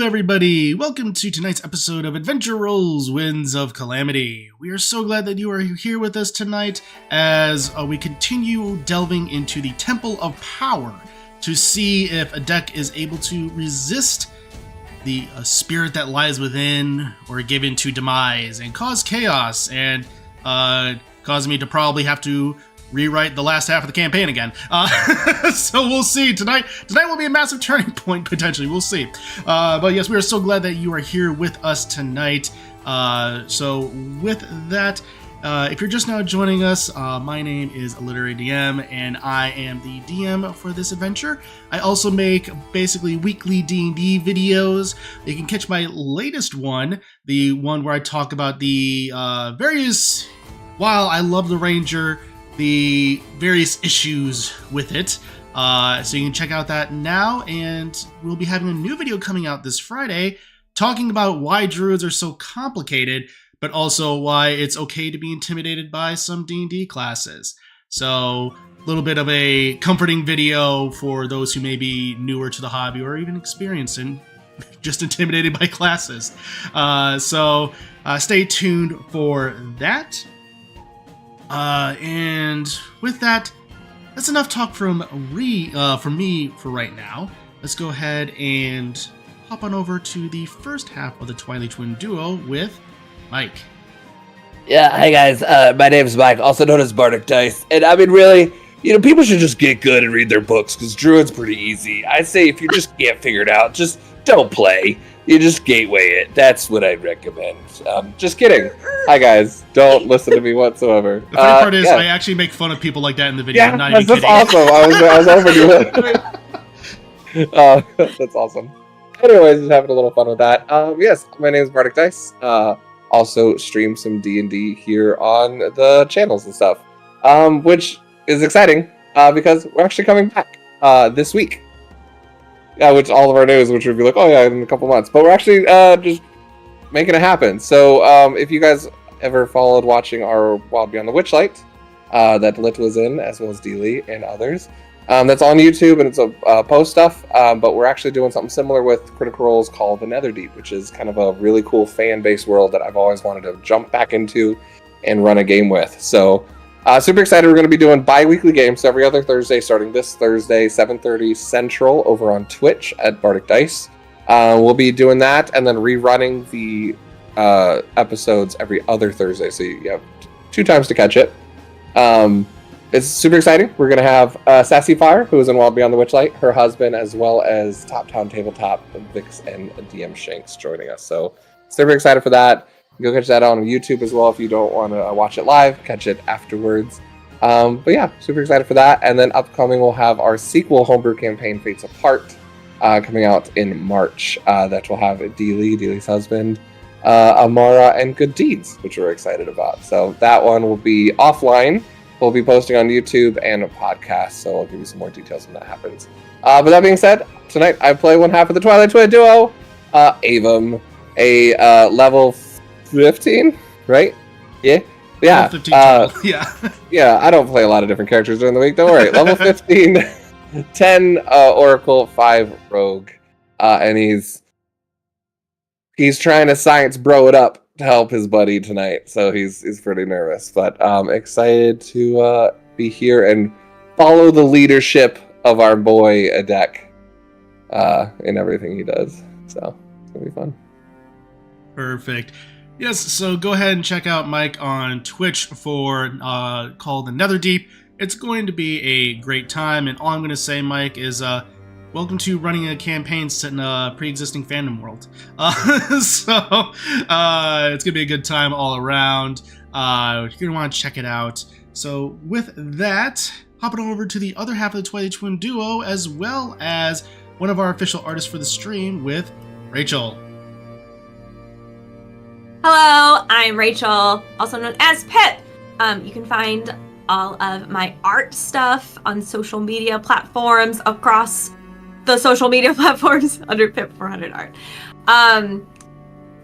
everybody! Welcome to tonight's episode of Adventure Rolls Winds of Calamity. We are so glad that you are here with us tonight as we continue delving into the Temple of Power to see if Adek is able to resist the spirit that lies within or give in to Demise and cause chaos and cause me to probably have to rewrite the last half of the campaign again. So we'll see. Tonight will be a massive turning point, potentially. We'll see. But yes, we are so glad that you are here with us tonight. So with that, if you're just now joining us, my name is Literary DM, and I am the DM for this adventure. I also make basically weekly D&D videos. You can catch my latest one, the one where I talk about the various... While I love the Ranger, the various issues with it. So you can check out that now, and we'll be having a new video coming out this Friday talking about why druids are so complicated, but also why it's okay to be intimidated by some D&D classes. So a little bit of a comforting video for those who may be newer to the hobby or even experienced and just intimidated by classes. So stay tuned for that. And with that, that's enough talk from me for right now. Let's go ahead and hop on over to the first half of the Twilight Twin duo with Mike. Yeah, hi guys. My name's Mike, also known as Bardic Dice. And I mean, really, people should just get good and read their books, because Druid's pretty easy. I'd say if you just can't figure it out, just don't play. You just gateway it. That's what I'd recommend. Just kidding. Hi guys. Don't listen to me whatsoever. The funny part is, I actually make fun of people like that in the video. Yeah, I'm not even that's kidding. Awesome. I was hoping you would. That's awesome. Anyways, just having a little fun with that. Yes, my name is Bardic Dice. Also stream some D&D here on the channels and stuff, which is exciting because we're actually coming back this week. Yeah, which all of our news, which would be like, oh yeah, in a couple months. But we're actually just making it happen. So if you guys ever followed watching our Wild Beyond the Witchlight that Lit was in, as well as Deely and others, that's on YouTube, and it's a post stuff. But we're actually doing something similar with Critical Role's called the Netherdeep, which is kind of a really cool fan-based world that I've always wanted to jump back into and run a game with. So super excited. We're going to be doing bi-weekly games every other Thursday, starting this Thursday, 7:30 Central, over on Twitch at Bardic Dice. We'll be doing that and then rerunning the episodes every other Thursday, so you have 2 times to catch it. It's super exciting. We're going to have Sassy Fire, who is in Wild Beyond the Witchlight, her husband, as well as Top Town Tabletop, Vix, and DM Shanks joining us. So super excited for that. Go catch that on YouTube as well if you don't want to watch it live. Catch it afterwards. But yeah, super excited for that. And then upcoming, we'll have our sequel homebrew campaign, Fates Apart, coming out in March. That will have Deely's husband, Amara, and Good Deeds, which we're excited about. So that one will be offline. We'll be posting on YouTube and a podcast, so I'll give you some more details when that happens. But that being said, tonight I play one half of the Twilight Twin duo, Avum, a level 15, right? Yeah. 15 total. Yeah, I don't play a lot of different characters during the week, don't worry. Level 15, 10 Oracle, 5 Rogue, and he's trying to science bro it up to help his buddy tonight, so he's pretty nervous, but excited to be here and follow the leadership of our boy Adek in everything he does. So it's gonna be fun. Perfect. Yes, so go ahead and check out Mike on Twitch for called the Netherdeep. It's going to be a great time, and all I'm going to say, Mike, is welcome to running a campaign set in a pre-existing fandom world. So it's going to be a good time all around. You're going to want to check it out. So with that, hopping over to the other half of the Twilight Twin duo, as well as one of our official artists for the stream with Rachel. Hello, I'm Rachel, also known as Pip. You can find all of my art stuff on social media platforms across the social media platforms under Pip400art.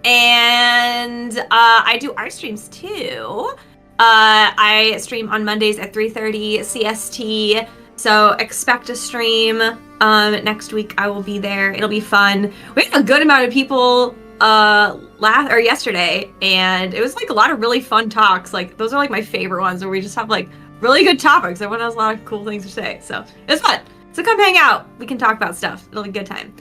And I do art streams too. I stream on Mondays at 3:30 CST, so expect a stream Next week I will be there. It'll be fun. We had a good amount of people yesterday, and it was like a lot of really fun talks. Like those are like my favorite ones where we just have like really good topics. Everyone has a lot of cool things to say. So it's fun. So come hang out. We can talk about stuff. It'll be a good time.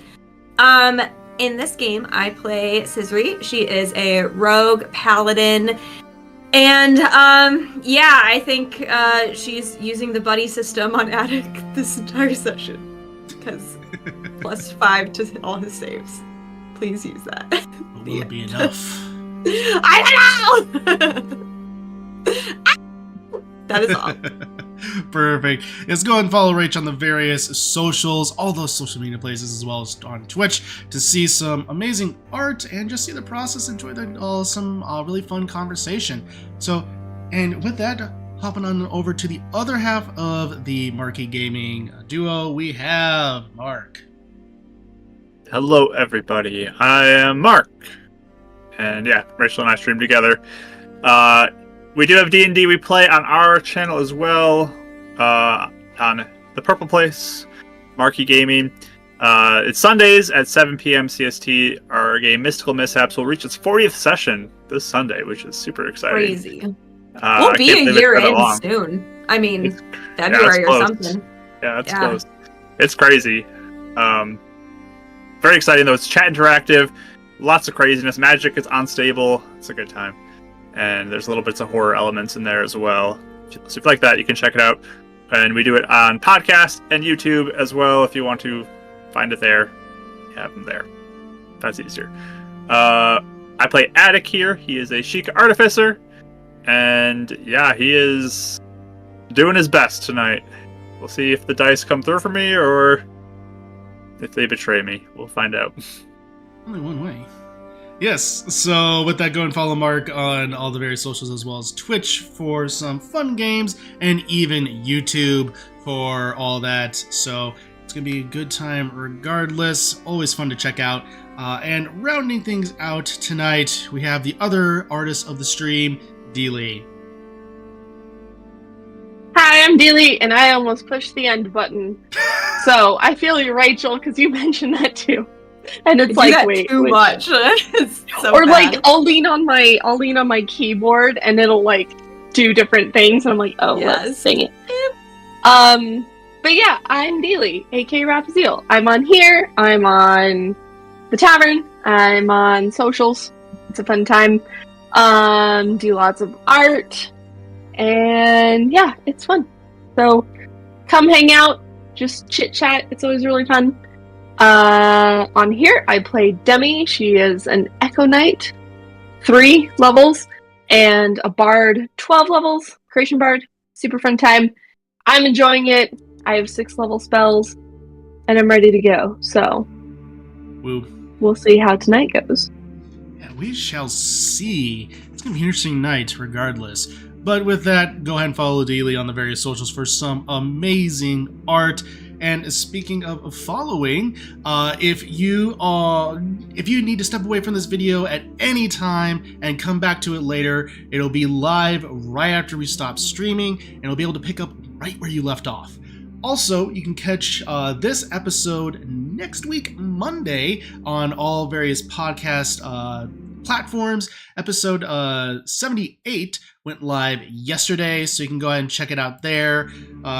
In this game, I play Scisri. She is a rogue paladin. And, yeah, I think she's using the buddy system on Adek this entire session. Because +5 to all his saves. Please use that. Will it be enough? I don't know! That is all. Perfect. Let's go and follow Rach on the various socials, all those social media places, as well as on Twitch, to see some amazing art and just see the process, enjoy some really fun conversation. So, and with that, hopping on over to the other half of the Marky Gaming duo, we have Mark. Hello, everybody. I am Mark. And yeah, Rachel and I stream together. We do have D&D we play on our channel as well, on the Purple Place, Marky Gaming. It's Sundays at 7 p.m. CST. Our game Mystical Mishaps will reach its 40th session this Sunday, which is super exciting. Crazy. We'll be a year in soon. I mean, February or something. Yeah, that's close. It's crazy. Very exciting, though. It's chat interactive, lots of craziness. Magic is unstable. It's a good time. And there's little bits of horror elements in there as well. So if you like that, you can check it out. And we do it on podcast and YouTube as well. If you want to find it there, you have them there. That's easier. I play Adek here. He is a Sheikah Artificer. And yeah, he is doing his best tonight. We'll see if the dice come through for me or if they betray me. We'll find out. Only one way. Yes, so with that, go and follow Mark on all the various socials as well as Twitch for some fun games and even YouTube for all that. So it's going to be a good time regardless. Always fun to check out. And rounding things out tonight, we have the other artist of the stream, Deely. Hi, I'm Deely, and I almost pushed the end button. So I feel you, Rachel, because you mentioned that too. And it's like, wait, too much. It's so or bad. like I'll lean on my keyboard and it'll like do different things and I'm like, oh, let's sing it. But yeah, I'm Deely, aka Raphael. I'm on here, I'm on the tavern, I'm on socials. It's a fun time. Do lots of art, and yeah, it's fun. So come hang out, just chit chat. It's always really fun. On here, I play Demise. She is an Echo Knight, 3 levels, and a Bard, 12 levels, Creation Bard. Super fun time. I'm enjoying it. I have 6 level spells, and I'm ready to go. So, we'll see how tonight goes. Yeah, we shall see. It's going to be an interesting night regardless. But with that, go ahead and follow Deely on the various socials for some amazing art. And speaking of following, if you need to step away from this video at any time and come back to it later, it'll be live right after we stop streaming, and it'll be able to pick up right where you left off. Also, you can catch this episode next week, Monday, on all various podcast platforms. Episode 78 went live yesterday, so you can go ahead and check it out there.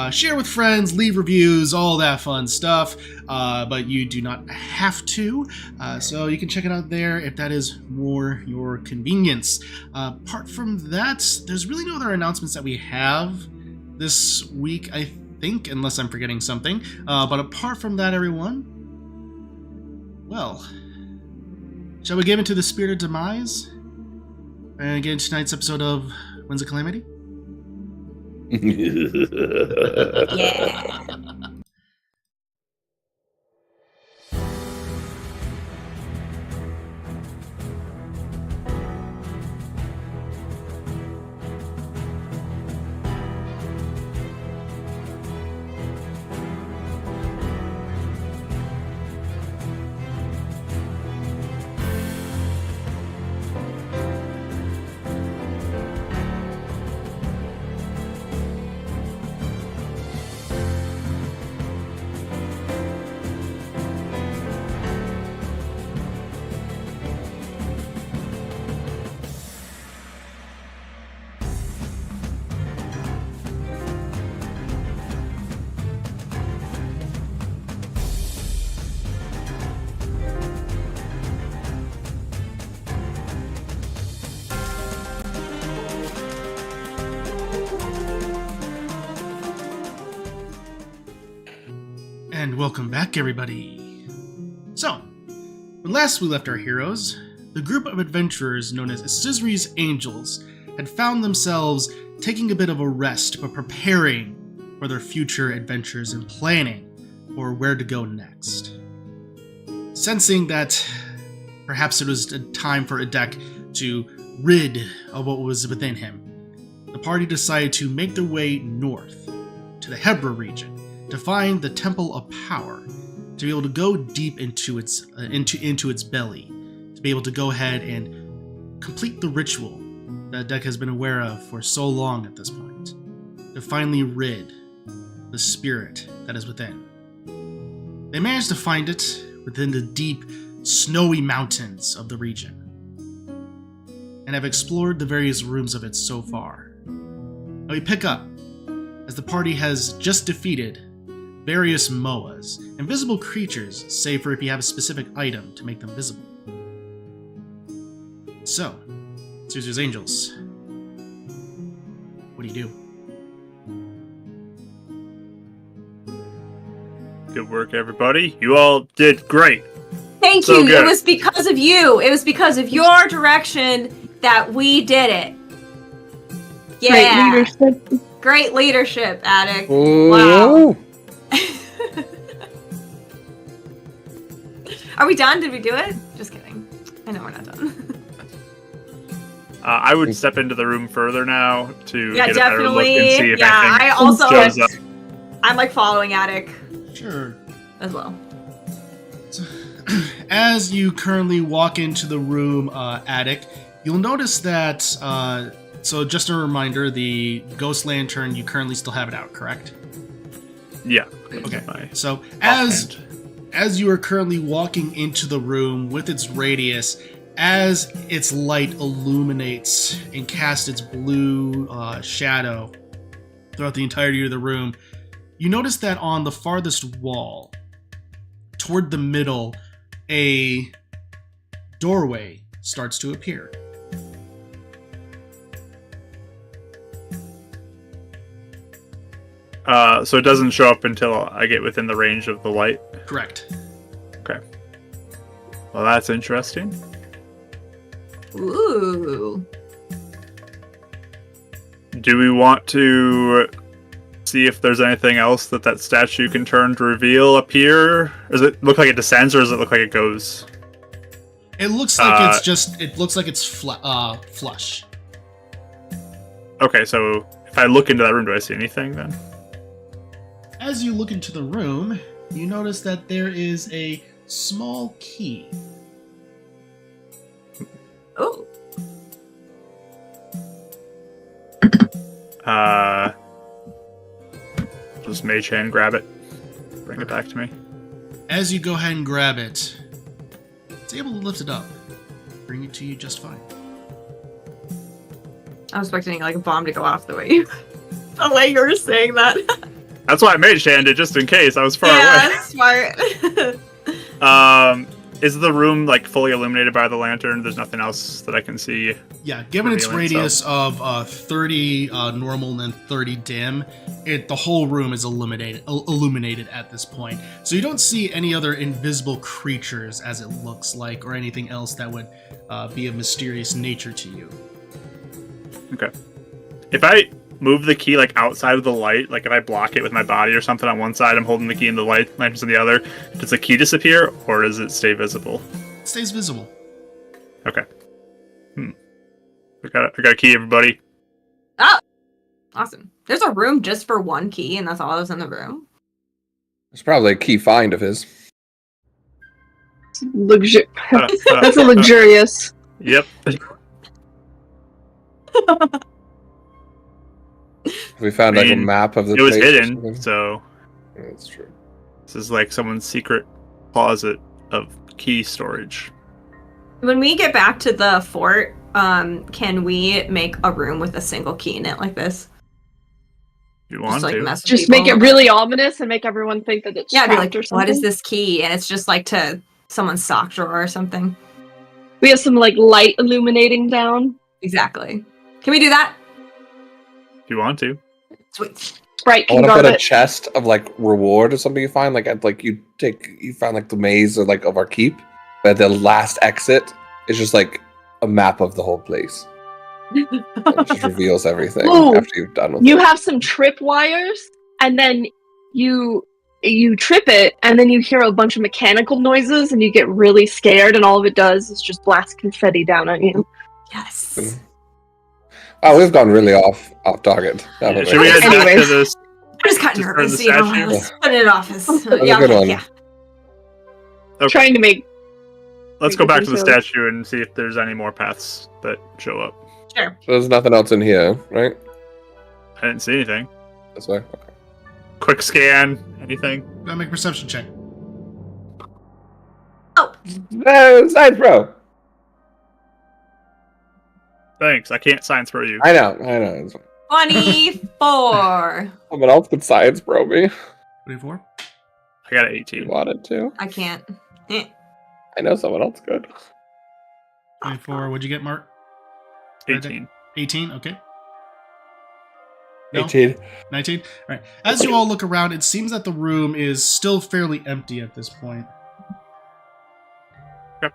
Share with friends, leave reviews, all that fun stuff, but you do not have to, so you can check it out there if that is more your convenience. Apart from that, there's really no other announcements that we have this week, I think, unless I'm forgetting something. But apart from that, everyone, well, shall we get into the spirit of Demise and get into tonight's episode of When's a Calamity? Yeah. And welcome back, everybody. So, when last we left our heroes, the group of adventurers known as Cisri's Angels had found themselves taking a bit of a rest, but preparing for their future adventures and planning for where to go next. Sensing that perhaps it was a time for Adek to rid of what was within him, the party decided to make their way north to the Hebra region to find the Temple of Power, to be able to go deep into its belly, to be able to go ahead and complete the ritual that Adek has been aware of for so long at this point, to finally rid the spirit that is within. They managed to find it within the deep, snowy mountains of the region, and have explored the various rooms of it so far. Now we pick up as the party has just defeated various Moas, invisible creatures, save for if you have a specific item to make them visible. So, Cisri's Angels, what do you do? Good work, everybody. You all did great. Thank So you. good. It was because of you. It was because of your direction that we did it. Yeah. Great leadership. Great leadership, Adek. Ooh. Wow. Are we done? Did we do it? Just kidding. I know we're not done. I would step into the room further now to Yeah, get a better look definitely. and see if Yeah, anything I also shows up. I'm like following Adek Sure. as well. As you currently walk into the room, Adek, you'll notice that, so just a reminder, the ghost lantern, you currently still have it out, correct? Yeah. Okay. My So offhand. as you are currently walking into the room with its radius, as its light illuminates and casts its blue shadow throughout the entirety of the room, you notice that on the farthest wall, toward the middle, a doorway starts to appear. So it doesn't show up until I get within the range of the light. Correct. Okay. Well, that's interesting. Ooh. Do we want to see if there's anything else that statue can turn to reveal up here? Does it look like it descends, or does it look like it goes? It looks like it looks like it's flush. Okay, so if I look into that room, do I see anything then? As you look into the room, you notice that there is a small key. Oh. Just mage hand grab it. Bring it back to me. As you go ahead and grab it, it's able to lift it up, bring it to you just fine. I was expecting like a bomb to go off the way you were saying that. That's why I mage handed, just in case. I was far Yeah, away. smart. Is the room like fully illuminated by the lantern? There's nothing else that I can see. Yeah, given its Revealing radius of 30 normal and 30 dim, the whole room is illuminated at this point. So you don't see any other invisible creatures, as it looks like, or anything else that would be of mysterious nature to you. Okay. If I move the key like outside of the light, like if I block it with my body or something on one side, I'm holding the key in the light, lantern's on the other, does the key disappear or does it stay visible? It stays visible. Okay. I got a key, everybody. Oh, awesome. There's a room just for one key, and that's all that's in the room. It's probably a key find of his. That's a luxurious. Yep. We found like a mean, map of the It was place or hidden, something. so Yeah, that's true. this is like someone's secret closet of key storage. When we get back to the fort, can we make a room with a single key in it like this? If you want Just like to. mess with Just people? make it really ominous and make everyone think that it's Yeah, be trapped like, or something. what is this key? And it's just like to someone's sock drawer or something. We have some like light illuminating down. Exactly. Can we do that? If you want to. Sweet. Sprite I can want to guard put a it. chest of like reward or something you find. Like you find like the maze or like of our keep, but the last exit is just like a map of the whole place. It just reveals everything Ooh, after you've done with You it. have some trip wires, and then you trip it, and then you hear a bunch of mechanical noises, and you get really scared, and all of it does is just blast confetti down on you. Yes. Oh, we've gone really off target. Yeah, should we head back to Anyways. this? I just got Just nervous, for you the know. I statue? was putting it off as a good one. yeah. Okay. Trying to make. Let's go back to the So- statue and see if there's any more paths that show up. Sure. So there's nothing else in here, right? I didn't see anything. This way. Okay. Quick scan, anything? Gotta make a perception check. Science, bro. Thanks. I can't science for you. I know. It's fine. 24. Someone else could science, bro. Me. 24. I got an You 18. wanted to. I can't. I know someone else could. 24. What'd you get, Mark? 18. 18. Okay. No? 18. 19. All right. As you all look around, it seems that the room is still fairly empty at this point. So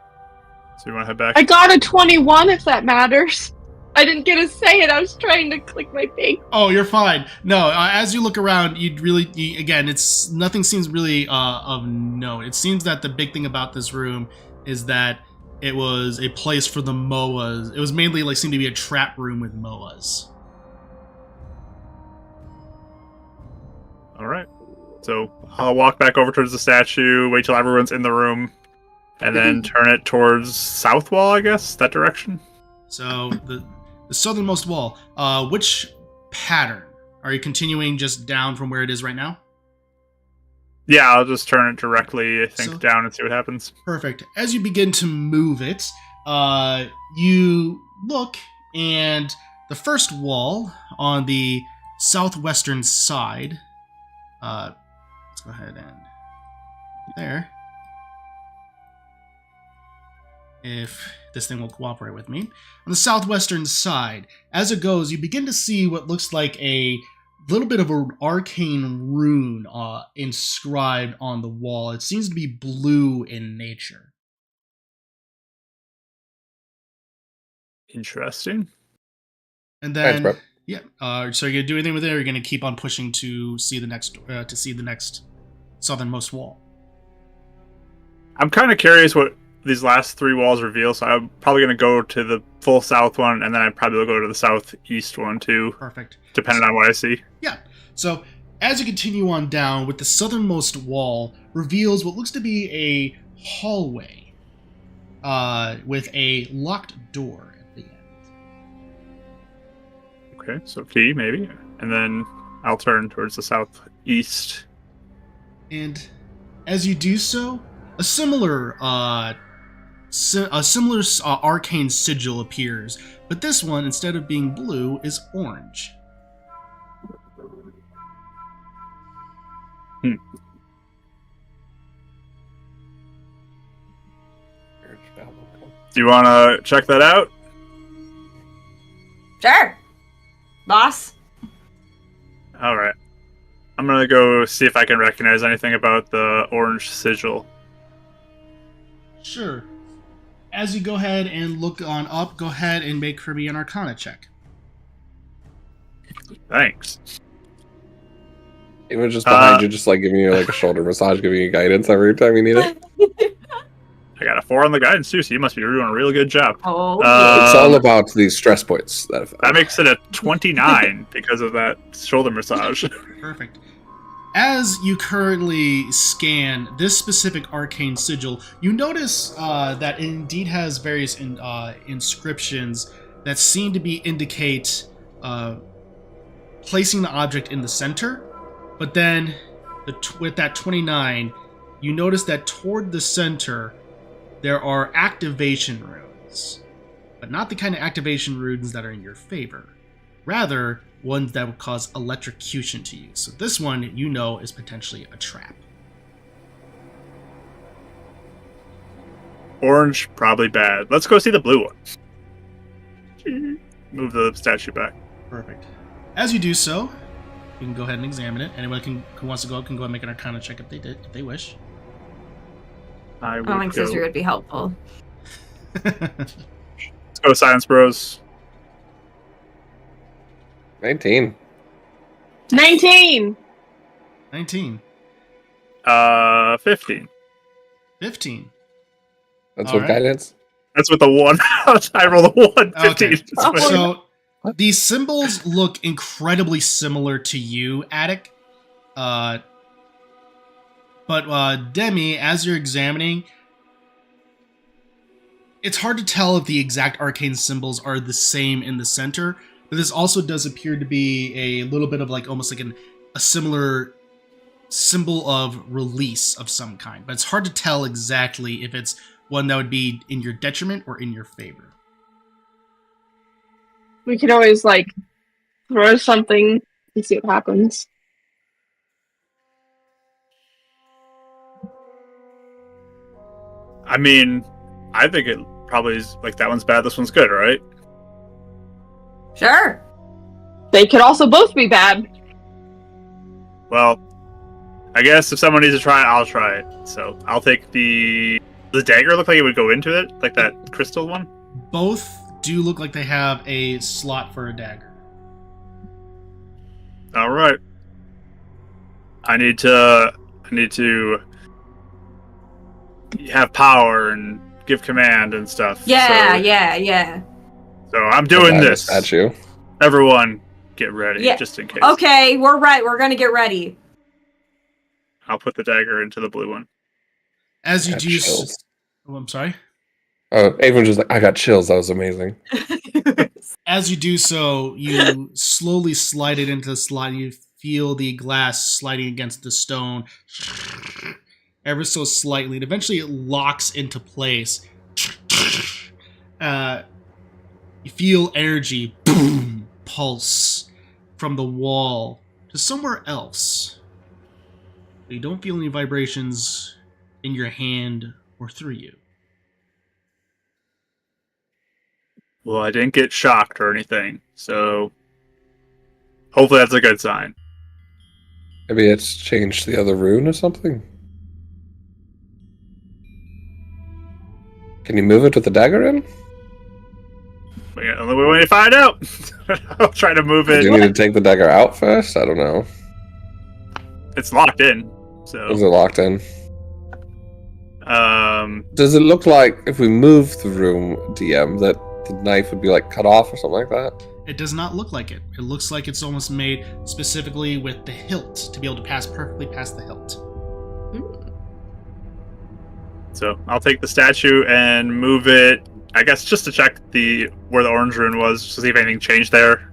you want to head back? I got a 21, if that matters. I didn't get to say it. I was trying to click my thing. Oh, you're again, as you look around, nothing seems really of note. It seems that the big thing about this room is that it was a place for the Moas. It was mainly seemed to be a trap room with Moas. All right. So I'll walk back over towards the statue, wait till everyone's in the room, and then turn it towards south wall, I guess, that direction. So the southernmost wall. Which pattern? Are you continuing just down from where it is right now? Yeah, I'll just turn it directly, I think, So- down and see what happens. Perfect. As you begin to move it, you look, and the first wall on the southwestern side. Let's go ahead and there. If this thing will cooperate with me. On the southwestern side, as it goes, you begin to see what looks like a little bit of an arcane rune inscribed on the wall. It seems to be blue in nature. Interesting. And then, Thanks, yeah. So you're gonna do anything with it, or you're gonna keep on pushing to see the next southernmost wall? I'm kind of curious what these last three walls reveal, so I'm probably going to go to the full south one, and then I probably will go to the southeast one too, Perfect. depending on what I see. Yeah. So as you continue on down, with the southernmost wall reveals what looks to be a hallway with a locked door at the end. Okay, so key, maybe. And then I'll turn towards the southeast. And as you do so, a similar arcane sigil appears, but this one, instead of being blue, is orange. Do you want to check that out? Sure. Boss. All right. I'm going to go see if I can recognize anything about the orange sigil. Sure. As you go ahead and look on up, go ahead and make for me an Arcana check. Thanks. Even just behind you, just like giving you like a shoulder massage, giving you guidance every time you need it. I got a 4 on the guidance too, so you must be doing a really good job. Oh, It's all about these stress points. That makes it a 29 because of that shoulder massage. Perfect. As you currently scan this specific arcane sigil, you notice that it indeed has various inscriptions that seem to indicate placing the object in the center. But then, with that 29, you notice that toward the center, there are activation runes. But not the kind of activation runes that are in your favor. Rather, ones that would cause electrocution to you. So this one, you know, is potentially a trap. Orange, probably bad. Let's go see the blue one. Move the statue back. Perfect. As you do so, You can go ahead and examine it. Anyone who wants to go up can go and make an Arcana check if they wish. I don't think Sister would be helpful. Let's go, Science Bros. 19. 19. 19. 15. 15. That's All what right. guidance. That's with the 1. I rolled a 1. 15. Okay. So these symbols look incredibly similar to you, Adek. But Demi, as you're examining, it's hard to tell if the exact arcane symbols are the same in the center, but this also does appear to be a little bit of like almost like a similar symbol of release of some kind. But it's hard to tell exactly if it's one that would be in your detriment or in your favor. We could always, like, throw something and see what happens. I mean, I think it probably is like that one's bad, this one's good, right? Sure. They could also both be bad. Well, I guess if someone needs to try it, I'll try it. So I'll take the dagger. Look like it would go into it, like that crystal one. Both do look like they have a slot for a dagger. All right. I need to have power and give command and stuff. Yeah. So I'm doing this. Statue. Everyone, get ready, Yeah. just in case. Okay, we're right. We're gonna get ready. I'll put the dagger into the blue one. As you Got do, chills. oh, I'm sorry. Oh, everyone's just like, I got chills. That was amazing. As you do so, you slowly slide it into the slot. And you feel the glass sliding against the stone, ever so slightly, and eventually it locks into place. You feel energy boom pulse from the wall to somewhere else. But you don't feel any vibrations in your hand or through you. Well, I didn't get shocked or anything, so hopefully that's a good sign. Maybe it's changed the other rune or something. Can you move it with the dagger in? Only way to find out. I'll try to move Do it. you need to take the dagger out first? I don't know. It's locked in, so. Is it locked in? Does it look like if we move the room, DM, that the knife would be like cut off or something like that? It does not look like it. It looks like it's almost made specifically with the hilt to be able to pass perfectly past the hilt. So I'll take the statue and move it. I guess just to check where the orange rune was, to see if anything changed there.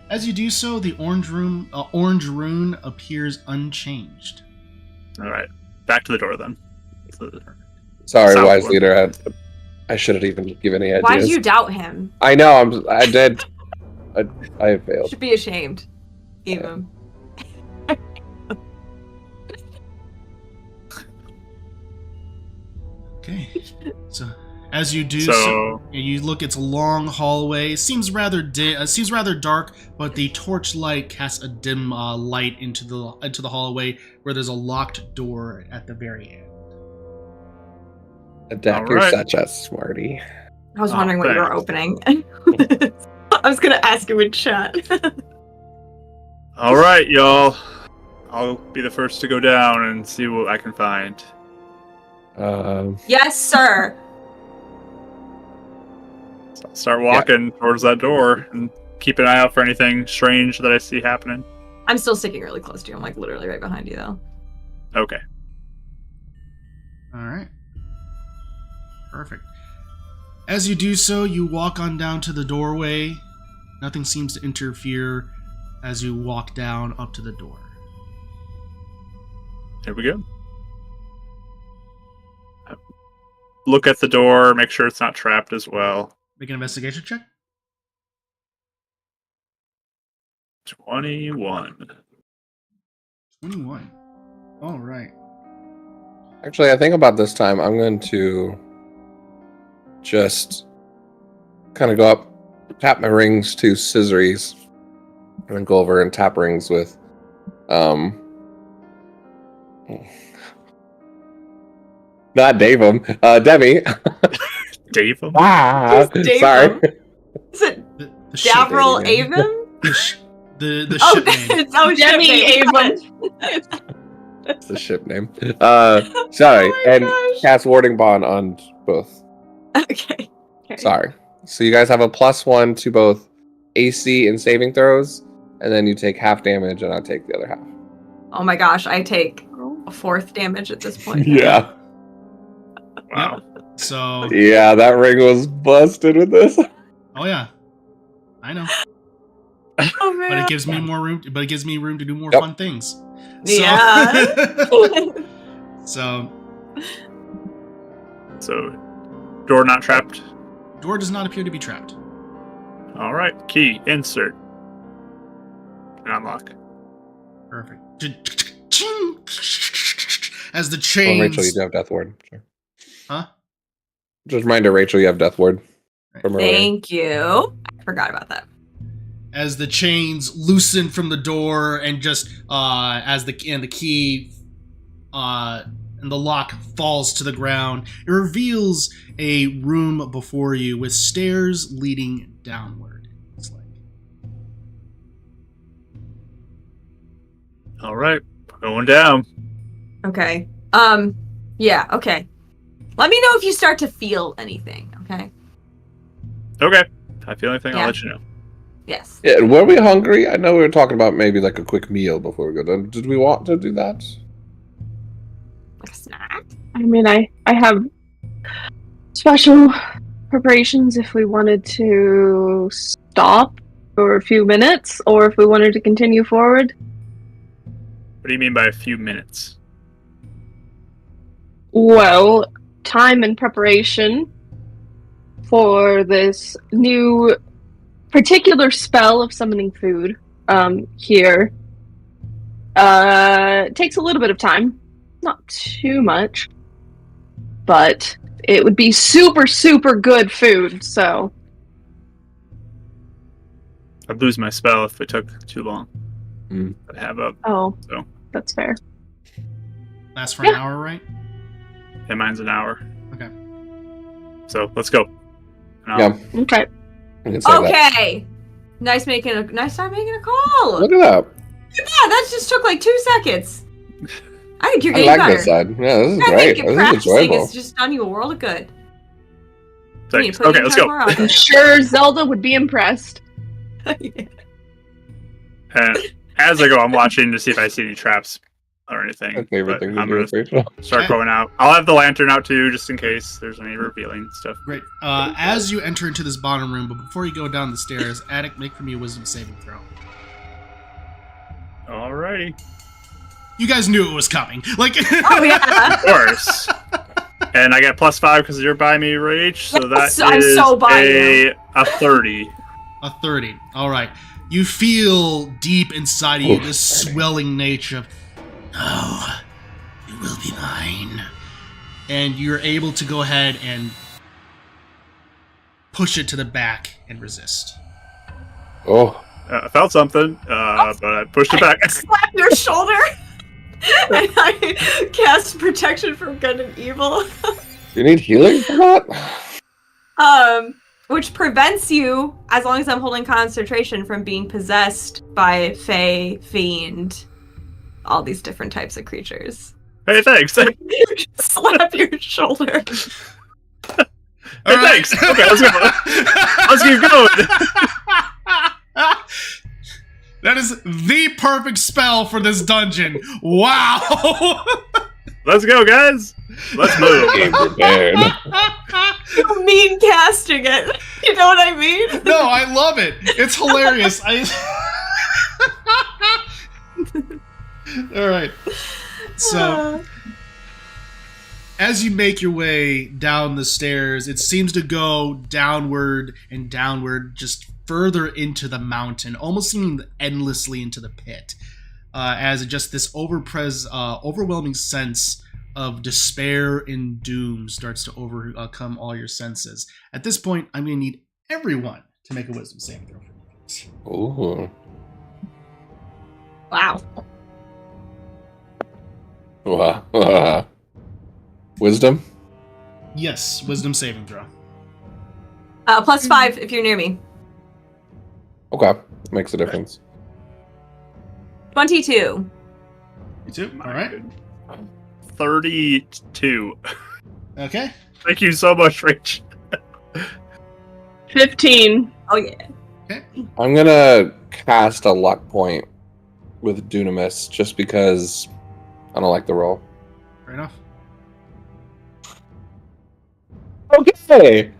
As you do so, the orange rune appears unchanged. All right, back to the door then. Sorry, South wise one. leader. I shouldn't even give any ideas. Why do you doubt him? I know. I did. I You failed. should be ashamed. Even. Okay. So as you do So- you look. It's a long hallway. Seems rather dark, but the torchlight casts a dim light into the hallway where there's a locked door at the very end. Adek, All you're right. such a smarty. I was Oh, wondering what you were thanks. opening. I was gonna ask you in chat. All right, y'all. I'll be the first to go down and see what I can find. Yes, sir. So I'll start walking towards that door and keep an eye out for anything strange that I see happening. I'm still sticking really close to you. I'm like literally right behind you, though. Okay. All right. Perfect. As you do so, you walk on down to the doorway. Nothing seems to interfere as you walk down up to the door. Here we go. Look at the door, make sure it's not trapped as well. Make an investigation check. 21. 21. All right. Actually, I think about this time, I'm going to just kind of go up, tap my rings to scissories, and then go over and tap rings with not Davum, Demi. Davum? Ah, Who's sorry. Davum? Is it The ship, Davril name. Avon? the Oh, ship name. it's oh, ship Demi name. Avon. It's the ship name. Sorry, Oh my and gosh. cast Warding Bond on both. Okay. Sorry. So you guys have a +1 to both AC and saving throws, and then you take half damage, and I'll take the other half. Oh my gosh, I take a 4th damage at this point. Yeah. Wow. So, Yeah, that ring was busted with this. oh yeah, I know. Oh man. But it gives me more room. But it gives me room to do more Yep. fun things. So, Yeah. so So, door not trapped. door does not appear to be trapped. All right. Key. Insert. And unlock. Perfect. As the Oh, chains. Rachel, you do have Death Ward. Sure. Huh? Just a reminder, Rachel, you have Death Ward from earlier. Thank you. I forgot about that. As the chains loosen from the door, and just as the key and the lock falls to the ground, it reveals a room before you with stairs leading downward. It's like, All right. Going down. Okay. Yeah, okay. Let me know if you start to feel anything, okay? Okay. If I feel anything, Yeah. I'll let you know. Yes. Yeah, were we hungry? I know we were talking about maybe like a quick meal before we go down. Did we want to do that? Like a snack? I mean, I have special preparations if we wanted to stop for a few minutes or if we wanted to continue forward. What do you mean by a few minutes? Well, time and preparation for this new particular spell of summoning food here takes a little bit of time. Not too much. But it would be super, super good food, so... I'd lose my spell if it took too long. Mm. I'd have up. Oh, So. that's fair. lasts for an hour, right? Yeah, mine's an hour. Okay. So let's go. And Yeah. Okay. We can say that. Okay. Nice time making a call. Look at that. Yeah, that just took like 2 seconds. I think you're I getting like better. this side. Yeah, this is I great. think This is practicing enjoyable. has just done you a world of good. Thanks. You need to put Okay, in let's time go. more I'm often. sure Zelda would be impressed. And as I go, I'm watching to see if I see any traps or anything. My favorite but thing to I'm do gonna with Rachel. start going out. I'll have the lantern out too, just in case there's any revealing stuff. Great. As you enter into this bottom room, but before you go down the stairs, Adek, make for me a wisdom saving throw. Alrighty. You guys knew it was coming. Like, Oh yeah. Of course. And I get +5 because you're by me, Rach. So that Yes, I'm is so by you. a 30. a 30. All right. You feel deep inside of you Oof, this 30. swelling nature of, oh, it will be mine. And you're able to go ahead and push it to the back and resist. Oh, I felt something, but I pushed it back. Slap your shoulder. And I cast protection from good and evil. you need healing for that? Which prevents you, as long as I'm holding concentration, from being possessed by Fae, Fiend, all these different types of creatures. Hey, thanks. Hey, Slap your shoulder. thanks. Okay, let's go. Let's keep going. That is the perfect spell for this dungeon. Wow. Let's go, guys. Let's move. Game prepared. You mean casting it. You know what I mean? No, I love it. It's hilarious. All right. So, as you make your way down the stairs, it seems to go downward and downward, just further into the mountain, almost seeming endlessly into the pit, as just this overwhelming sense of despair and doom starts to overcome all your senses. At this point, I'm going to need everyone to make a wisdom saving throw for me. Ooh. Wow. Wisdom? Yes, wisdom saving throw. +5 if you're near me. Okay. Makes a difference. 22. You too? All right. 32. Okay. Thank you so much, Rach. 15. Oh yeah. I'm gonna cast a luck point with Dunamis just because I don't like the roll. Fair enough. Okay.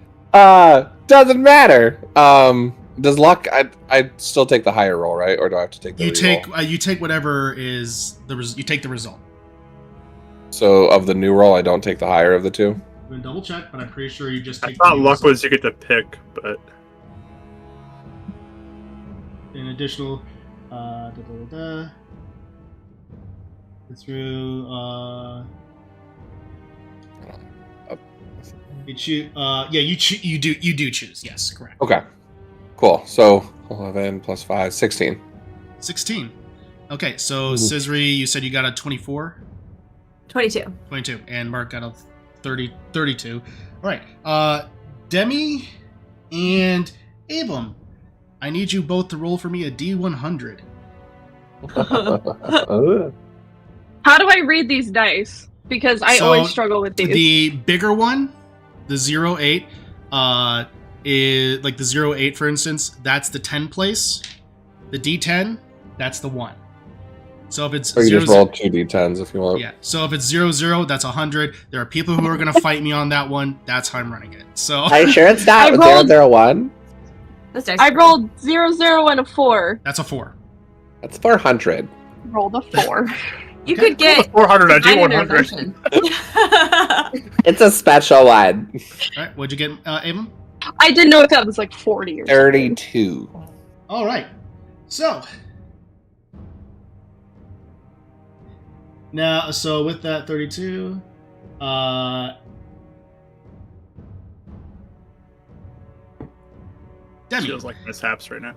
Doesn't matter. Does luck? I still take the higher roll, right? Or do I have to take the You reroll? take you take whatever is you take the result. So of the new roll, I don't take the higher of the two. I'm gonna double check, but I'm pretty sure you just I take. thought the luck result. was you get to pick, but An additional. Through. You choose. Yeah, you do choose. Yes, correct. Okay. Cool. So 11 plus 5, 16. 16. Okay, so Ooh. Scisri, you said you got a 24, 22. 22, and Mark got a 32. All right, Demi and Abram, I need you both to roll for me a D100. How do I read these dice? Because I So, always struggle with these. The bigger one, the 08, is like the 08, for instance. That's the 10 place. The D10, that's the 1. So if it's Or you 0, just roll 2 d10s if you want. yeah. So if it's 00, that's 100. There are people who are gonna fight me on that one. That's how I'm running it. So Are you sure it's not I rolled- 001? Those dice I are rolled 0, and a 4. that's a 4. That's 400. Rolled a 4. You Okay. could get 400, I do design 100. intervention. It's a special one. All right, what'd you get, Abram? I didn't know if that was like 40 or something. 32. All right. So now, so with that 32, Demi, Feels like mishaps right now.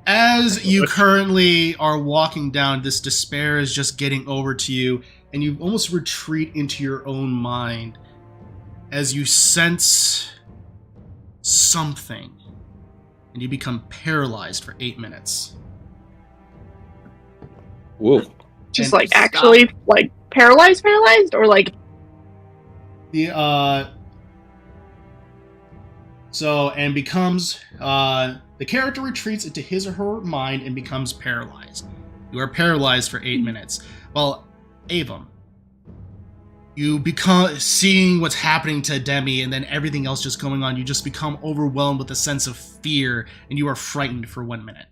as you currently are walking down, this despair is just getting over to you, and you almost retreat into your own mind as you sense something, and you become paralyzed for 8 minutes. Woo. Just And like stop. actually like paralyzed, or like The so and becomes the character retreats into his or her mind and becomes paralyzed. You are paralyzed for 8 minutes. Well, Avum, you become seeing what's happening to Demi and then everything else just going on. You just become overwhelmed with a sense of fear, and you are frightened for 1 minute.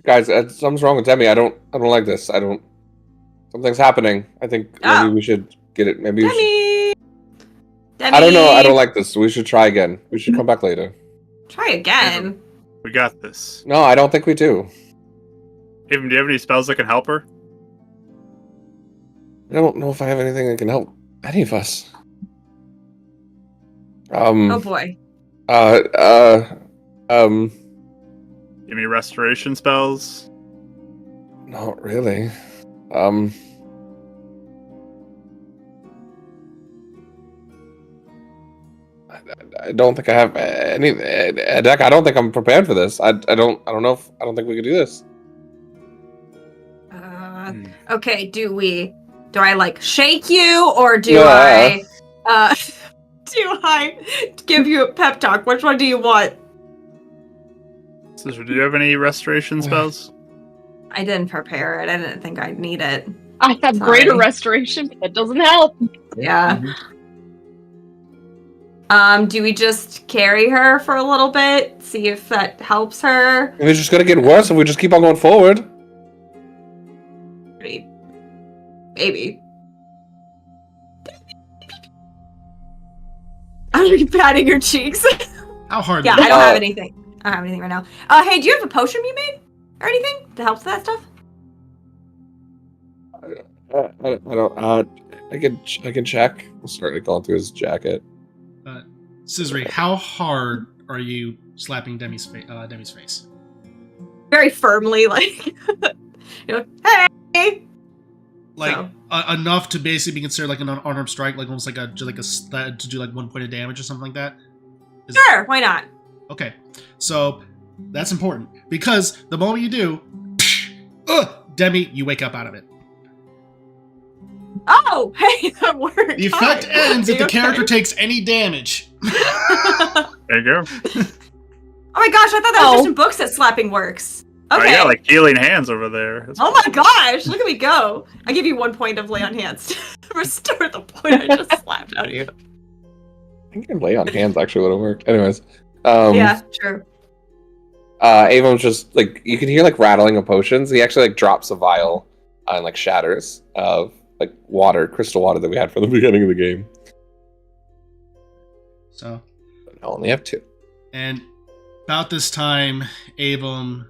Guys, something's wrong with Demi. I don't like this. Something's happening. I think maybe we should get it. Maybe we should, Demi! I don't know. I don't like this. We should try again. We should come back later. Try again. We got this. No, I don't think we do. Even, do you have any spells that can help her? I don't know if I have anything that can help any of us. Oh boy. Give me restoration spells. Not really. I don't think I have any. Adek, I don't think I'm prepared for this. I don't know if I don't think we could do this. Okay, do I like shake you, or do Yeah. do I give you a pep talk? Which one do you want? Sister, do you have any restoration spells? I didn't prepare it. I didn't think I'd need it. I have Sorry. greater restoration, but that doesn't help. Yeah. Do we just carry her for a little bit? See if that helps her? It's just gonna get worse if we just keep on going forward. Maybe. I'm gonna be patting her cheeks. How hard? Yeah, I don't have anything. I don't have anything right now. Hey, do you have a potion you made? Or anything to help with that stuff? I don't. I can check. I'll start going through his jacket. Scisri, how hard are you slapping Demi's face? Very firmly, like, hey! Like, So. Enough to basically be considered like an unarmed strike, like almost like to do like 1 point of damage or something like that? Sure, why not? Okay, so that's important, because the moment you do, Demi, you wake up out of it. Oh, hey, that worked. The effect ends if the character takes any damage. There you go. Oh my gosh, I thought that was just in books that slapping works. Okay. I got like healing hands over there. That's Oh my gosh, look at me go. I give you 1 point of lay on hands to restore the point I just slapped out of you. I think lay on hands actually would have worked. Anyways. Yeah, true. Avon's just like, you can hear like rattling of potions. He actually like drops a vial and like shatters of like water, crystal water that we had from the beginning of the game. So But I only have 2. And about this time, Avon,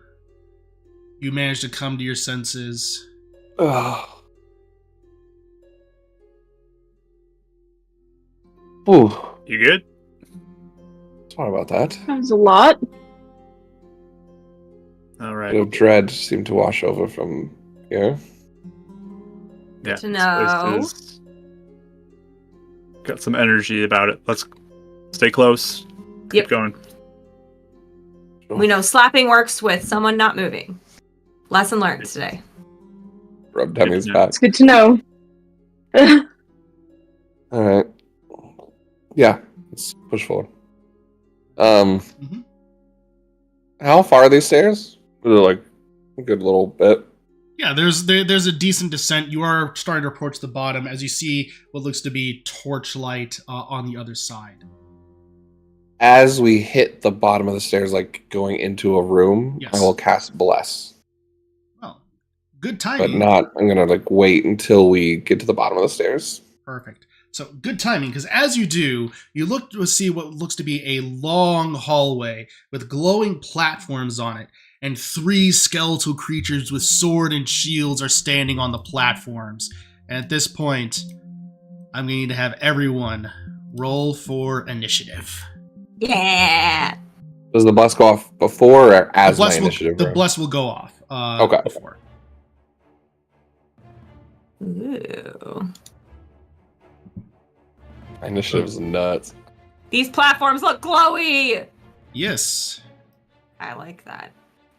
you manage to come to your senses. Ugh. Ooh, You good? sorry about that. That was a lot. All A right. bit of dread seemed to wash over from here. Yeah. to this know. place is- Got some energy about it. Let's stay close. Keep Yep. going. We know slapping works with someone not moving. Lesson learned today. Rub Demi's Yeah. back. It's good to know. All right. Yeah, let's push forward. Mhm. How far are these stairs? They're like a good little bit. Yeah, there's a decent descent. You are starting to approach the bottom as you see what looks to be torchlight on the other side. As we hit the bottom of the stairs, like going into a room, Yes. I will cast Bless. Well, good But timing. not, I'm gonna like wait until we get to the bottom of the stairs. Perfect. So good timing, because as you do, you look to see what looks to be a long hallway with glowing platforms on it, and 3 skeletal creatures with sword and shields are standing on the platforms. And at this point, I'm going to need to have everyone roll for initiative. Yeah. Does the Bless go off before or as my The initiative? bless will go off. Okay. Before. Ooh. My initiative is nuts. These platforms look glowy. Yes. I like that.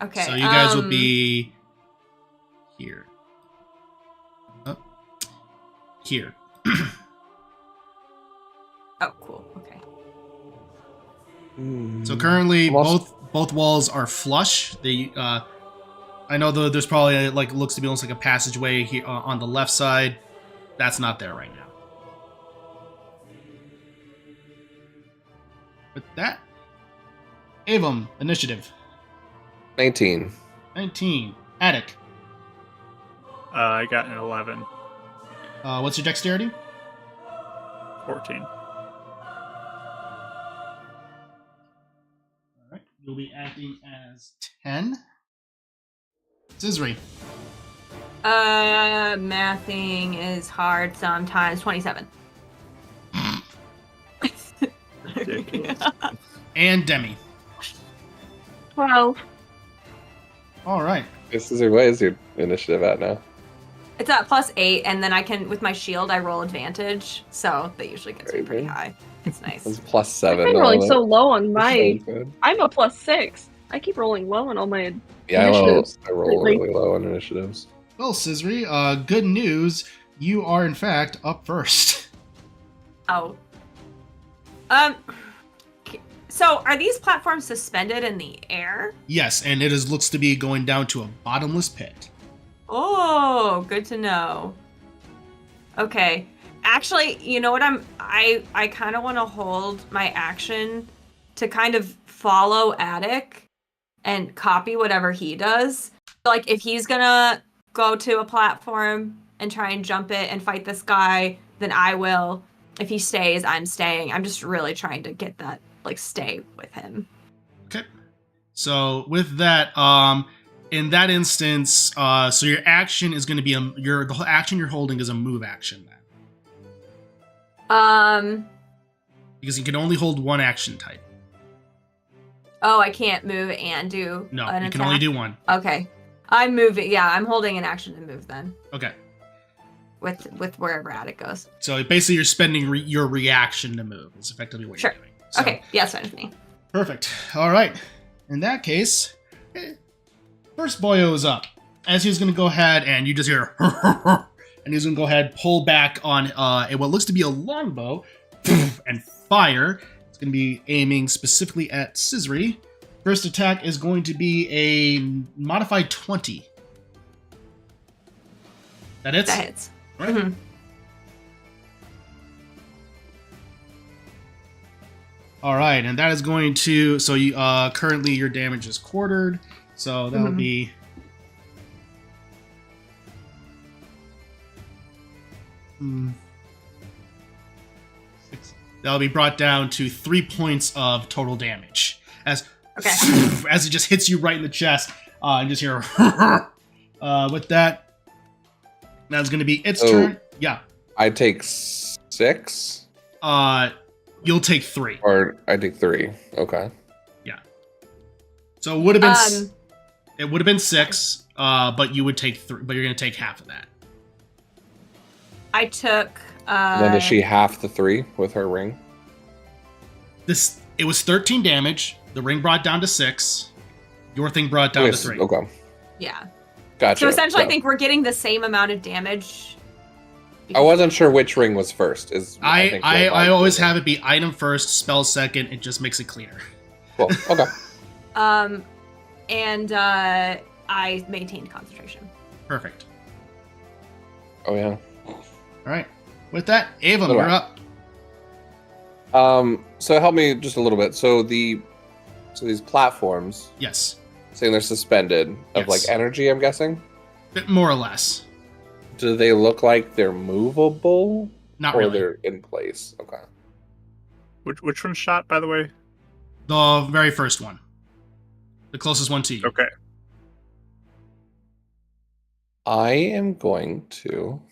Okay. So you guys will be here. Here. Oh, cool. Okay. So currently, Almost- both walls are flush. They, I know though there's probably like looks to be almost like a passageway here on the left side. That's not there right now. With that, Avon, initiative 19. 19. Adek, I got an 11. what's your dexterity? 14. All right, you'll be acting as 10. Zizri, Mathing is hard sometimes. 27. Ridiculous. and Demi. 12. All right. This is where is your initiative at now? It's at +8, and then I can, with my shield, I roll advantage, so that usually gets me pretty Very good. high. It's nice. It's +7. I've been rolling all of so it. low on my. Sounds good. I'm a +6. I keep rolling low on all my. Yeah, Initiatives. I roll Lately. really low on initiatives. Well, Zizri, good news. You are in fact up first. Oh. So are these platforms suspended in the air? Yes, and it looks to be going down to a bottomless pit. Oh, good to know. Okay. Actually, you know what I kind of want to hold my action to kind of follow Adek and copy whatever he does. Like if he's gonna go to a platform and try and jump it and fight this guy, then I will. If he stays, I'm staying. I'm just really trying to get that, like, stay with him. Okay. So with that, in that instance, so your action is going to be the whole action you're holding is a move action then, because you can only hold one action type. Oh, I can't move and do No, an you can attack? only do one. Okay. I'm moving. Yeah, I'm holding an action to move then. Okay. With wherever Adek goes. So basically, you're spending your reaction to move. Is effectively what Sure. you're doing. So, Okay. Yeah, it's fine with me. Perfect. All right. In that case, first Boyo is up. As he's going to go ahead and you just hear, and he's going to go ahead, pull back on what looks to be a longbow, and fire. It's going to be aiming specifically at Scissory. First attack is going to be a modified 20. That hits? That hits. Right. Mhm. All right, and that is going to. So you currently your damage is quartered, so that'll be. That'll be brought down to 3 points of total damage as it just hits you right in the chest, and just hear. With that, that's going to be its turn. Yeah, I take 6. You'll take 3. Or I take 3. Okay. Yeah. So it would have been it would have been 6, but you would take 3. But you're going to take half of that. I took. And then does she half the 3 with her ring? It was 13 damage. The ring brought down to 6. Your thing brought down to 3. Okay. Yeah. Gotcha. So essentially, Yeah. I think we're getting the same amount of damage. I wasn't sure which ring was first. I always have it be item first, spell second. It just makes it cleaner. Cool. Okay. And I maintained concentration. Perfect. Oh yeah. All right. With that, Avon, What you're about- up. So help me just a little bit. So these platforms, Yes, saying they're suspended of Yes. like energy, I'm guessing. more or less. Do they look like they're movable? Not or really. they're in place? Okay. Which one's shot, by the way? The very first one, the closest one to you. Okay. I am going to.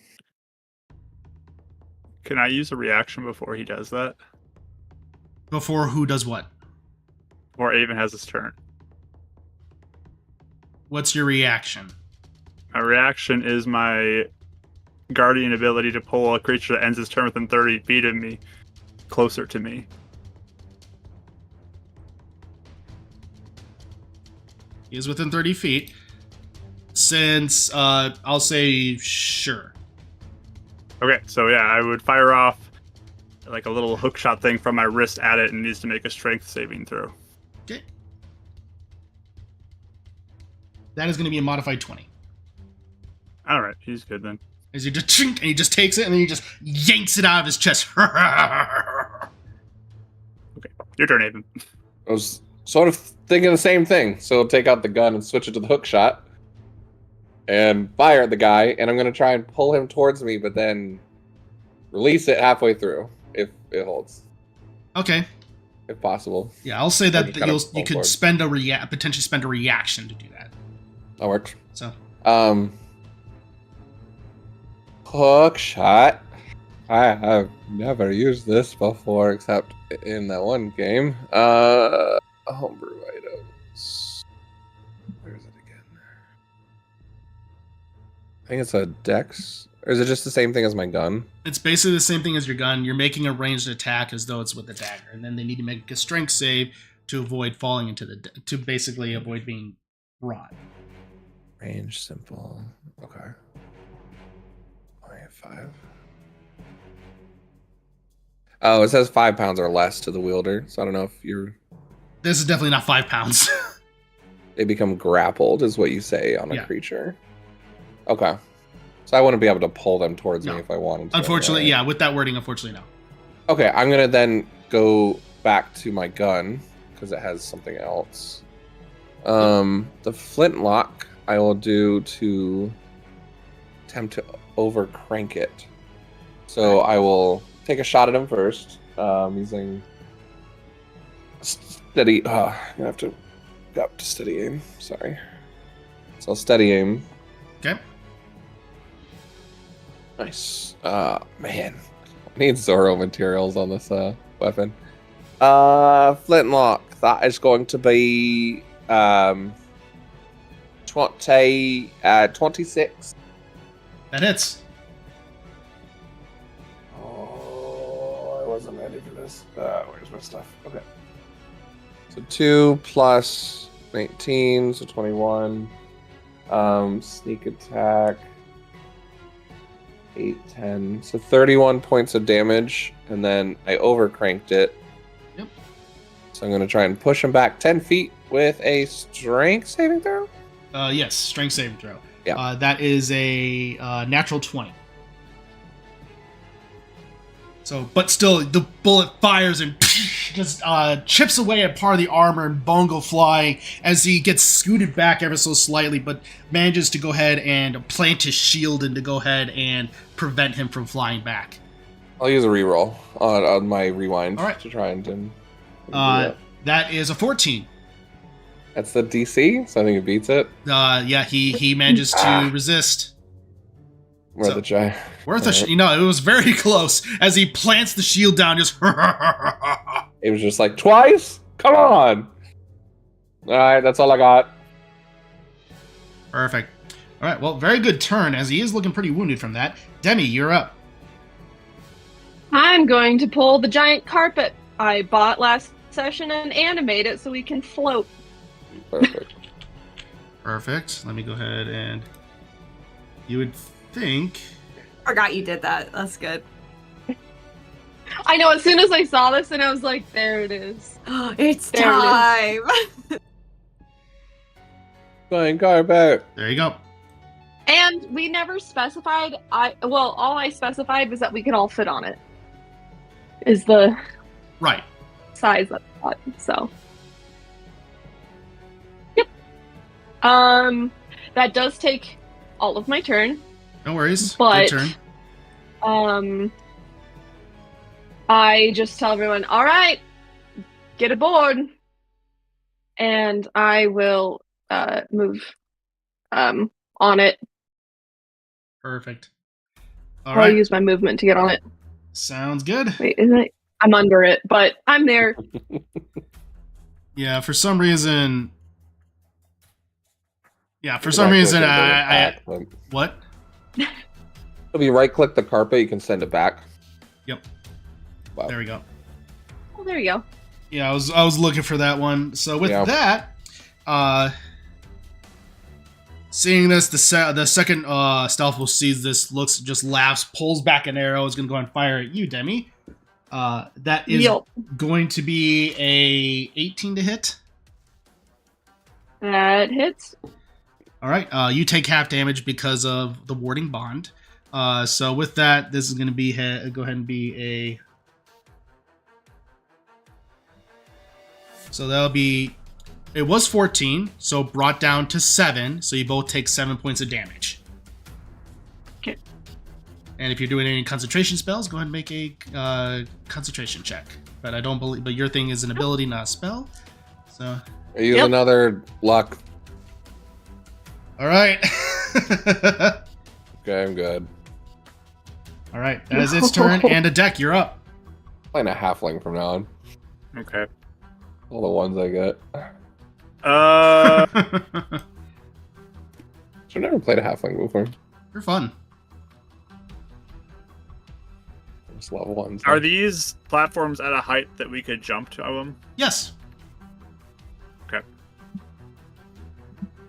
Can I use a reaction before he does that? Before who does what? Before Avon has his turn. What's your reaction? My reaction is my guardian ability to pull a creature that ends its turn within 30 feet of me closer to me. He is within 30 feet. Since I'll say sure. Okay, so yeah, I would fire off like a little hook shot thing from my wrist at it and needs to make a strength saving throw. Okay. That is going to be a modified 20. All right, he's good then. As you just and he just takes it and then he just yanks it out of his chest. Okay, your turn, Avon. I was sort of thinking the same thing. So I'll take out the gun and switch it to the hook shot. And fire at the guy, and I'm going to try and pull him towards me, but then release it halfway through, if it holds. Okay. If possible. Yeah, I'll say Or that just kind of you pull could forward. potentially spend a reaction to do that. That works. So Hook shot. I have never used this before, except in that one game. Homebrew items. Where is it again? I think it's a dex. Or is it just the same thing as my gun? it's basically the same thing as your gun. You're making a ranged attack as though it's with a dagger, and then they need to make a strength save to avoid falling into to basically avoid being rot. Range simple. Okay. 5. Oh, it says 5 pounds or less to the wielder. So I don't know if This is definitely not 5 pounds. they become grappled, is what you say on a Yeah. creature. Okay. So I wouldn't be able to pull them towards No. me if I wanted to. Unfortunately, right? yeah, with that wording, unfortunately, no. Okay, I'm gonna then go back to my gun because it has something else. The flintlock I will do to attempt to overcrank it. So I will take a shot at him first, using steady. I'm gonna have to go up to steady aim. Sorry. So I'll steady aim. Okay. Nice. Man, I need Zoro materials on this weapon. Flintlock. That is going to be 26. That hits. Oh, I wasn't ready for this. Where's my stuff? Okay. So 2 plus 19, so 21. Sneak attack. 8, 10. So 31 points of damage, and then I overcranked it. Yep. So I'm going to try and push him back 10 feet with a strength saving throw? Yes, strength saving throw. Yeah. That is a natural 20. So, but still, the bullet fires and just chips away at part of the armor, and bone go flying as he gets scooted back ever so slightly, but manages to go ahead and plant his shield and to go ahead and prevent him from flying back. I'll use a reroll on my rewind to try and do that is a 14. That's the DC, so I think it beats it. Yeah, he manages to resist. Worth a try. Worth a shot. It was very close as he plants the shield down. Just it was just like twice. Come on. All right, that's all I got. Perfect. All right, well, very good turn as he is looking pretty wounded from that. Demi, you're up. I'm going to pull the giant carpet I bought last session and animate it so we can float. Perfect. Perfect. Let me go ahead and. You would think. Forgot you did that. That's good. I know, as soon as I saw this and I was like, there it is. It's There time. Going carpet. There you go. And we never specified. All I specified was that we could all fit on it. Is the Right. size that I thought. So. Yep. That does take all of my turn. No worries. But, good turn. I just tell everyone, all right, get aboard. And I will move on it. Perfect. All I'll right. use my movement to get on it. Sounds good. Wait, isn't it? I'm under it, but I'm there. Yeah, for some reason. Yeah, for some reason, I what? If you right-click the carpet, you can send it back. Yep. Wow. There we go. Well, there you go. Yeah, I was looking for that one. So with that, seeing this, the second Stealthful sees this, looks, just laughs, pulls back an arrow, is going to go and fire at you, Demi. That is going to be a 18 to hit. That hits. All right, you take half damage because of the warding bond. So with that, this is going to be go ahead and be a. So that'll be. It was 14, so brought down to 7. So you both take 7 points of damage. Okay. And if you're doing any concentration spells, go ahead and make a concentration check. But I don't believe. But your thing is an ability, not a spell. So. Use another luck. All right. Okay, I'm good. All right, that is its turn, and Adek, you're up. Playing a halfling from now on. Okay. All the ones I get. I've never played a halfling before. They're fun. Just level ones. Are these platforms at a height that we could jump to them? Yes. Okay.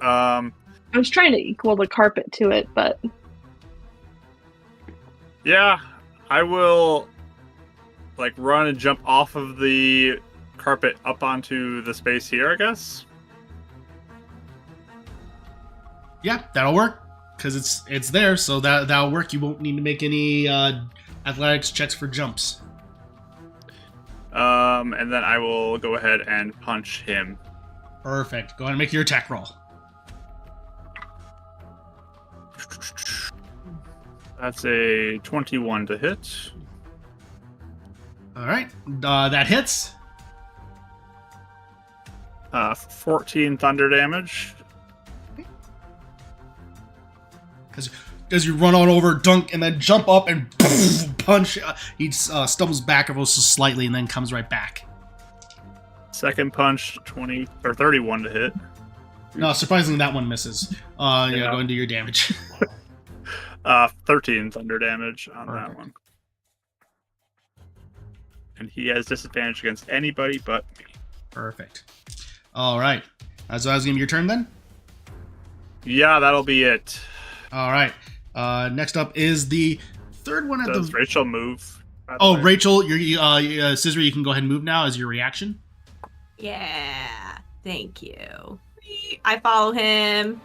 I was trying to equal the carpet to it, but yeah, I will run and jump off of the carpet up onto the space here, I guess. Yeah, that'll work because it's there, so that'll work. You won't need to make any athletics checks for jumps. And then I will go ahead and punch him. Perfect. Go ahead and make your attack roll. That's a 21 to hit. All right, that hits. 14 thunder damage. Because you run on over, dunk, and then jump up and punch. He stumbles back ever so slightly and then comes right back. Second punch, 20 or 31 to hit. No, surprisingly, that one misses. Yeah, go into your damage. 13 thunder damage on Perfect. that one. And he has disadvantage against anybody but me. Perfect. All right. So that's going to be your turn then? Yeah, that'll be it. All right. Next up is the third one at Does the... Rachel move? Oh, Rachel, Scissor, you can go ahead and move now as your reaction. Yeah, thank you. I follow him.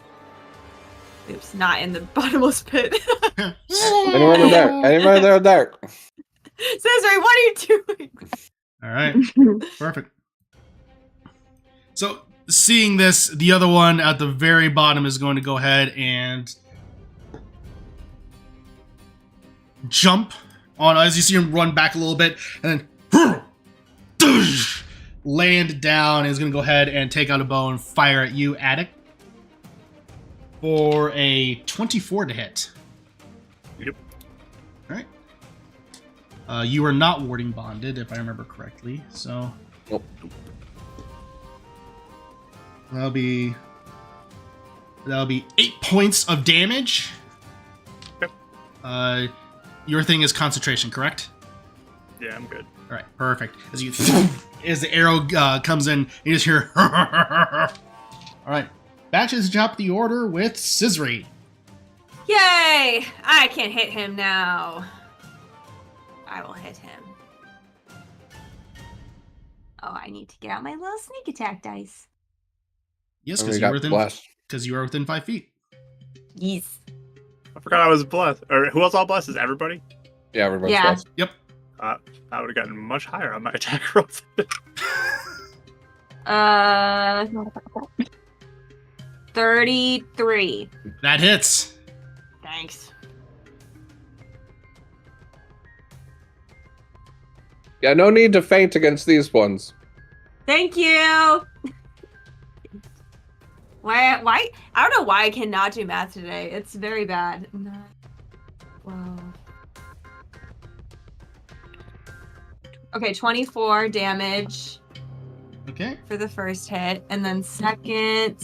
Oops, not in the bottomless pit. Anyone in there? Anyone there? Dark. Cesare, what are you doing? All right. Perfect. So, seeing this, the other one at the very bottom is going to go ahead and jump on, as you see him run back a little bit, and then land down, and is going to go ahead and take out a bow and fire at you, Adek, for a 24 to hit. Yep. All right. You are not warding bonded, if I remember correctly, so... Nope. That'll be 8 points of damage. Yep. Your thing is concentration, correct? Yeah, I'm good. All right, perfect. As the arrow comes in, you just hear. All right, back to the top of the order with Scissory. Yay! I can hit him now. I will hit him. Oh, I need to get out my little sneak attack dice. Yes, And because we got blessed. you are within 5 feet. Yes. I forgot I was blessed. Or who else all blessed? Is everybody? Yeah, everyone's Yeah. blessed. Yep. I would have gotten much higher on my attack rolls. 33. That hits. Thanks. Yeah, no need to faint against these ones. Thank you. Why? I don't know why I cannot do math today. It's very bad. Whoa. Okay, 24 damage Okay. for the first hit, and then second.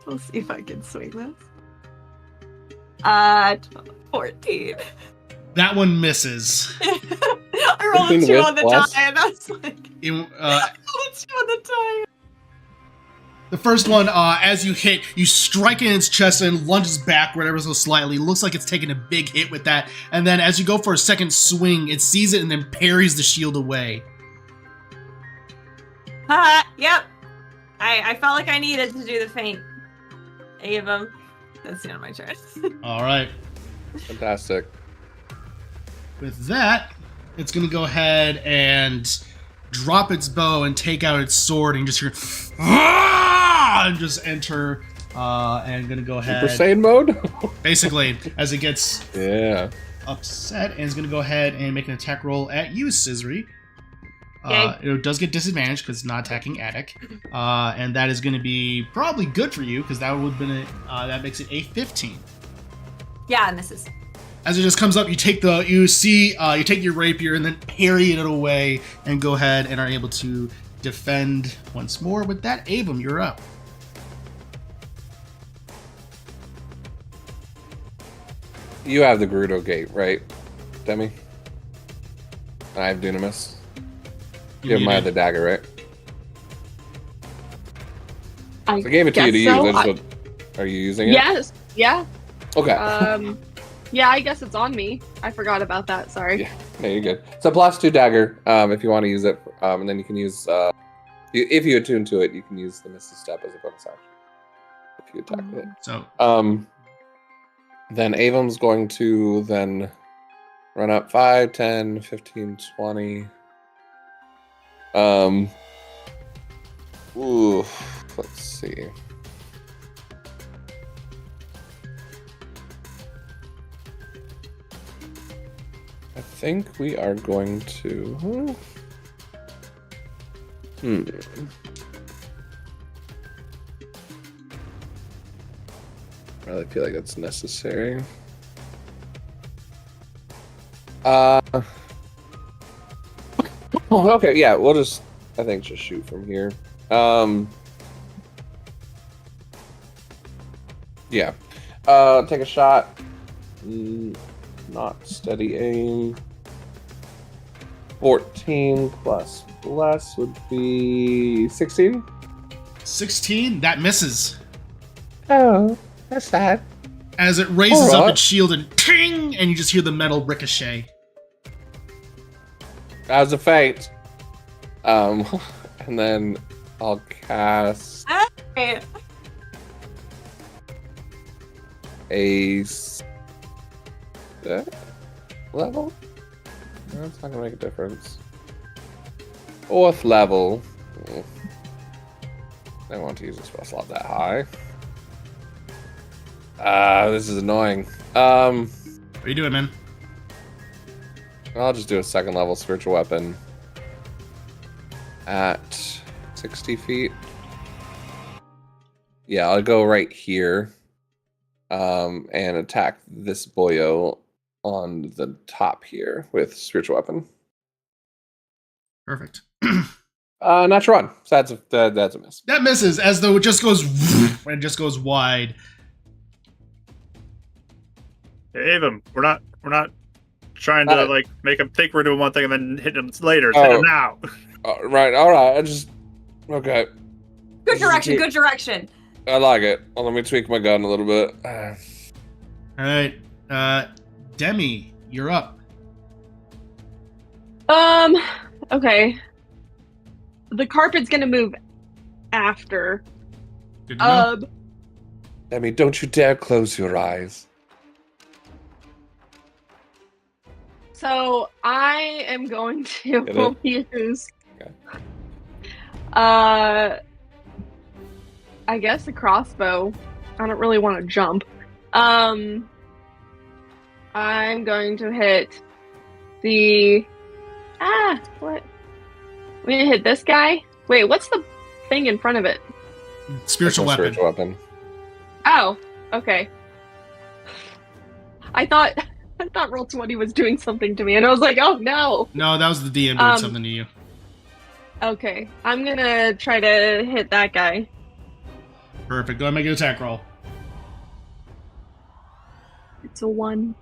We'll see if I can swing this. 14. That one misses. I rolled a Something 2 with on the plus? die, and I was like, It, I rolled a 2 on the die. The first one, as you hit, you strike it in its chest and lunges backward ever so slightly. Looks like it's taking a big hit with that. And then as you go for a second swing, it sees it and then parries the shield away. Yep. I felt like I needed to do the feint. I gave him. That's the end of my turn. All right. Fantastic. With that, it's going to go ahead and drop its bow and take out its sword and just hear, "Ah!" and just enter, and going to go ahead. Super Saiyan mode? Basically, as it gets Yeah. upset, and is going to go ahead and make an attack roll at you, Scissory. Okay. It does get disadvantage because it's not attacking Adek, and that is going to be probably good for you because that would have been that makes it a 15. Yeah, and this is. As it just comes up, you take your rapier and then parry it away and go ahead and are able to defend once more. With that, Avum, you're up. You have the Gerudo Gate, right, Demi? I have Dunamis. You have my other dagger, right? I So I gave it to you to guess use. so. I just are you using it? Yes. Yeah. Okay. Yeah, I guess it's on me. I forgot about that. Sorry. Yeah. No, you're good. It's a +2 dagger. If you want to use it, and then you can use. If you attune to it, you can use the Mrs. Step as a bonus action. If you attack with it. So Then Avum's going to then run up 5, 10, 15, 20. Ooh, let's see. I think we are going to. I really feel like that's necessary. Oh, okay, yeah, we'll just, I think, just shoot from here. Yeah. Take a shot. Not steady aim. 14 plus bless would be 16. 16, that misses. Oh, that's sad. As it raises up Alright. its shield and ting, and you just hear the metal ricochet. As a feint. And then I'll cast Hey. a level? That's not gonna make a difference. 4th level. I don't want to use a spell slot that high. This is annoying. What are you doing, man? I'll just do a 2nd level spiritual weapon at 60 feet. Yeah, I'll go right here and attack this boyo on the top here with spiritual weapon. Perfect. Natural one. So that's a miss. That misses, as though it just goes and it just goes wide. Hey, Avum, we're not trying to like make him think we're doing one thing and then hit him later. Hit him now. Right. All right. Okay. Good direction. Good direction. I like it. Well, let me tweak my gun a little bit. All right, Demi, you're up. Okay. The carpet's gonna move after. Good to know. Demi, don't you dare close your eyes. So I am going to use. Okay. I guess a crossbow. I don't really want to jump. I'm going to hit the. What? I'm gonna hit this guy. Wait, what's the thing in front of it? Spiritual weapon. Spiritual weapon. Oh, okay. I thought Roll20 was doing something to me, and I was like, oh no. No, that was the DM doing something to you. Okay, I'm gonna try to hit that guy. Perfect. Go ahead and make an attack roll. It's a 1.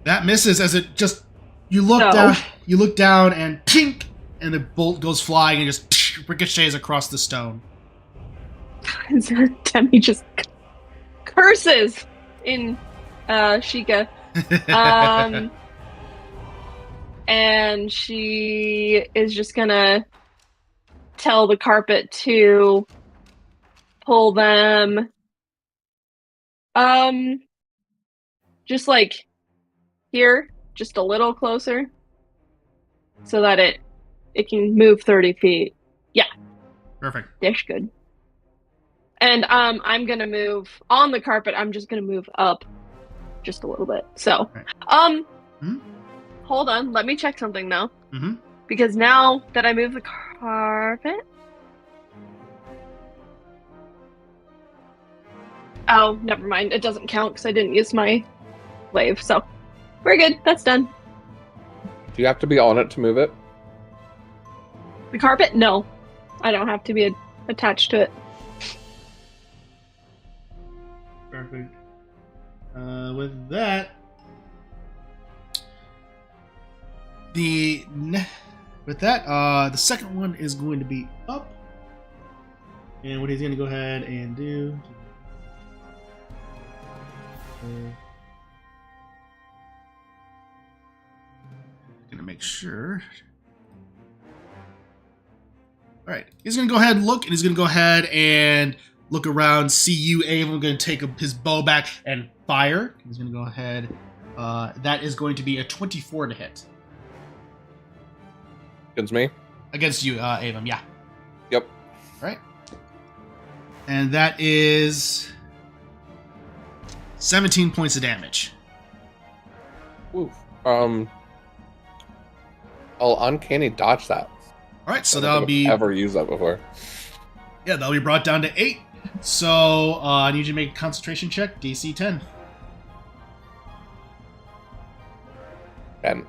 That misses as it just you look down and pink, and the bolt goes flying and just ricochets across the stone. Demi just curses in Sheikah. And she is just gonna tell the carpet to pull them just like here, just a little closer, so that it can move 30 feet. Yeah. Perfect. That's good. And I'm gonna move on the carpet. I'm just gonna move up just a little bit. So, hold on. Let me check something though. Mm-hmm. Because now that I move the carpet, oh, never mind. It doesn't count because I didn't use my wave. So, we're good. That's done. Do you have to be on it to move it? The carpet? No, I don't have to be attached to it. Perfect. With that, the second one is going to be up, and what he's going to go ahead and do. Gonna make sure. All right, he's gonna go ahead and look, and he's gonna go ahead and look around, see you, Avon. Going to take his bow back and fire. He's going to go ahead. That is going to be a 24 to hit. Against me? Against you, Avon, yeah. Yep. All right. And that is 17 points of damage. Ooh. I'll uncanny dodge that. All right, so I that'll don't be... ever used that before. Yeah, that'll be brought down to 8. So, I need you to make a concentration check, DC 10. 10.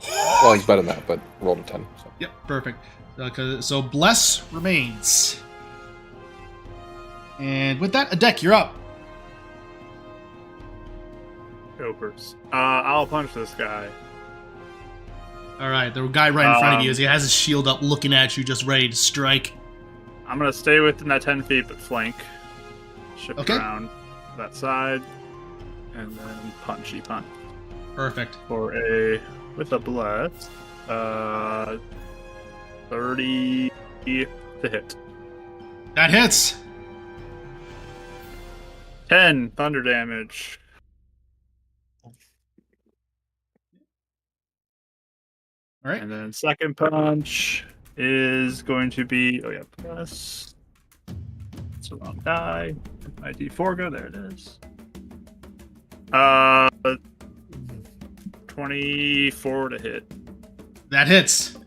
Well, he's better than that, but rolled a 10. So. Yep, perfect. So bless remains. And with that, Adek, you're up. Copers. I'll punch this guy. All right, the guy right in front of you, he has his shield up, looking at you, just ready to strike. I'm gonna stay within that 10 feet, but flank. Shift Okay. around that side, and then punchy punch. Perfect. With a bless, 30 to hit. That hits. 10 thunder damage. All right. And then second punch is going to be plus. It's a wrong die. My D4 go, there it is. 24 to hit. That hits.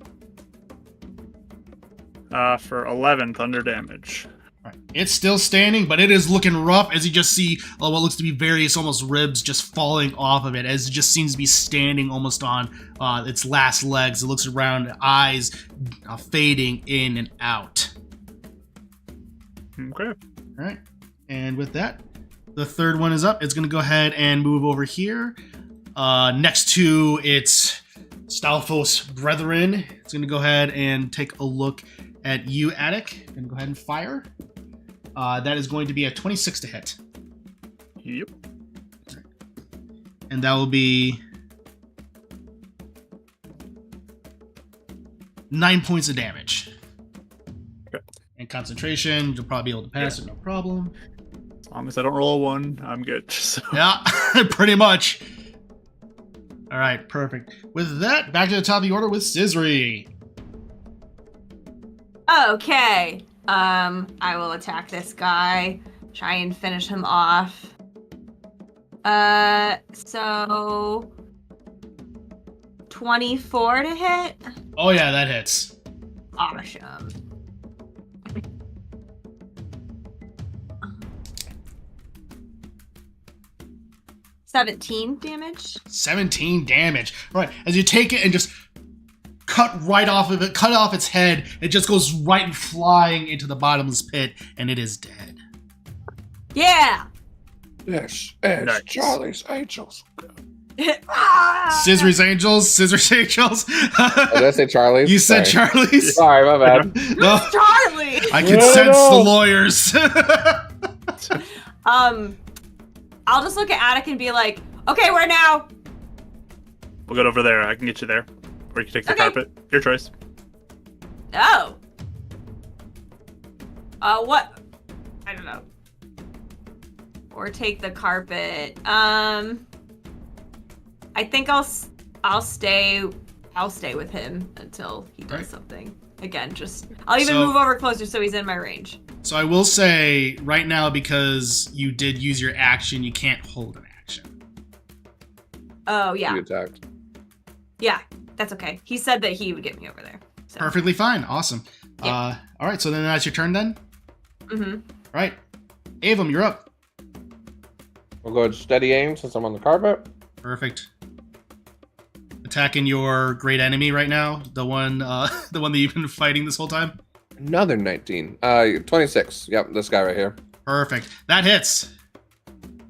For 11 thunder damage. All right. It's still standing, but it is looking rough as you just see what looks to be various almost ribs just falling off of it, as it just seems to be standing almost on its last legs. It looks around, eyes fading in and out. Okay. All right. And with that, the third one is up. It's going to go ahead and move over here next to its Stalfos brethren. It's going to go ahead and take a look at you, Adek, and go ahead and fire. That is going to be a 26 to hit. Yep. And that will be 9 points of damage. Okay. And concentration, you'll probably be able to pass it, no problem. As long as I don't roll a 1, I'm good. So. Yeah, pretty much. All right, perfect. With that, back to the top of the order with Scissory. Okay. I will attack this guy. Try and finish him off. So 24 to hit. Oh yeah, that hits. Awesome. $17 damage. 17 damage. All right, as you take it and just cut off its head, it just goes right and flying into the bottomless pit, and it is dead. Yeah. This is Nice. Charlie's Angels. Scissory's Angels. Oh, did I say Charlie's? You said Sorry. Charlie's. Sorry, my bad. No, Charlie. I can No, sense no. the lawyers. I'll just look at Adek and be like, okay, where now? We'll go over there. I can get you there. Or you can take the Okay. carpet. Your choice. Oh. What? I don't know. Or take the carpet. I think I'll stay with him until he does Right. something. Again, I'll even So- move over closer so he's in my range. So I will say right now, because you did use your action, you can't hold an action. Oh, yeah. You attacked. Yeah, that's okay. He said that he would get me over there. So. Perfectly fine. Awesome. Yeah. All right, so then that's your turn then? Mm-hmm. All right. Avum, you're up. We'll go with steady aim since I'm on the carpet. Perfect. Attacking your great enemy right now, the one that you've been fighting this whole time. Another 19. 26. Yep, this guy right here. Perfect. That hits.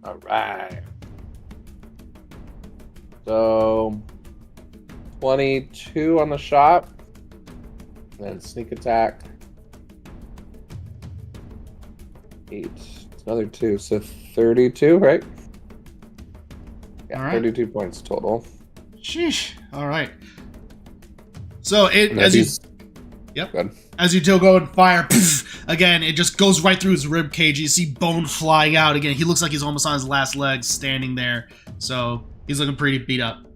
All right. So 22 on the shot. And sneak attack. 8. It's another 2. So 32, right? Yeah, All right. 32 points total. Sheesh. All right. So And as you Yep. Good. As you do go and fire, poof, again, it just goes right through his rib cage. You see bone flying out again. He looks like he's almost on his last legs, standing there. So he's looking pretty beat up.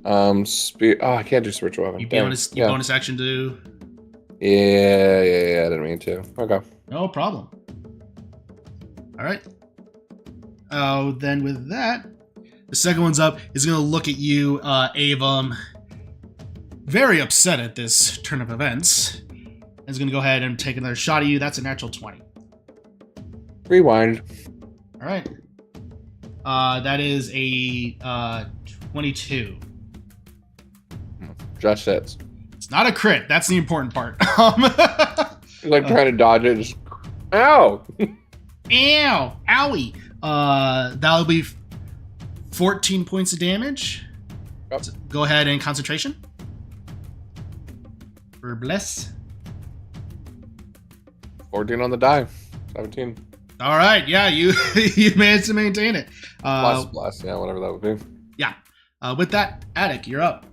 I can't do spiritual weapon. You Dang. bonus action to. Yeah. I didn't mean to. Okay. No problem. All right. Then with that, the second one's up. He's gonna look at you, Avum. Very upset at this turn of events. He's gonna go ahead and take another shot at you. That's a natural 20. Rewind. All right. That is a 22. Just hits. It's not a crit. That's the important part. He's like trying to dodge it. Just, ow! Ow! Owie! That'll be 14 points of damage. Yep. So go ahead and concentration. For bless. 14 on the die. 17. All right, yeah, you you managed to maintain it. Plus, yeah, whatever that would be. Yeah. With that, Adek, you're up.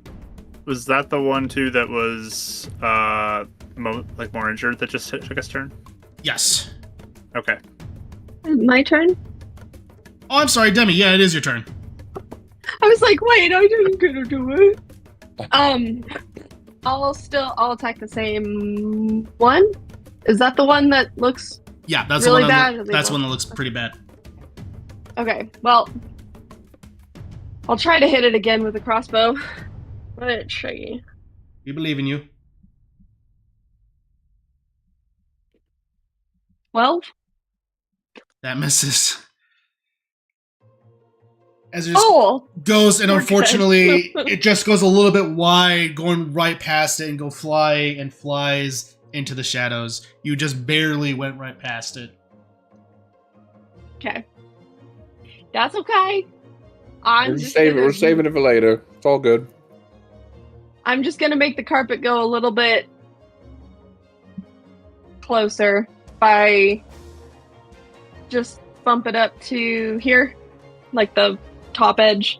Was that the one too that was more injured that just took his turn? Yes. Okay. My turn? Oh, I'm sorry, Demi. Yeah, it is your turn. I was like, wait, I didn't gonna do it. I'll attack the same one. Is that the one that looks Yeah, that's really the one. bad? That's one that looks pretty bad. Okay, well, I'll try to hit it again with a crossbow. But it's shaky. We believe in you. 12? That misses. As it just Oh! goes, and Okay. unfortunately, it just goes a little bit wide, going right past it, and flies into the shadows. You just barely went right past it. Okay. That's okay. We're saving it for later. It's all good. I'm just gonna make the carpet go a little bit closer by just bump it up to here, like the top edge.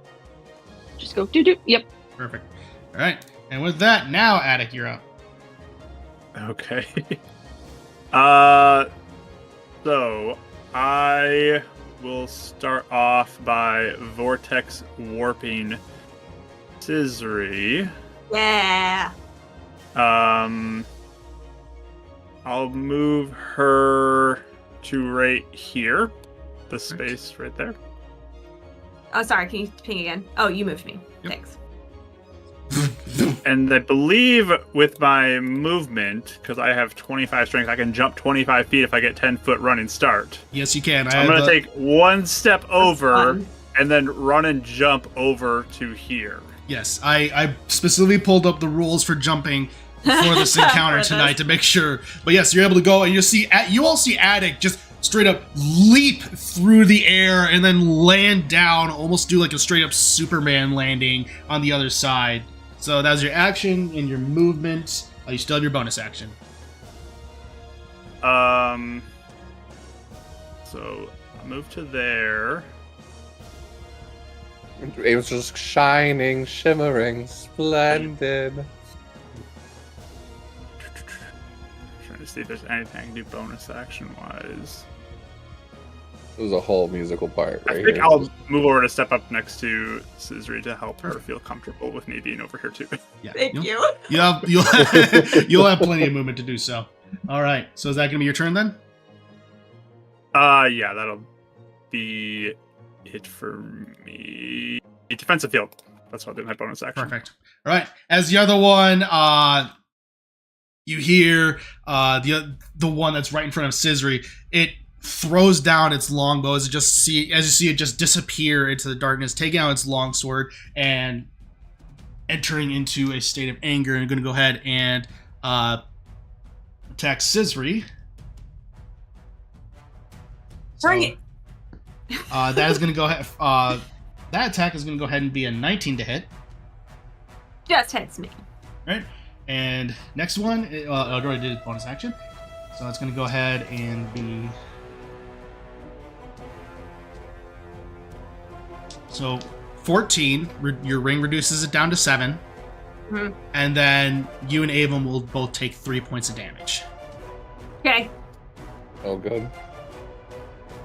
Just go doo-doo. Yep. Perfect. All right, and with that, now Adek, you're up. Okay. So I will start off by vortex warping Scissory. Yeah. I'll move her to right here. The space right there. Oh, sorry. Can you ping again? Oh, you moved me. Yep. Thanks. And I believe with my movement, because I have 25 strength, I can jump 25 feet if I get 10-foot running start. Yes, you can. So I'm going to take one step over fun. and then run and jump over to here. Yes, I specifically pulled up the rules for jumping for this encounter For tonight this. to make sure. But yes, you're able to go, and you all see Adek just straight up leap through the air and then land down, almost do like a straight up Superman landing on the other side. So that was your action and your movement. You still have your bonus action. So I'll move to there. It was just shining, shimmering, splendid. Trying to see if there's anything I can do bonus action wise. It was a whole musical part I right think here. I'll move over to step up next to Scissory to help her feel comfortable with me being over here too. Yeah, Thank you. You'll have plenty of movement to do so. All right, so is that going to be your turn then? Yeah, that'll be it for me. Defensive field. That's what I'll do my bonus action. Perfect. All right. As the other one, you hear the one that's right in front of Scissory. It throws down its longbow as you see it just disappear into the darkness, taking out its longsword and entering into a state of anger. And going to go ahead and attack Scissory. Bring it. That is going to go ahead. That attack is going to go ahead and be a 19 to hit. Just hits me. Right. And next one, I already did bonus action. So it's going to go ahead and be... So 14, your ring reduces it down to 7. Mhm. And then you and Avon will both take 3 points of damage. Okay. Oh, good.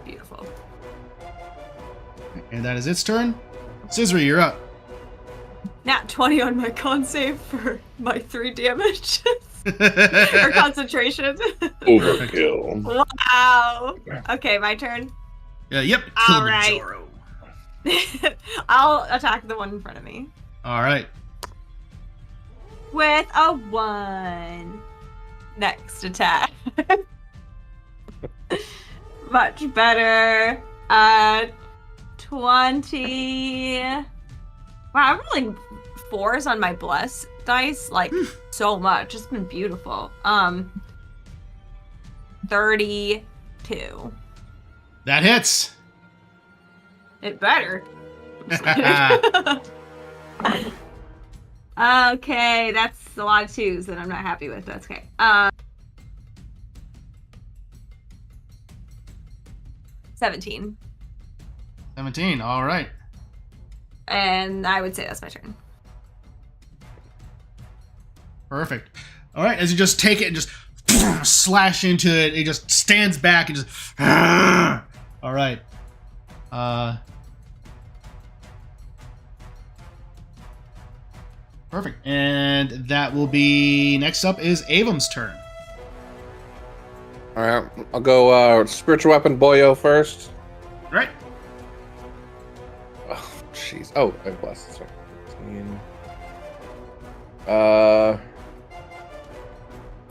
Beautiful. And that is its turn. Scissory, you're up. Nat 20 on my con save for my 3 damage. Or concentration. Overkill. Wow. Okay, my turn. Yep. All right. Kilimanjaro. I'll attack the one in front of me. All right. With a 1. Next attack. Much better. 20. Wow, I'm rolling 4s on my bless. dice, like so much. It's been beautiful. 32. That hits. It better. Okay, that's a lot of twos that I'm not happy with. That's okay. 17. 17. All right. And I would say that's my turn. Perfect. All right. As you just take it and just slash into it, it just stands back and just. All right. Perfect. And that will be next up is Avum's turn. All right, I'll go spiritual weapon Boyo first. All right. Oh, jeez. Oh, I blessed. Sorry.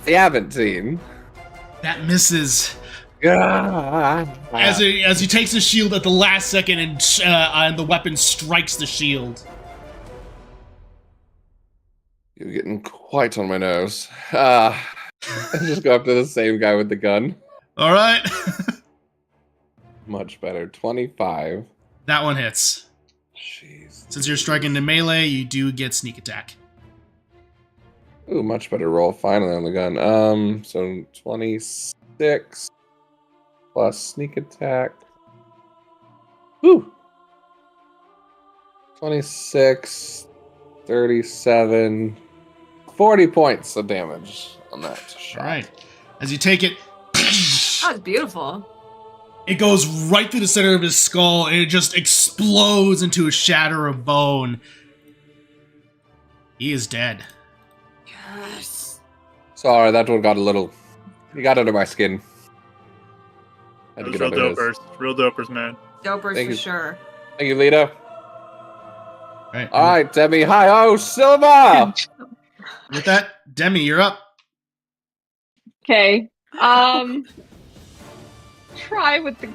17. That misses. Yeah. As he takes his shield at the last second and the weapon strikes the shield. You're getting quite on my nerves. I just go up to the same guy with the gun. All right. Much better. 25. That one hits. Jeez. Since you're striking the melee, you do get sneak attack. Ooh, much better roll finally on the gun. So 26 plus sneak attack. Ooh. 26, 37, 40 points of damage on that shot. All right. As you take it, That was beautiful. it goes right through the center of his skull, and it just explodes into a shatter of bone. He is dead. Yes. Sorry, that one got a little... He got under my skin. Had to Those get real under his. dopers. Real dopers, man. Dopers Thank for you. sure. Thank you, Lita. All right. All right, Demi. Hi, oh, Silva! With that, Demi, you're up. Okay. Try with the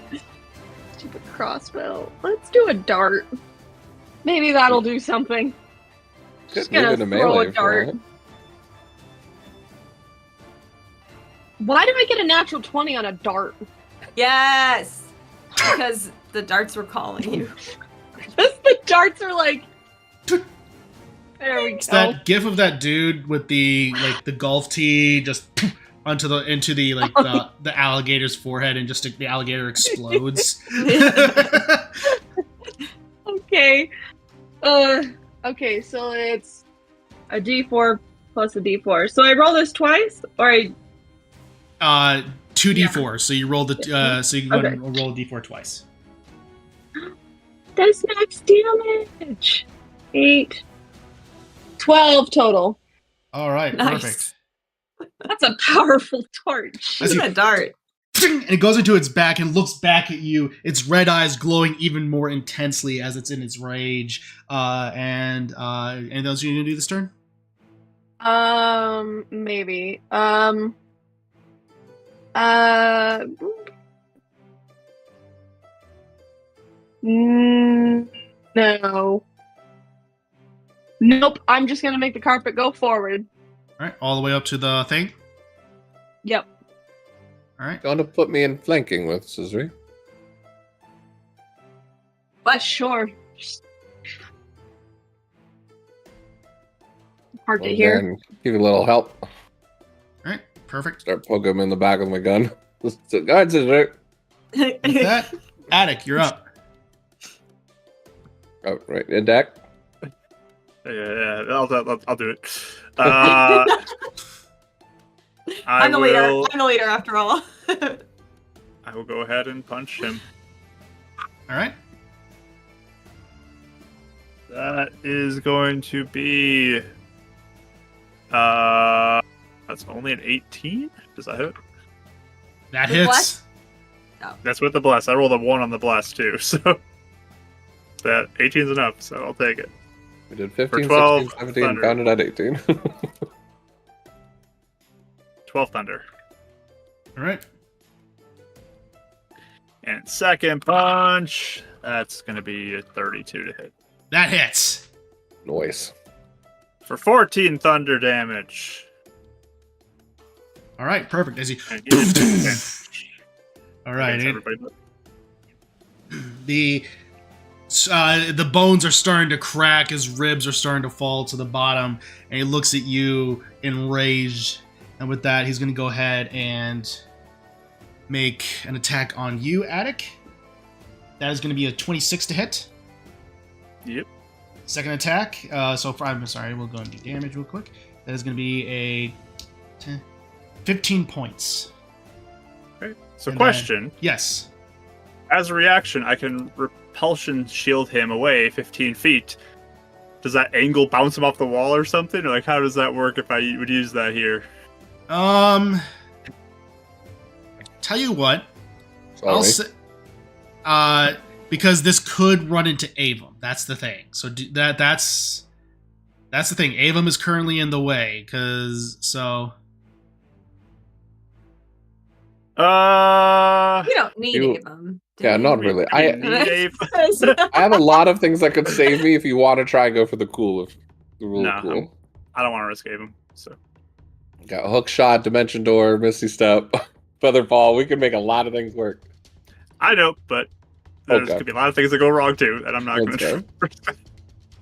stupid crossbow. Let's do a dart. Maybe that'll do something. Just Could move gonna into throw melee a if you dart. want. Why did I get a natural 20 on a dart? Yes. Because the darts were calling you. The darts are like. There we It's go. that gif of that dude with the golf tee just into the alligator's forehead, and just the alligator explodes. Okay. Okay, so it's a D4 plus a D4. So I roll this twice, or I 2d4. So you roll the so you can go Okay. ahead and roll a d4 twice. That's max damage. 8, 12 total. All right, Nice. perfect. That's a powerful torch. As Look you- at a dart. And it goes into its back and looks back at you, its red eyes glowing even more intensely as it's in its rage. And those you gonna do this turn? Maybe. No. Nope, I'm just gonna make the carpet go forward. All right, all the way up to the thing. Yep. All right. Going to put me in flanking with Scissory. But sure. Hard to hear. And give you a little help. All right, perfect. Start poking him in the back with my gun. Go ahead, Scissory. With that, Adek, you're up. Oh, right. Adek. Yeah, I'll do it. I'm the leader. I'm the leader after all. I will go ahead and punch him. All right. That is going to be. That's only an 18. Does that hit? That With hits. That's with the bless. I rolled a 1 on the bless too, so that 18 is enough. So I'll take it. We did 15, 12 16, 17, thunder. found it at 18. 12 thunder. All right. And second punch. That's going to be a 32 to hit. That hits. Noise. For 14 thunder damage. All right, perfect. As you, And you did damage all right, against everybody. the bones are starting to crack. His ribs are starting to fall to the bottom, and he looks at you enraged. And with that, he's going to go ahead and make an attack on you, Adek. That is going to be a 26 to hit. Yep. Second attack. I'm sorry, we'll go and do damage real quick. That is going to be a 15 points. Okay. So, And question. Yes. As a reaction, I can repulsion shield him away 15 feet. Does that angle bounce him off the wall or something? Or like, how does that work if I would use that here? Tell you what. Sorry. I'll say, because this could run into Avum. That's the thing. So that's the thing. Avum is currently in the way, We don't need You- Avum. Yeah, not really. I need I have a lot of things that could save me if you want to try and go for the rule No, of cool. I don't want to risk him. So Got hook shot, dimension door, misty step, feather fall. We could make a lot of things work. I know, but there's Okay. could be a lot of things that go wrong too, and I'm not going That's to. fair.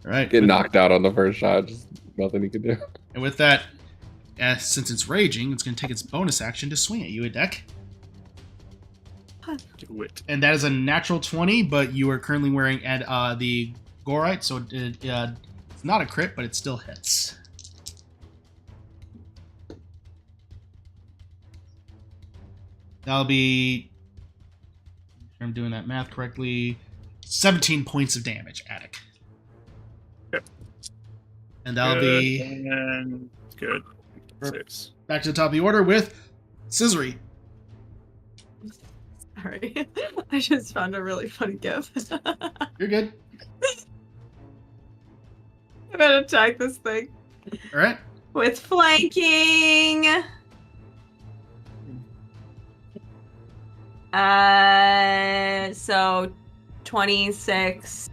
all right. Get knocked out on the first shot. Just nothing you can do. And with that, since it's raging, it's going to take its bonus action to swing at you, Adek. Do it. And that is a natural 20, but you are currently wearing the Gorite, so it's not a crit, but it still hits. That'll be, if I'm doing that math correctly, 17 points of damage, Adek. Yep. And that'll be And good. Perfect. 6. back to the top of the order with Scissory. Sorry. I just found a really funny gif. You're good. I'm gonna attack this thing All right. with flanking. So 26.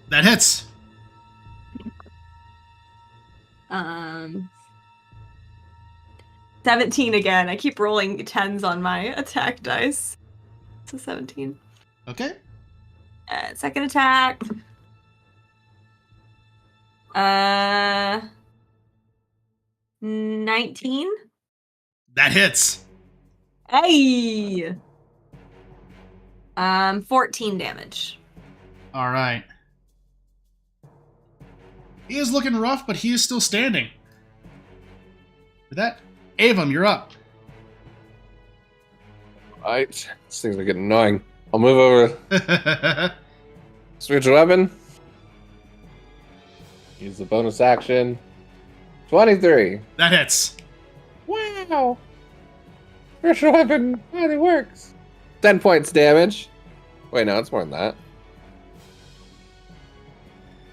That hits. 17 again. I keep rolling 10s on my attack dice. So 17. Okay. Second attack. 19. That hits. Hey. 14 damage. All right. He is looking rough, but he is still standing. With that, Avum, you're up. Alright. These things are getting annoying. I'll move over. Switch weapon. Use the bonus action. 23. That hits. Wow. Spiritual weapon finally works. 10 points damage. Wait, no, it's more than that.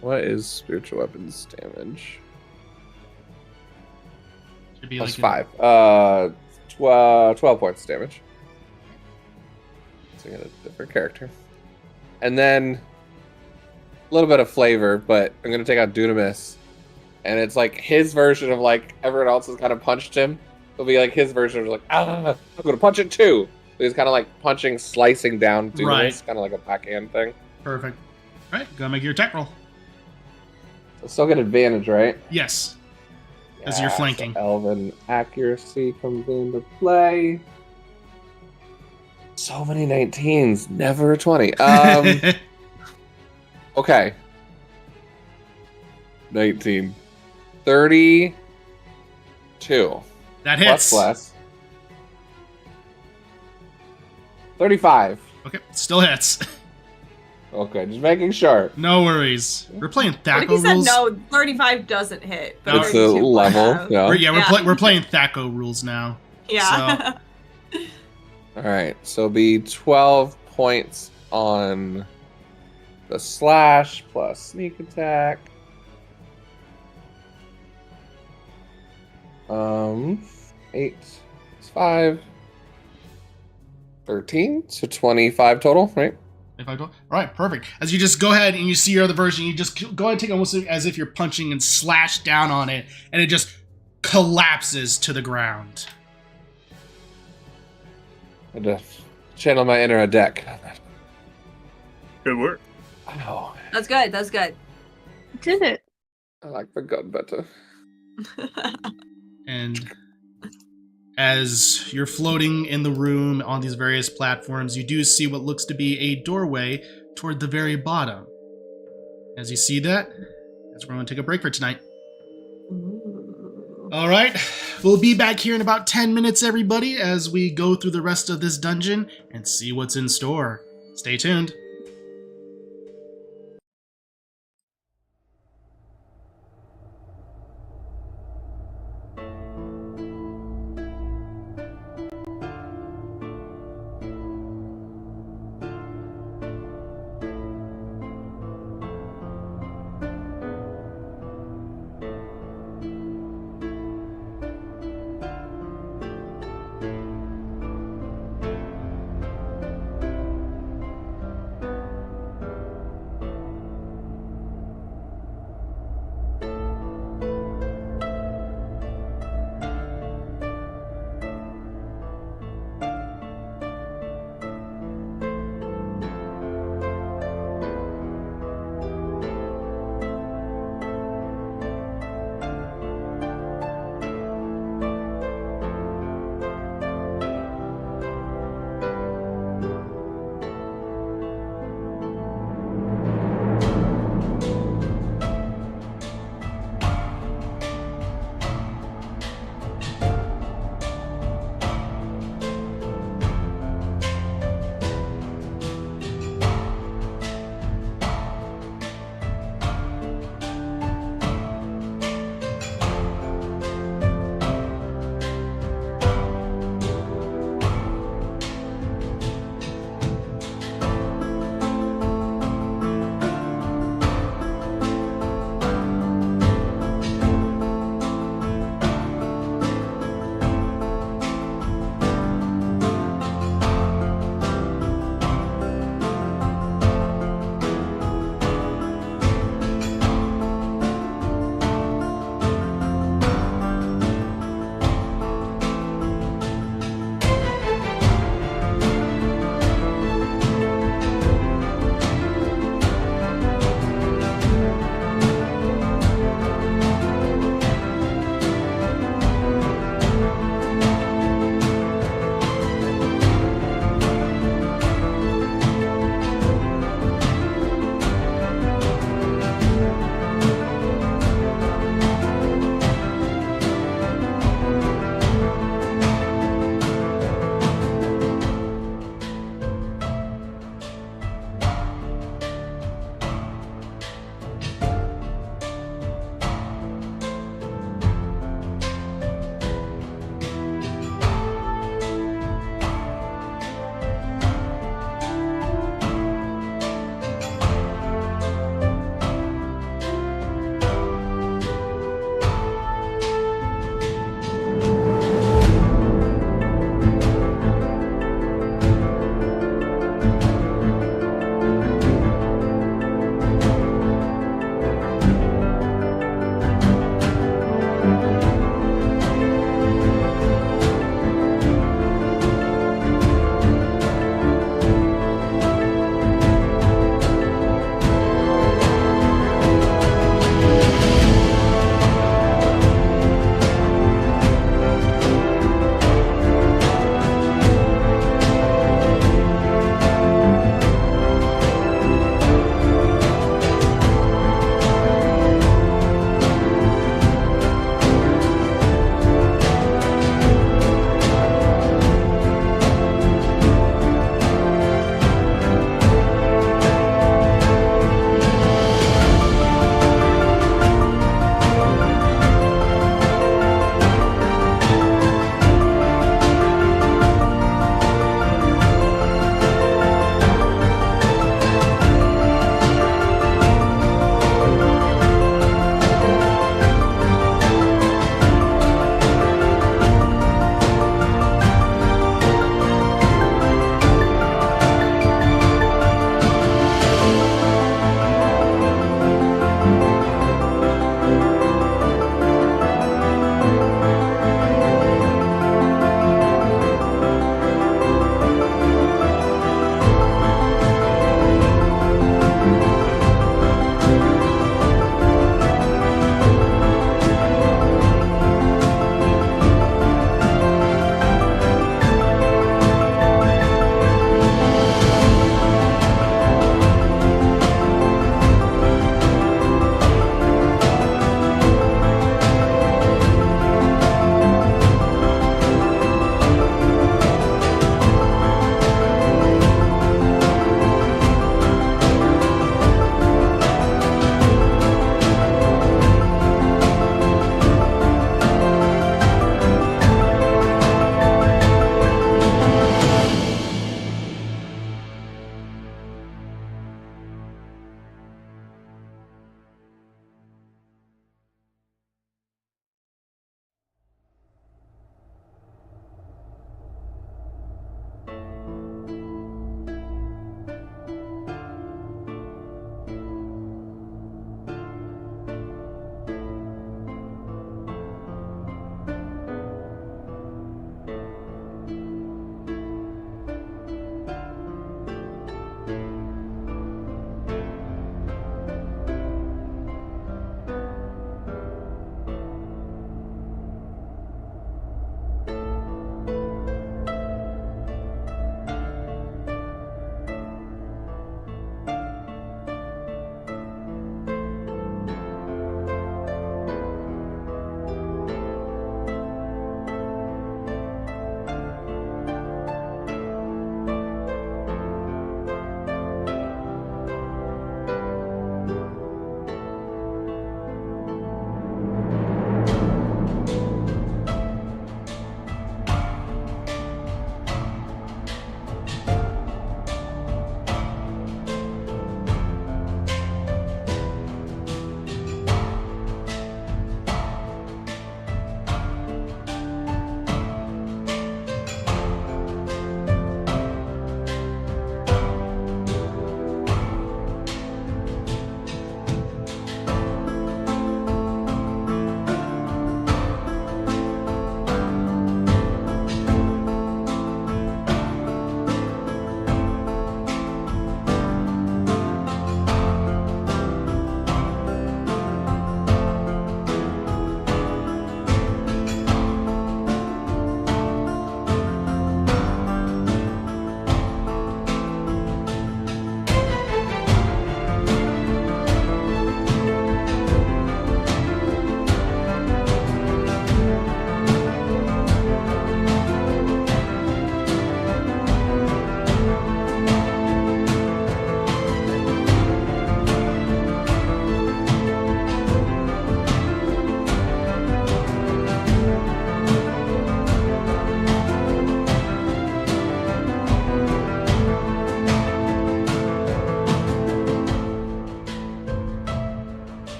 What is spiritual weapons damage? Should be Plus like 5. 12 points damage. So I got a different character. And then a little bit of flavor, but I'm gonna take out Dunamis. And it's like his version of like everyone else has kind of punched him. It'll be like his version of like, I'm gonna punch it too. So he's kind of like punching, slicing down Dunamis, Right. kind of like a backhand thing. Perfect. All right, go make your attack roll. So still get advantage, right? Yes. As you're flanking. So Elven accuracy comes into play. So many 19s, never a 20. Okay. 19. 32. That hits. Plus. 35. Okay, still hits. Okay, just making sure. No worries. We're playing What if Thaco you said rules. no, 35 doesn't hit. But No, It's a 32 would level. have. Yeah. We're playing Thaco rules now. Yeah. All right, so it'll be 12 points on the slash plus sneak attack. 8 is 5. 13, so 25 total, right? If I go, all right, perfect. As you just go ahead and you see your other version, you just go ahead and take almost as if you're punching and slash down on it, and it just collapses to the ground. And channel my inner Adek. Good work. Wow. That's good. That's good. Did it. I like the gun better. And as you're floating in the room on these various platforms, you do see what looks to be a doorway toward the very bottom. As you see that, that's where we're going to take a break for tonight. All right, we'll be back here in about 10 minutes, everybody, as we go through the rest of this dungeon and see what's in store. Stay tuned.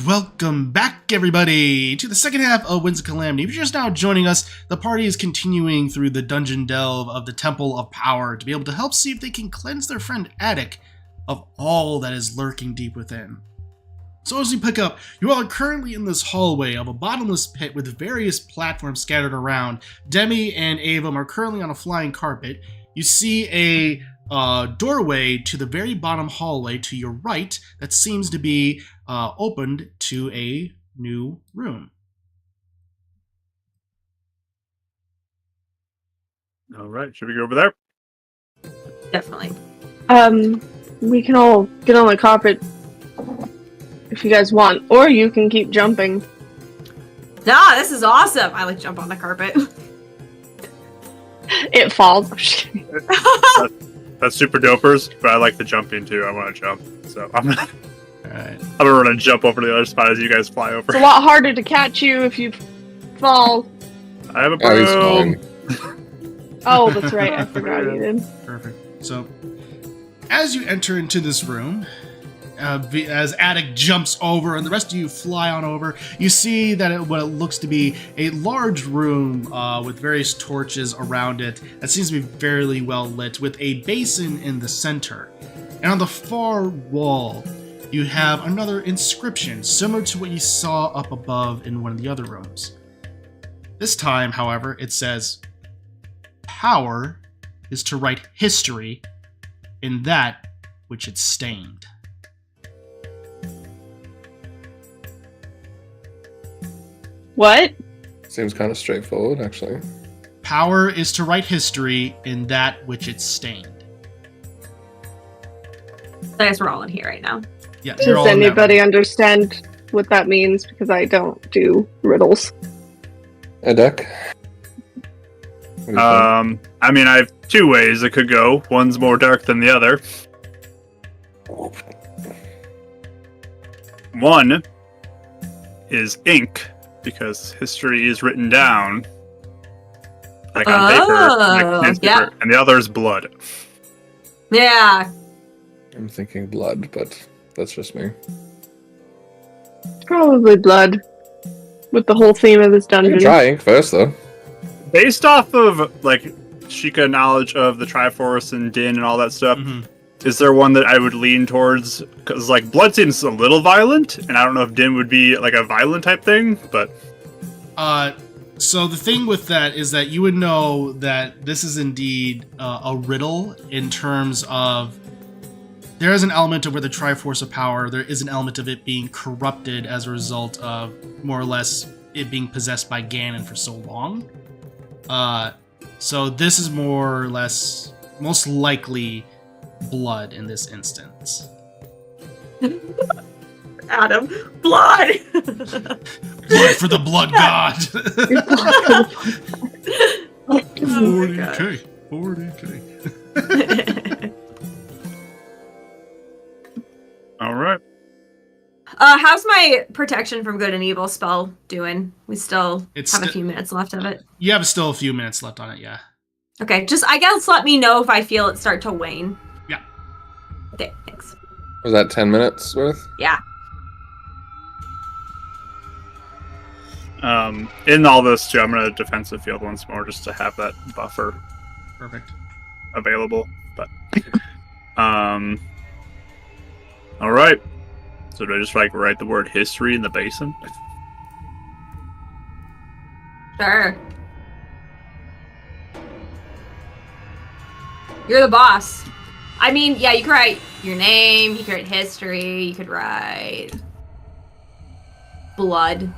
welcome back everybody to the second half of Winds of Calamity. If you're just now joining us, the party is continuing through the dungeon delve of the Temple of Power to be able to help see if they can cleanse their friend Adek of all that is lurking deep within. So as we pick up, you all are currently in this hallway of a bottomless pit with various platforms scattered around. Demi and Avum are currently on a flying carpet. You see a doorway to the very bottom hallway to your right that seems to be opened to a new room. All right, should we go over there? Definitely. We can all get on the carpet if you guys want, or you can keep jumping. Nah, this is awesome. I like jump on the carpet. It falls. That's super dopers, but I like the jumping too. I want to jump, so I'm gonna run and jump over to the other spot as you guys fly over. It's a lot harder to catch you if you fall. I have a broom. Oh, that's right. I forgot you did. Perfect. So, as you enter into this room, as Adek jumps over and the rest of you fly on over, you see that what it looks to be a large room with various torches around it that seems to be fairly well lit, with a basin in the center. And on the far wall, you have another inscription similar to what you saw up above in one of the other rooms. This time, however, it says, "Power is to write history in that which it stained." What? Seems kind of straightforward, actually. Power is to write history in that which it stained. I guess we're all in here right now. Yeah, you're all Does in that anybody room. understand what that means? Because I don't do riddles. Adek? I mean, I have two ways it could go. One's more dark than the other. One is ink, because history is written down, like on paper, like newspaper, yeah. and the other is blood. Yeah. I'm thinking blood, but that's just me. Probably blood. With the whole theme of this You can dungeon. try ink first, though. Based off of, like, Sheikah knowledge of the Triforce and Din and all that stuff, is there one that I would lean towards? Because, like, blood seems a little violent, and I don't know if Din would be, like, a violent type thing, but... So the thing with that is that you would know that this is indeed a riddle in terms of there is an element of where the Triforce of Power, there is an element of it being corrupted as a result of more or less it being possessed by Ganon for so long. So this is more or less, most likely, blood in this instance. Adam, blood! Blood for the blood god! 40k. 40k. Alright. How's my protection from good and evil spell doing? We still have a few minutes left of it. You have still a few minutes left on it, yeah. Okay, just I guess let me know if I feel it start to wane. Yeah. Okay, thanks. Was that 10 minutes worth? Yeah. In all this, too, I'm going to defensive field once more just to have that buffer Perfect. available. But, alright. So do I just, like, write the word history in the basin? Sure. You're the boss. I mean, yeah, you could write your name, you could write history, you could write blood.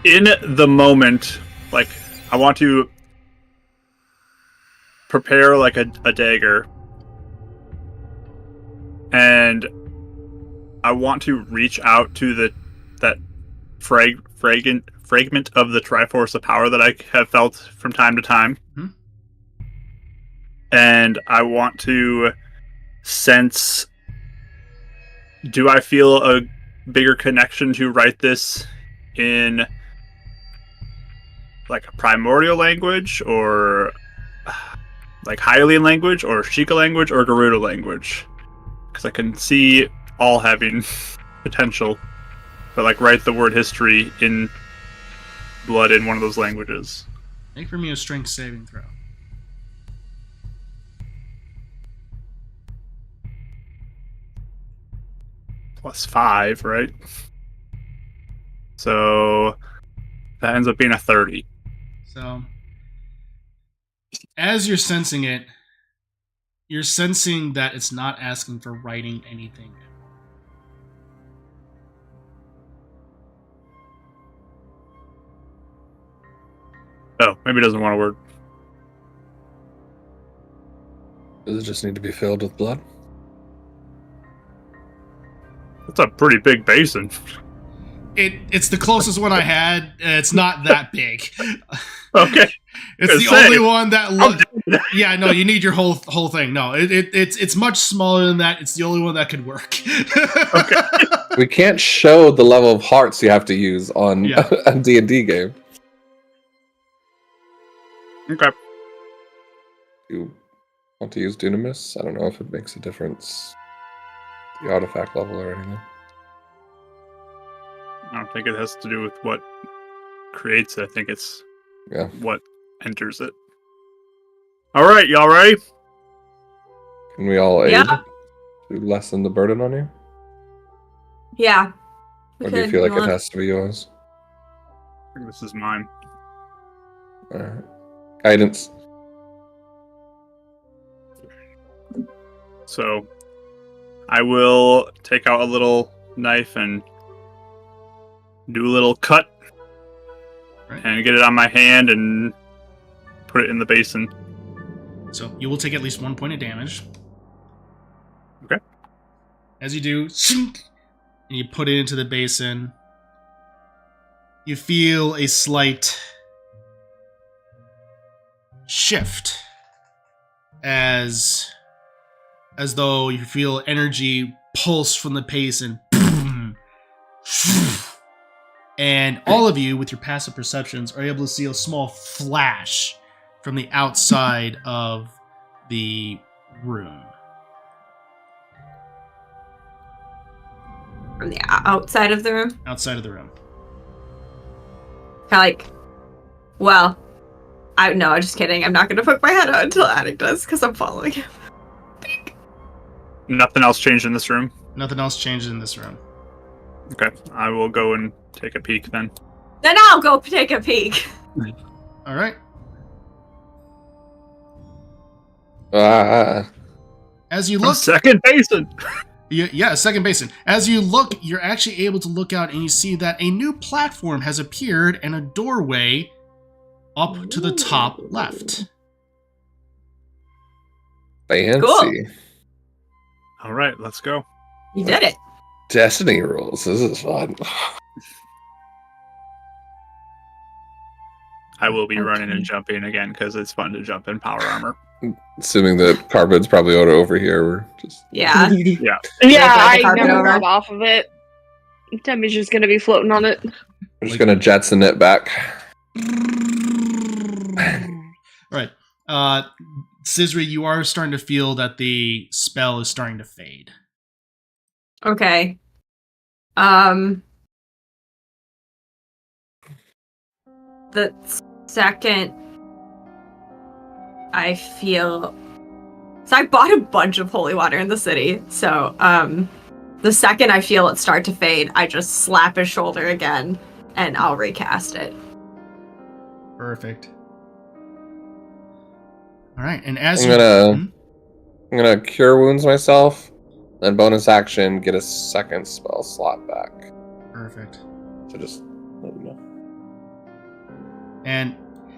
In the moment, like, I want to prepare, like, a dagger. And I want to reach out to that fragment of the Triforce of Power that I have felt from time to time. Hmm. And I want to sense, do I feel a bigger connection to write this in like a primordial language, or like Hylian language or Sheikah language or Gerudo language, because I can see all having potential. But like write the word history in blood in one of those languages. Make for me a strength saving throw. +5, right? So that ends up being a 30. So, as you're sensing it, you're sensing that it's not asking for writing anything. Oh, maybe it doesn't want a word. Does it just need to be filled with blood? That's a pretty big basin. It's the closest one I had. It's not that big. Okay. It's the only one that looks. Yeah, no, you need your whole thing. No, it's much smaller than that. It's the only one that could work. Okay. We can't show the level of hearts you have to use on a D&D game. Okay. You want to use Dunamis? I don't know if it makes a difference. The artifact level or anything. I don't think it has to do with what creates it. I think it's what enters it. All right, y'all ready? Can we all aid Yeah. to lessen the burden on you? Yeah. Or do you feel like it has to be yours? I think this is mine. Alright. Guidance. So I will take out a little knife and do a little cut and get it on my hand and put it in the basin. So you will take at least 1 point of damage. Okay. As you do, and you put it into the basin, you feel a slight shift as though you feel energy pulse from the basin. And all of you, with your passive perceptions, are able to see a small flash from the outside of the room. From the outside of the room? Outside of the room. Well, I'm just kidding. I'm not going to poke my head out until Adek does, because I'm following him. Nothing else changed in this room? Nothing else changed in this room. Okay, I will go and take a peek then. Then I'll go take a peek. All right. As you look, second basin. Second basin. As you look, you're actually able to look out and you see that a new platform has appeared and a doorway up to the top left. Fancy. Cool. All right, let's go. You did it. Destiny rules. This is fun. I will be running and jumping again because it's fun to jump in power armor. Assuming that Carbon's probably over here. We're just Yeah. Yeah. Yeah, I carpet never over. got off of it. Demi's just gonna be floating on it. we're just gonna Jetson it back. All right. Scisri, you are starting to feel that the spell is starting to fade. Okay. The second I feel... So I bought a bunch of holy water in the city, so, the second I feel it start to fade, I just slap his shoulder again, and I'll recast it. Perfect. All right, and as I'm gonna cure wounds myself, then bonus action get a second spell slot back. Perfect. So just let me know. And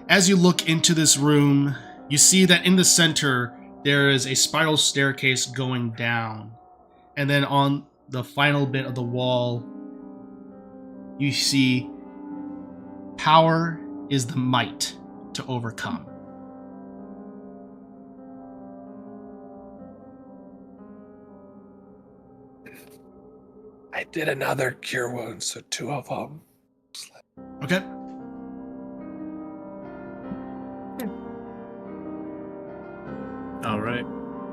as you look into this room, you see that in the center there is a spiral staircase going down, and then on the final bit of the wall, you see power is the might to overcome. I did another cure wounds, so 2 of them. Okay.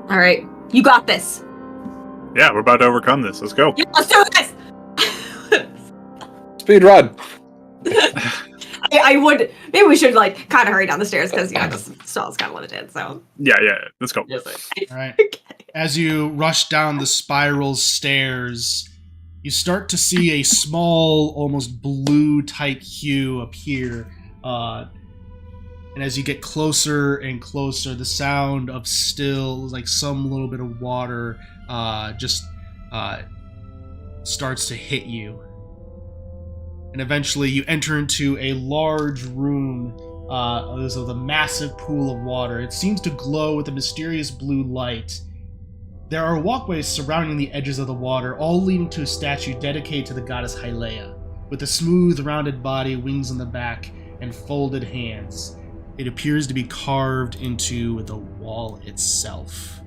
All right, you got this. Yeah, we're about to overcome this. Let's go. Yeah, let's do this. Speed run. I would. Maybe we should like kind of hurry down the stairs because this stall is kind of limited. So Yeah. Let's go. yes, All right. As you rush down the spiral stairs, you start to see a small, almost blue type hue appear. And as you get closer and closer, the sound of still, like some little bit of water, just starts to hit you. And eventually you enter into a large room of a massive pool of water. It seems to glow with a mysterious blue light. There are walkways surrounding the edges of the water, all leading to a statue dedicated to the goddess Hyleia, with a smooth, rounded body, wings on the back, and folded hands. It appears to be carved into the wall itself.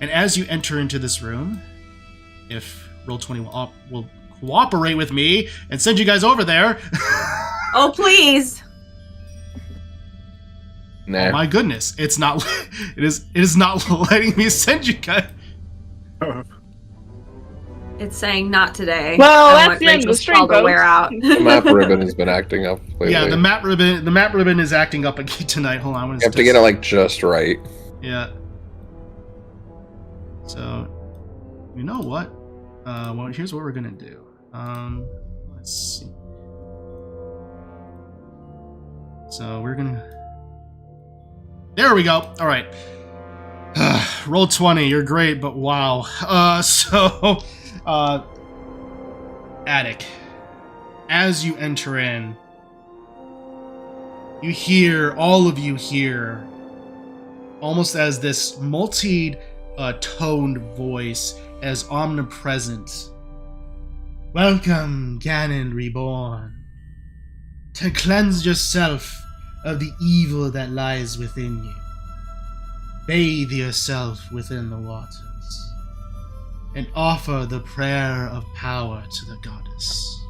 And as you enter into this room, if Roll20 will cooperate with me and send you guys over there. Oh, please. Nah. Oh my goodness, it is not letting me send you guys. It's saying not today. Well, I that's want the end of the Rachel's stream, spell to wear out. The map ribbon has been acting up lately. Yeah, the map ribbon is acting up again tonight. Hold on, You have to get it like just right. Yeah. So, you know what? Well, here's what we're gonna do. Let's see. So we're gonna. There we go. All right. Roll20. You're great, but wow. Adek, as you enter in, you hear, all of you hear, almost as this multi-toned voice as omnipresent. Welcome, Ganon Reborn, to cleanse yourself of the evil that lies within you. Bathe yourself within the waters, and offer the prayer of power to the goddess.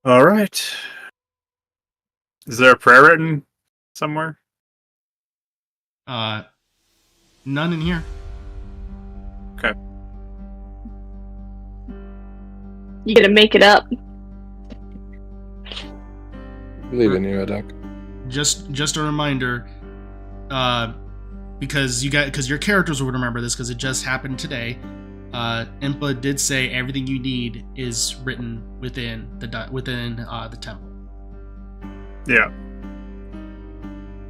All right. Is there a prayer written somewhere? None in here. Okay. You gotta make it up. Believe in you, Adek. Just a reminder, because your characters would remember this because it just happened today. Impa did say everything you need is written within the temple. Yeah.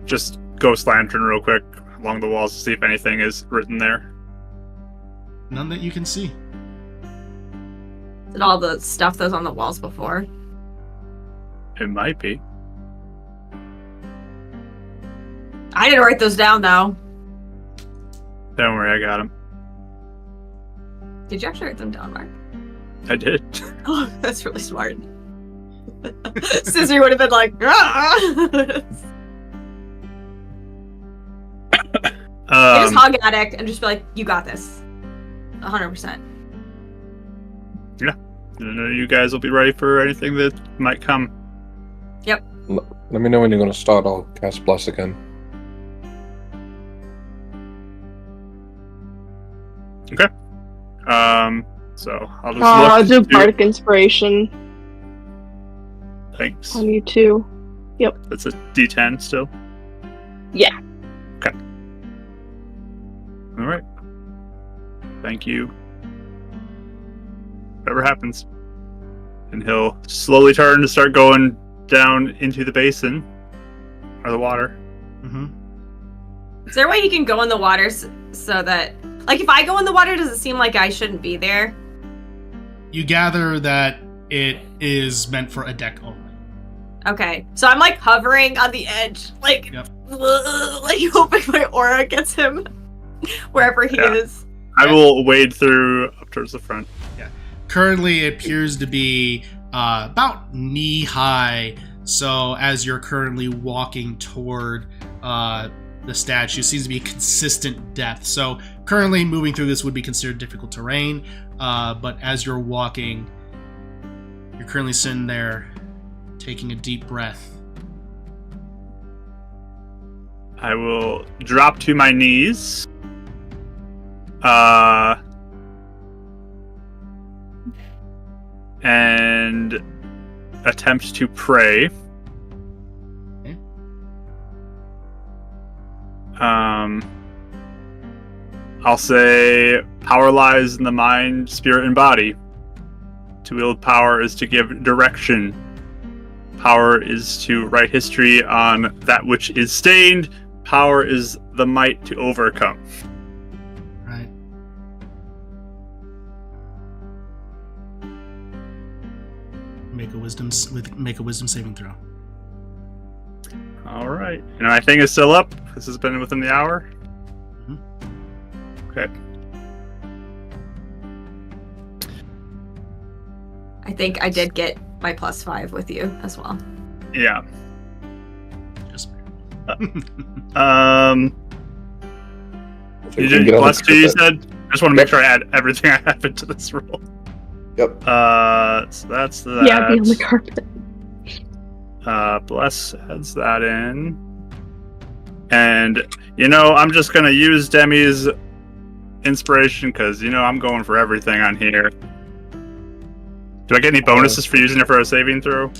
Just ghost lantern real quick along the walls to see if anything is written there. None that you can see. Did all the stuff that was on the walls before? It might be. I didn't write those down though. Don't worry, I got them. Did you actually write them down, Mark? I did. Oh, that's really smart. Scissor would have been like, I just hug Adek and just be like, you got this. 100%. Yeah. You guys will be ready for anything that might come. Yep. Let me know when you're going to start. I'll cast Bless again. Okay. So I'll just I'll do look. Bardic Inspiration Thanks. on you too. That's a D10 still? Yeah. Okay. Alright. Thank you. Whatever happens. And he'll slowly turn to start going down into the basin. Or the water. Mm-hmm. Is there a way you can go in the water so that... Like, if I go in the water, does it seem like I shouldn't be there? You gather that it is meant for Adek only. Okay. So I'm, like, hovering on the edge. Like, Yep. like hoping my aura gets him wherever he is. I will wade through up towards the front. Currently, it appears to be about knee-high. So as you're currently walking toward the statue, it seems to be a consistent depth. So currently moving through this would be considered difficult terrain. But as you're walking, you're currently sitting there taking a deep breath. I will drop to my knees. And attempt to pray. Okay. I'll say power lies in the mind, spirit, and body. To wield power is to give direction. Power is to write history on that which is stained. Power is the might to overcome. Right. Make a wisdom saving throw. All right. And my thing is still up. This has been within the hour. Okay. I think I did get my +5 with you as well. Yeah. Just You did +2, you said? I just want to make sure I add everything I have into this roll. Yep. So that's that. Yeah, be on the carpet. Bless adds that in. And, I'm just going to use Demi's inspiration because, I'm going for everything on here. Do I get any bonuses for using it for a saving throw?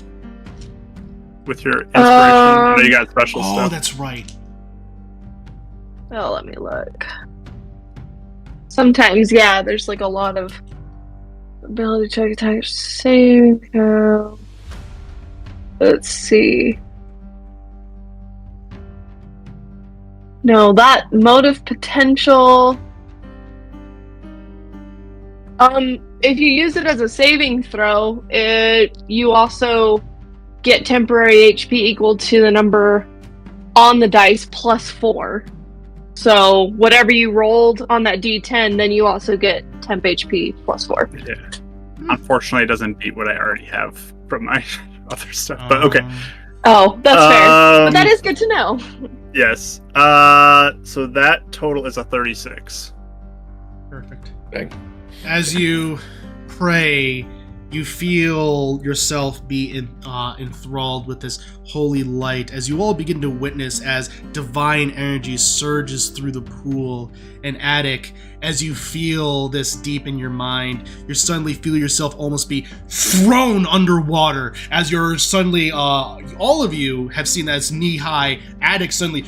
With your inspiration? I know you got special stuff. Oh, that's right. Oh, let me look. Sometimes, yeah, there's like a lot of ability check, attack, save. Let's see. No, that motive potential. If you use it as a saving throw, you also get temporary HP equal to the number on the dice +4. So whatever you rolled on that D10, then you also get temp HP +4. Yeah. Unfortunately, it doesn't beat what I already have from my other stuff, but okay. Oh, that's fair. But that is good to know. Yes. So that total is a 36. Perfect. Dang. As you pray, you feel yourself be enthralled with this holy light as you all begin to witness as divine energy surges through the pool. And Adek, as you feel this deep in your mind, you suddenly feel yourself almost be thrown underwater as you're suddenly, all of you have seen that it's knee-high. Adek suddenly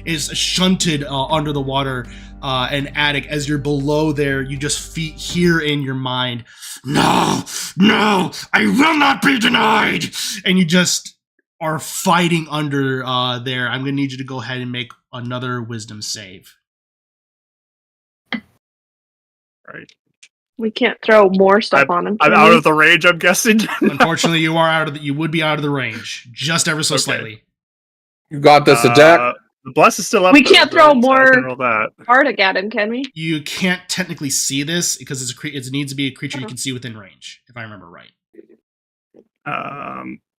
is shunted under the water. And Adek, as you're below there, you just hear in your mind, no, I will not be denied. And you just are fighting under there. I'm going to need you to go ahead and make another wisdom save. Right. We can't throw more stuff on him. I'm out of the range, I'm guessing. Unfortunately, you would be out of the range, just ever so slightly. You got this, Adek. The bless is still up. We can't throw more so I can roll that. Arctic at him, can we? You can't technically see this because it needs to be a creature you can see within range, if I remember right.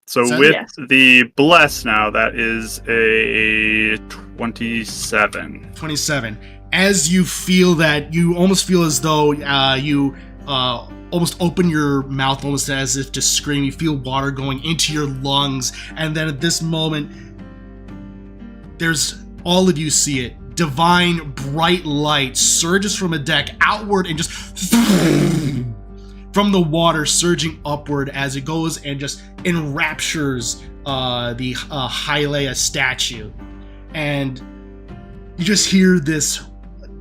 So with the bless now, that is a 27. 27. As you feel that, you almost feel as though you almost open your mouth almost as if to scream. You feel water going into your lungs. And then at this moment, there's all of you see it. Divine bright light surges from Adek outward and just from the water surging upward as it goes and just enraptures the Hylia statue. And you just hear this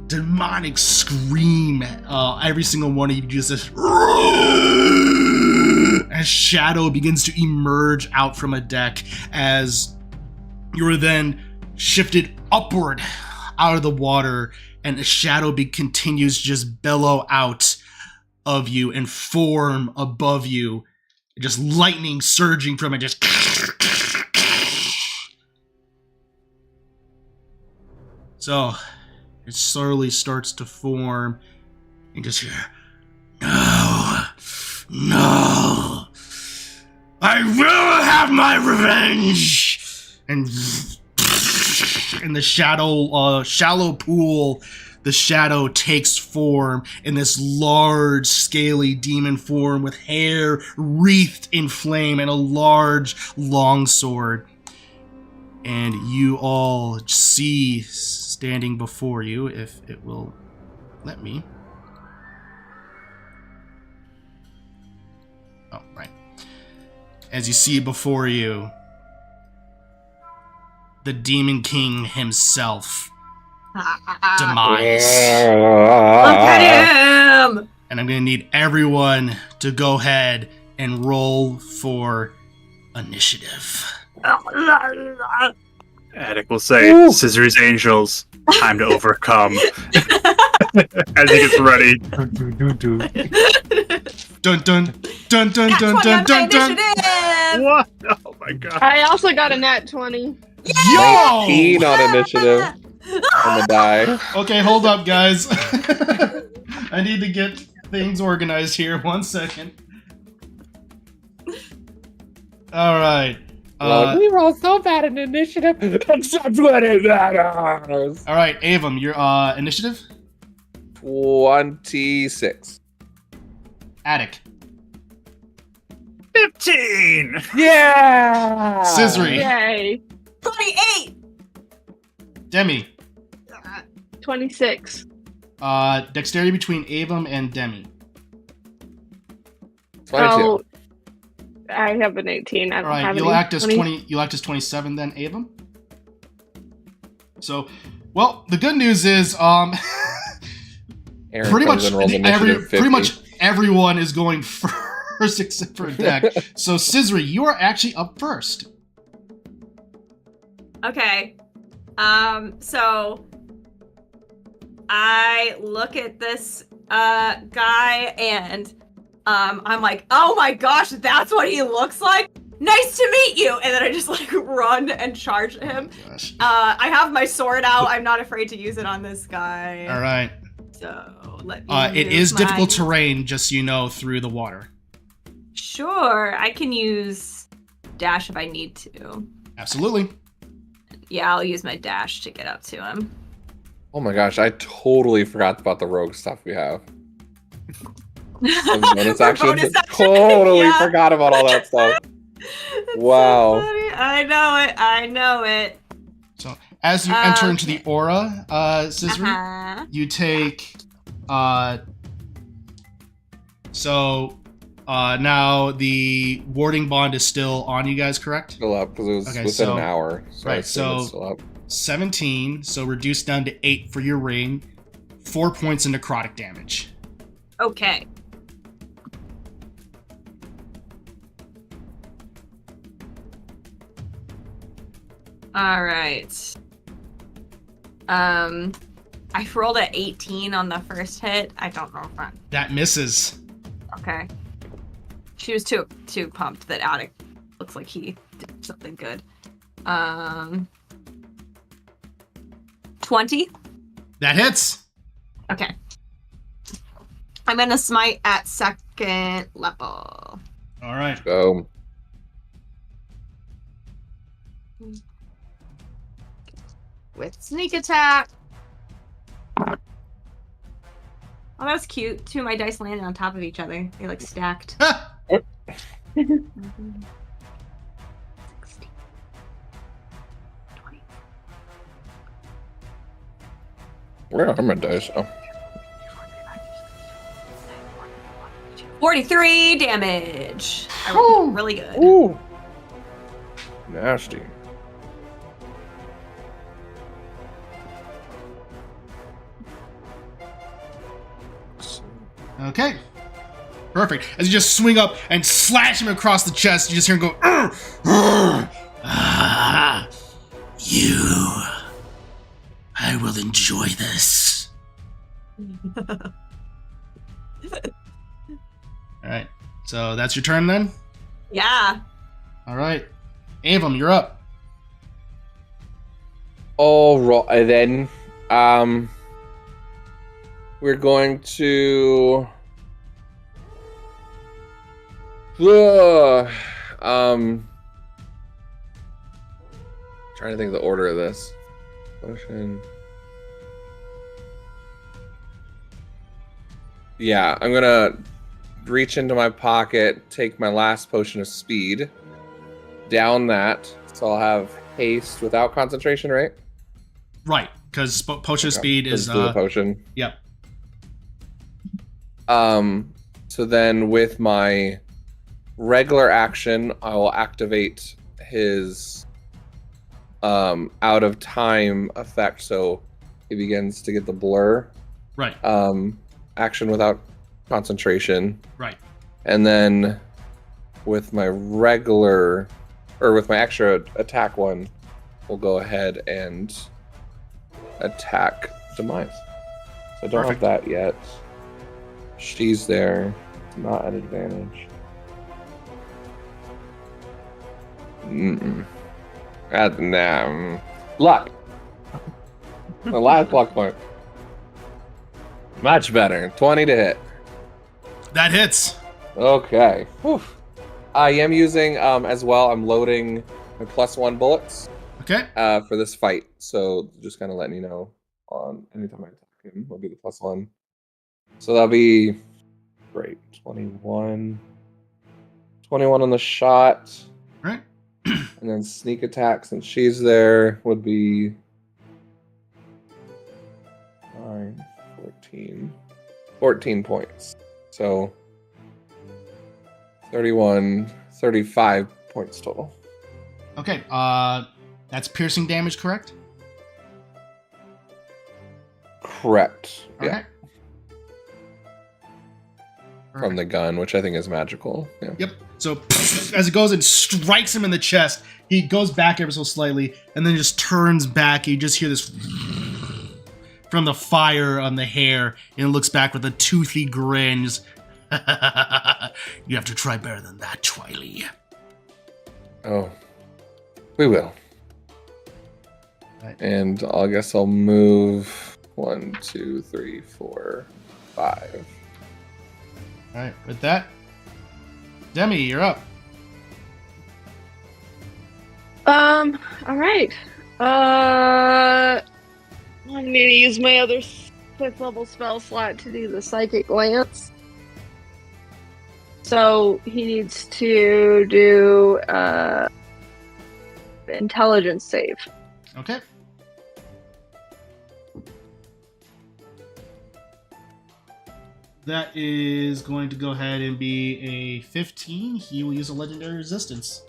demonic scream. Every single one of you just as shadow begins to emerge out from Adek as you're then shifted upward out of the water, and a shadow continues just bellow out of you and form above you, just lightning surging from it, just so it slowly starts to form, and just hear, no, I will have my revenge, and the shallow pool the shadow takes form in this large, scaly demon form with hair wreathed in flame and a large, long sword. And you all see standing before you, if it will let me. Oh, right. As you see before you, the Demon King himself, Demise. Look at him! And I'm going to need everyone to go ahead and roll for initiative. Adek will say, Scissor's Angels, time to overcome. As he gets ready. Dun dun dun dun dun dun dun dun. What? Oh my god. I also got a nat 20. Yo! 19 on initiative on the die. Okay, hold up, guys. I need to get things organized here. 1 second. All right. We roll so bad in initiative. That's what it matters. All right, Avum, your initiative. 26. Adek. 15! Yeah! Scissory. Yay. 28! Demi. 26. Dexterity between Avum and Demi. 22. Oh, I have an 18. I All don't right, have you'll any. act as 20. You'll act as 27 then, Avum. So, well, the good news is, Aaron pretty comes much and rolls initiative 50. everyone is going first except for Adek. So, Scissory, you are actually up first. Okay. So I look at this guy and I'm like, oh my gosh, that's what he looks like? Nice to meet you! And then I just like run and charge him. Oh, gosh. I have my sword out. I'm not afraid to use it on this guy. All right. So let me It use is difficult my- terrain, just so you know, through the water. Sure, I can use dash if I need to. Absolutely. Yeah, I'll use my dash to get up to him. Oh my gosh, I totally forgot about the rogue stuff we have. Bonus For action. bonus action, Totally yeah. forgot about all that stuff. That's Wow. so funny. I know it. So, as you enter into Okay. the aura, Scissory, Uh-huh. you take now the warding bond is still on you guys, correct? Still up because it was Okay, within so- an hour. So I right, assume it's so- still up. 17, so reduced down to 8 for your ring, 4 points of necrotic damage. Okay. All right. I rolled at 18 on the first hit. I don't know if that. That misses. Okay. She was too pumped that Adek looks like he did something good. 20. That hits. Okay. I'm gonna smite at second level. All right. Go. With sneak attack. Oh, that was cute. Two of my dice landed on top of each other. They like stacked. Ha! 16, 20. Where are my dice? Oh. 43 damage. I rolled really good. Ooh. Nasty. Okay. Perfect. As you just swing up and slash him across the chest, you just hear him go, "Arr! Arr! Ah, you. I will enjoy this. All right. So that's your turn then? Yeah. All right. Avum, you're up. All right, then. We're going to. Trying to think of the order of this. Motion. Yeah, I'm gonna reach into my pocket, take my last potion of speed, down that, so I'll have haste without concentration, right? Right, because potion of speed is the potion. Yep. So then with my regular action, I will activate his out of time effect, so he begins to get the blur. Right. Action without concentration. Right. And then with my regular, or with my extra attack one, we'll go ahead and attack Demise. So I don't have that yet. She's there, not at advantage. Luck. My last luck point. Much better. 20 to hit. That hits. Okay. Whew. I am using, as well, I'm loading my +1 bullets. Okay. For this fight. So just kind of letting you know on anytime I attack him, will be the +1. So that'll be great. 21 on the shot. Right. And then sneak attack, since she's there, would be 9, 14 points. So 35 points total. Okay. That's piercing damage, correct? Correct. Okay. Yeah. From the gun, which I think is magical. Yeah. Yep. So as it goes and strikes him in the chest, he goes back ever so slightly and then just turns back. You just hear this from the fire on the hair, and it looks back with a toothy grin. Just, you have to try better than that, Twiley. Oh, we will. Right. And I guess I'll move 1, 2, 3, 4, 5. All right. With that, Demi, you're up. All right. I'm gonna use my other 5th level spell slot to do the Psychic Lance. So he needs to do intelligence save. Okay. That is going to go ahead and be a 15. He will use a legendary resistance.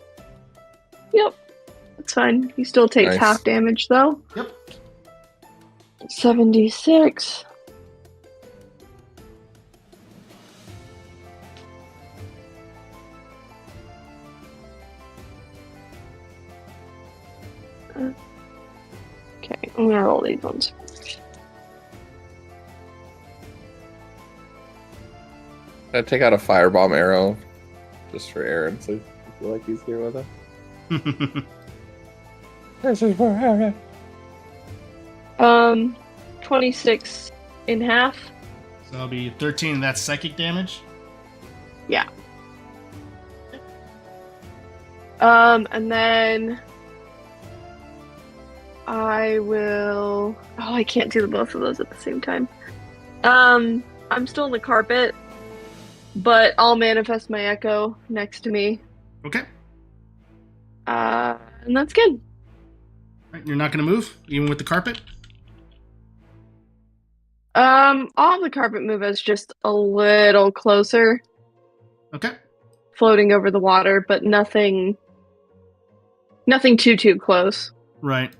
Yep. That's fine. He still takes Nice. half damage though. Yep. 76. Okay, I'm gonna roll these ones. I'd take out a firebomb arrow just for Aaron, so I feel like he's here with us. This is for Aaron. 26 in half. So that'll be 13, and that's psychic damage. Yeah. And then I will. Oh, I can't do both of those at the same time. I'm still in the carpet, but I'll manifest my echo next to me. Okay. And that's good. Right, you're not going to move, even with the carpet? I'll have the carpet move us just a little closer, Okay. floating over the water, but nothing too close. Right.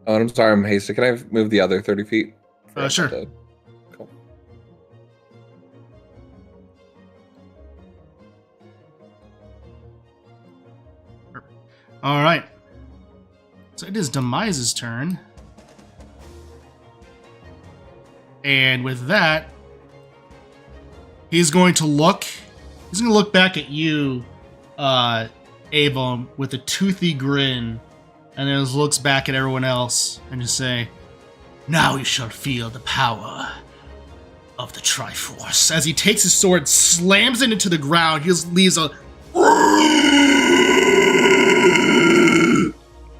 Oh, and I'm sorry, I'm hasty. Can I move the other 30 feet? Sure. Cool. All right. So it is Demise's turn. And with that, he's going to look back at you, Ava, with a toothy grin, and then looks back at everyone else and just say, "Now you shall feel the power of the Triforce." As he takes his sword, slams it into the ground, he just leaves a...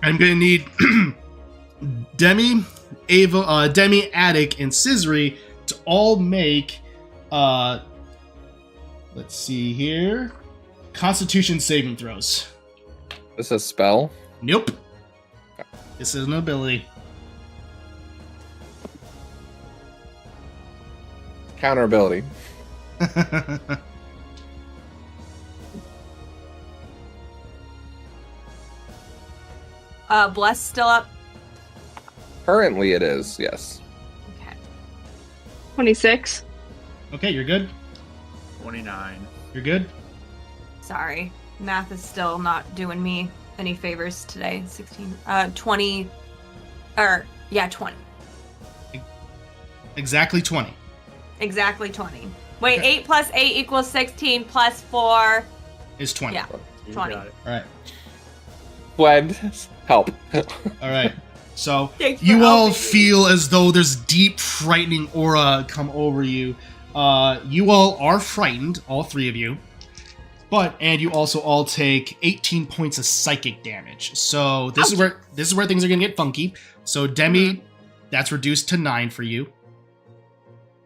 I'm gonna need Demi, Ava, Demi, Adek, and Scissory to all make, let's see here, Constitution saving throws. This is a spell? Nope. This is an ability. Counter ability. Bless still up. Currently it is, yes. Okay. 26. Okay, you're good. 29. You're good. Sorry. Math is still not doing me any favors today. 16. 20. 20. Exactly 20. Exactly 20. Wait, Okay. 8 plus 8 equals 16 plus 4. Is 20. Yeah. You 20. got it. All right. Fled. Help. All right. So Thanks for you all helping me. feel as though there's deep, frightening aura come over you. You all are frightened, all three of you. And you also all take 18 points of psychic damage. So this is where things are gonna get funky. So Demi, that's reduced to 9 for you.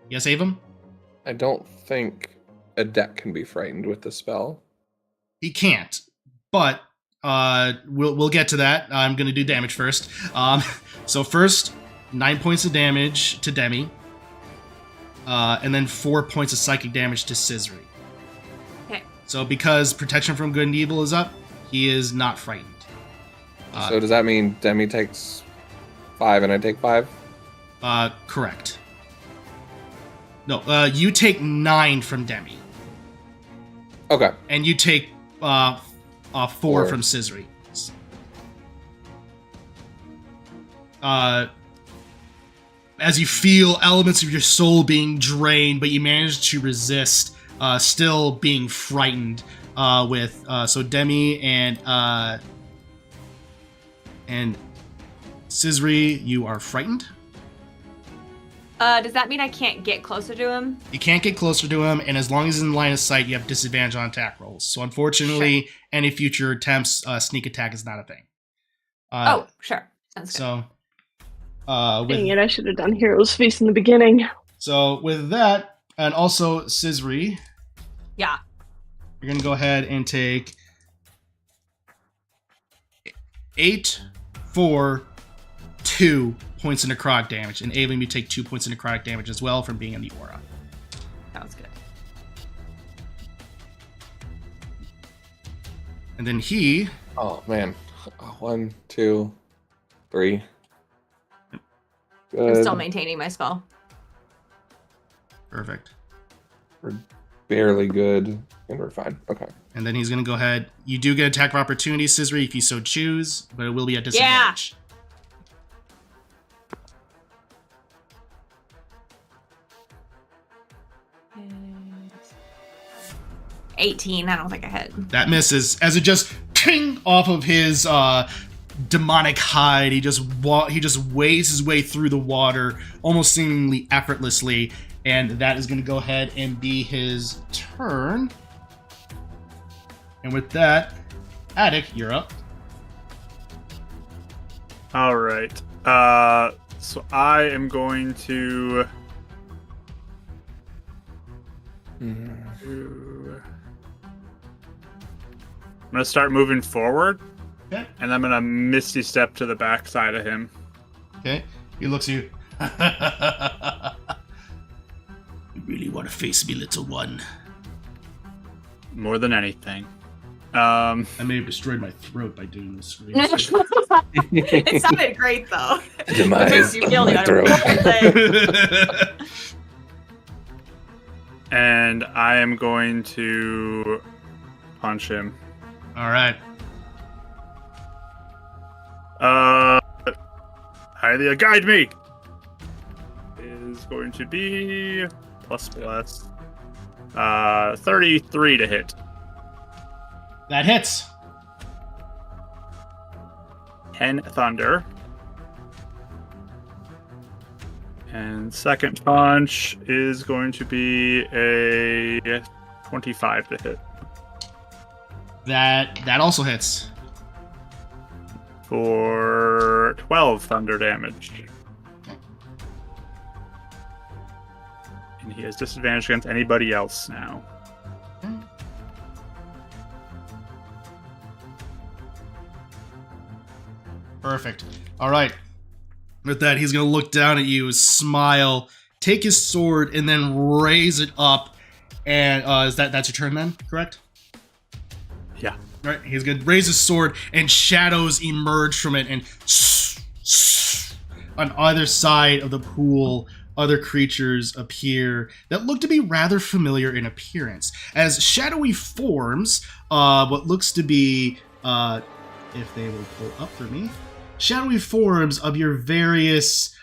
Yes, Avum? I don't think Adek can be frightened with the spell. He can't, but we'll get to that. I'm gonna do damage first. So first, 9 points of damage to Demi, and then 4 points of psychic damage to Scisri. Okay. So because protection from good and evil is up, he is not frightened. So does that mean Demi takes 5 and I take 5? Correct. No, you take 9 from Demi, Okay. and you take 4 from Scisri. As you feel elements of your soul being drained, but you manage to resist, still being frightened. So Demi and Scisri, you are frightened. Does that mean I can't get closer to him? You can't get closer to him, and as long as he's in line of sight, you have disadvantage on attack rolls. So unfortunately, any future attempts, sneak attack is not a thing. Sure. Sounds good. So, Dang it, I should have done Heroes Feast in the beginning. so with that, and also Scisri, Yeah. you're gonna go ahead and take 8, 4, 2 points of necrotic damage, and Avon, you take 2 points of necrotic damage as well from being in the aura. Sounds good. And then he, Oh, man. 1, 2, 3. I'm Good. still maintaining my spell. perfect. We're barely good, and we're fine. Okay. And then he's gonna go ahead. You do get attack of opportunity, Scisri, if you so choose, but it will be at disadvantage. 18. I don't think I hit. That misses as it just ting off of his demonic hide. He just wades his way through the water, almost seemingly effortlessly, and that is going to go ahead and be his turn. And with that, Adek, you're up. All right. So I am going to. I'm gonna start moving forward, Okay. and I'm gonna misty step to the back side of him. Okay. He looks at you. You really want to face me, little one? More than anything. I may have destroyed my throat by doing this. It sounded great though. Demise You of killed my it. throat. And I am going to punch him. All right. Hylia, guide me! Is going to be plus 33 to hit. That hits. 10 thunder. And second punch is going to be a 25 to hit. That also hits. For 12 thunder damage. And he has disadvantage against anybody else now. Perfect. All right. With that, he's going to look down at you, smile, take his sword, and then raise it up. And that's your turn then, correct? Yeah. All right. He's going to raise his sword, and shadows emerge from it. And on either side of the pool, other creatures appear that look to be rather familiar in appearance. As shadowy forms, what looks to be, if they will pull up for me, shadowy forms of your various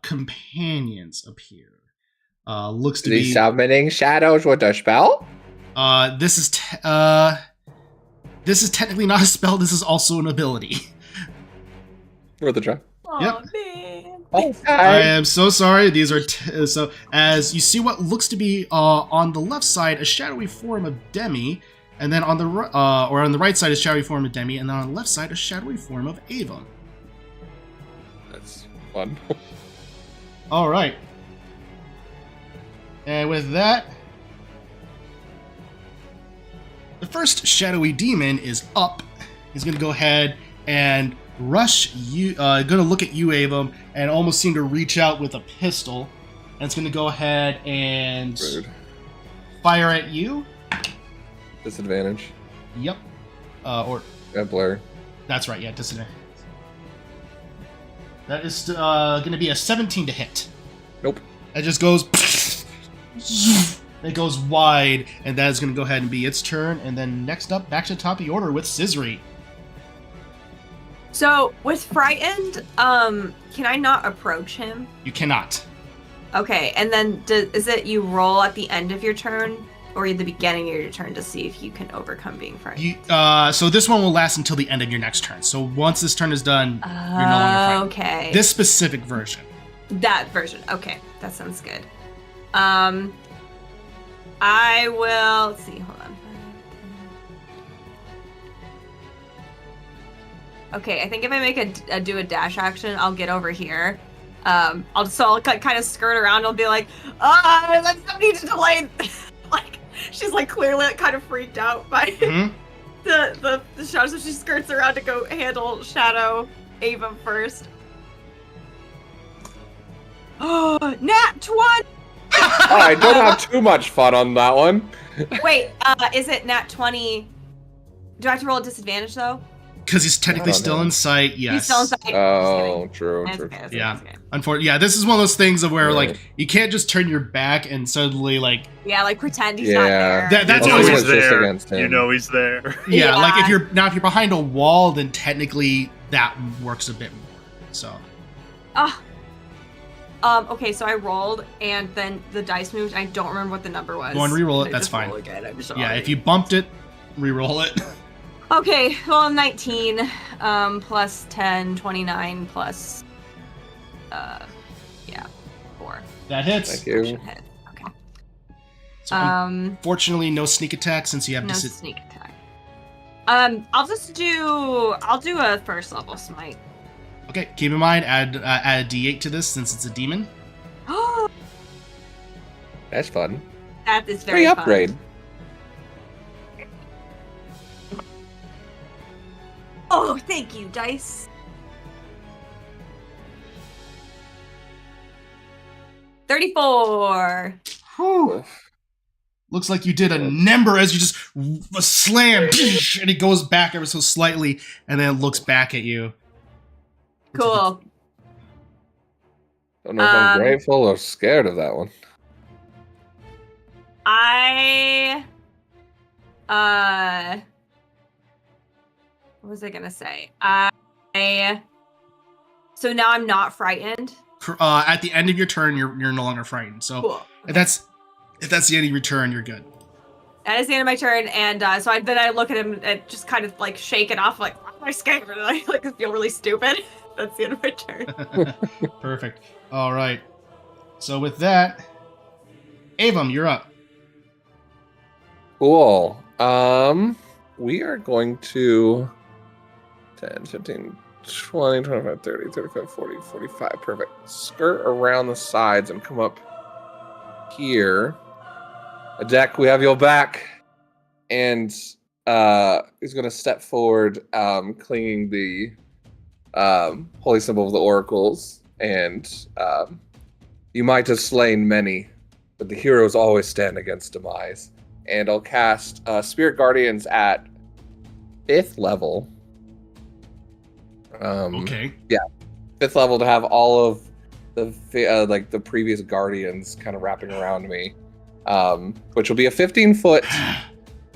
companions appear. Looks to be summoning shadows with a spell. This is technically not a spell. This is also an ability. Worth a try. Oh, Yep. man. I am so sorry. These are so as you see what looks to be on the left side a shadowy form of Demi, and then on the on the right side a shadowy form of Demi, and then on the left side a shadowy form of Ava. That's fun. All right. And with that, the first shadowy demon is up. He's going to go ahead and rush you, going to look at you, Ava, and almost seem to reach out with a pistol. And it's going to go ahead and Rude. fire at you. Disadvantage. Yep. Or Blur. that's right, yeah, disadvantage. That is going to be a 17 to hit. Nope. It just goes... It goes wide, and that is going to go ahead and be its turn. And then next up, back to the top of the order with Scissory. So, with Frightened, can I not approach him? You cannot. Okay, and then is it you roll at the end of your turn, or at the beginning of your turn to see if you can overcome being frightened? So this one will last until the end of your next turn. So once this turn is done, you're no longer frightened. Okay. This specific version. That version. Okay, that sounds good. I will. Let's see. Hold on. Okay, I think if I make do a dash action, I'll get over here. I'll kind of skirt around. I'll be like, somebody to delay. Like she's like clearly kind of freaked out by the shadow, so she skirts around to go handle Shadow Ava first. Oh, nat 20! I don't have too much fun on that one. Wait, is it nat 20? Do I have to roll a disadvantage though? Because he's technically still in sight, yes. He's still in sight. Oh, true. Yeah. Unfortunately, yeah, this is one of those things of where like you can't just turn your back and suddenly like pretend he's not there. That's you know always he's there. against him. You know he's there. Yeah, like if you're behind a wall, then technically that works a bit more. So. Okay, so I rolled, and then the dice moved. I don't remember what the number was. Go and re-roll it. That's fine. Yeah, if you bumped it, re-roll it. Okay, well, 19 plus 10, 29 plus 4. That hits. Thank you. Hit. Okay. So unfortunately, no sneak attack since you have no sneak attack. I'll do a first level smite. Okay, keep in mind, add a d8 to this since it's a demon. That's fun. That is very Free fun. upgrade. Oh, thank you, dice. 34. Whew. Looks like you did a number as you just slam, and it goes back ever so slightly, and then it looks back at you. Cool. Don't know if I'm grateful or scared of that one. What was I gonna say? So now I'm not frightened. At the end of your turn, you're no longer frightened. So Cool. if that's the end of your turn, you're good. That is the end of my turn, and so then I look at him and just kind of like shake it off, like why am I scared? And I like feel really stupid. That's the end of my turn. Perfect. All right. So with that, Avum, you're up. Cool. We are going to 10, 15, 20, 25, 30, 35, 40, 45. Perfect. Skirt around the sides and come up here. Adek, we have your back. And he's going to step forward, clinging the holy symbol of the oracles. And you might have slain many, but the heroes always stand against Demise. And I'll cast Spirit Guardians at 5th level. Okay. Yeah, 5th level to have all of the previous guardians kind of wrapping around me, which will be a 15-foot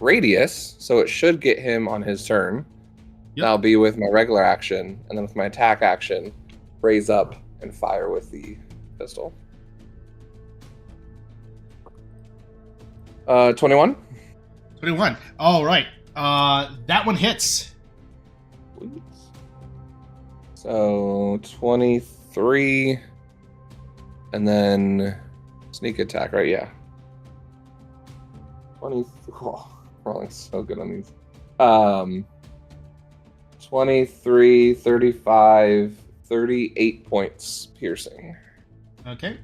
radius, so it should get him on his turn. Yep. That'll be with my regular action, and then with my attack action, raise up and fire with the pistol. 21. 21. All right. That one hits. Please. So 23, and then sneak attack, right? Yeah. 20. Oh, rolling so good on these. 23, 35, 38 points piercing. Okay.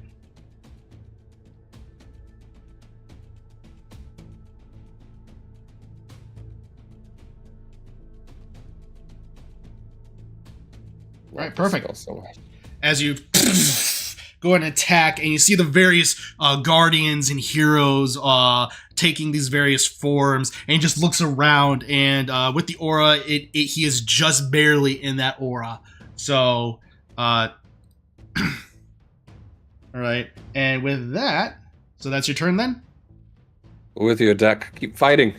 All right, perfect. So much. As you go and attack, and you see the various guardians and heroes taking these various forms, and he just looks around, and with the aura, he is just barely in that aura. So, all right, and with that, so that's your turn then? With you, Adek. Keep fighting.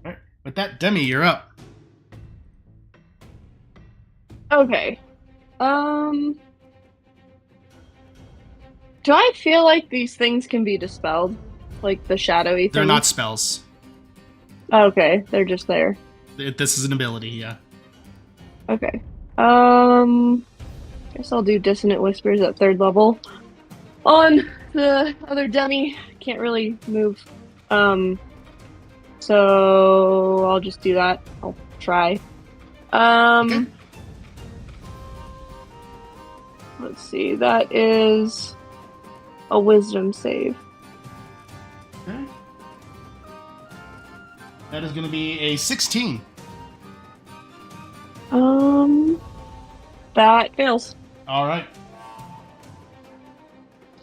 All right, with that, Demi, you're up. Okay. Do I feel like these things can be dispelled? Like the shadowy things? They're not spells. Okay, they're just there. This is an ability, yeah. Okay. Guess I'll do Dissonant Whispers at 3rd level. On the other Demi, can't really move. So I'll just do that. I'll try. Okay. Let's see, that is a wisdom save. Okay. That is going to be a 16. That fails. All right.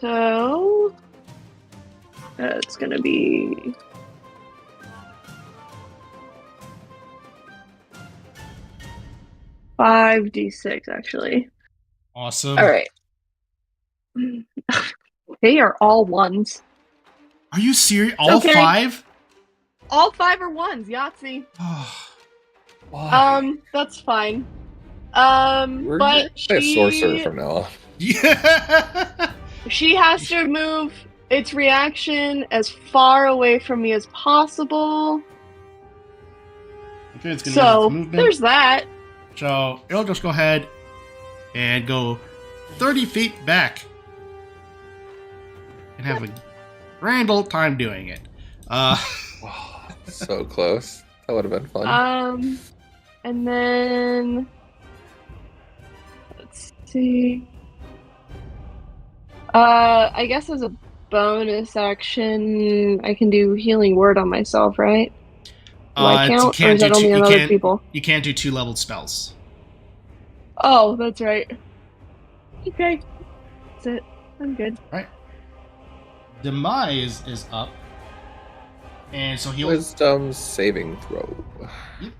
So that's gonna be $5d6 actually. Awesome. All right. They are all ones. Are you serious? All Okay. 5? All 5 are ones. Yahtzee. Why? That's fine. We're But a sorcerer from now on. Yeah. she has to move its reaction as far away from me as possible. Okay, it's gonna use So its movement. there's that. So it'll just go ahead and go 30 feet back and have a grand old time doing it. So close. That would have been fun. And then let's see. I guess as a bonus action, I can do Healing Word on myself, right? Do I count, or is that only on other people? You can't do 2-leveled spells. Oh, that's right. Okay. That's it. I'm good. Right. Demise is up. And so he'll... Wisdom saving throw. Yep.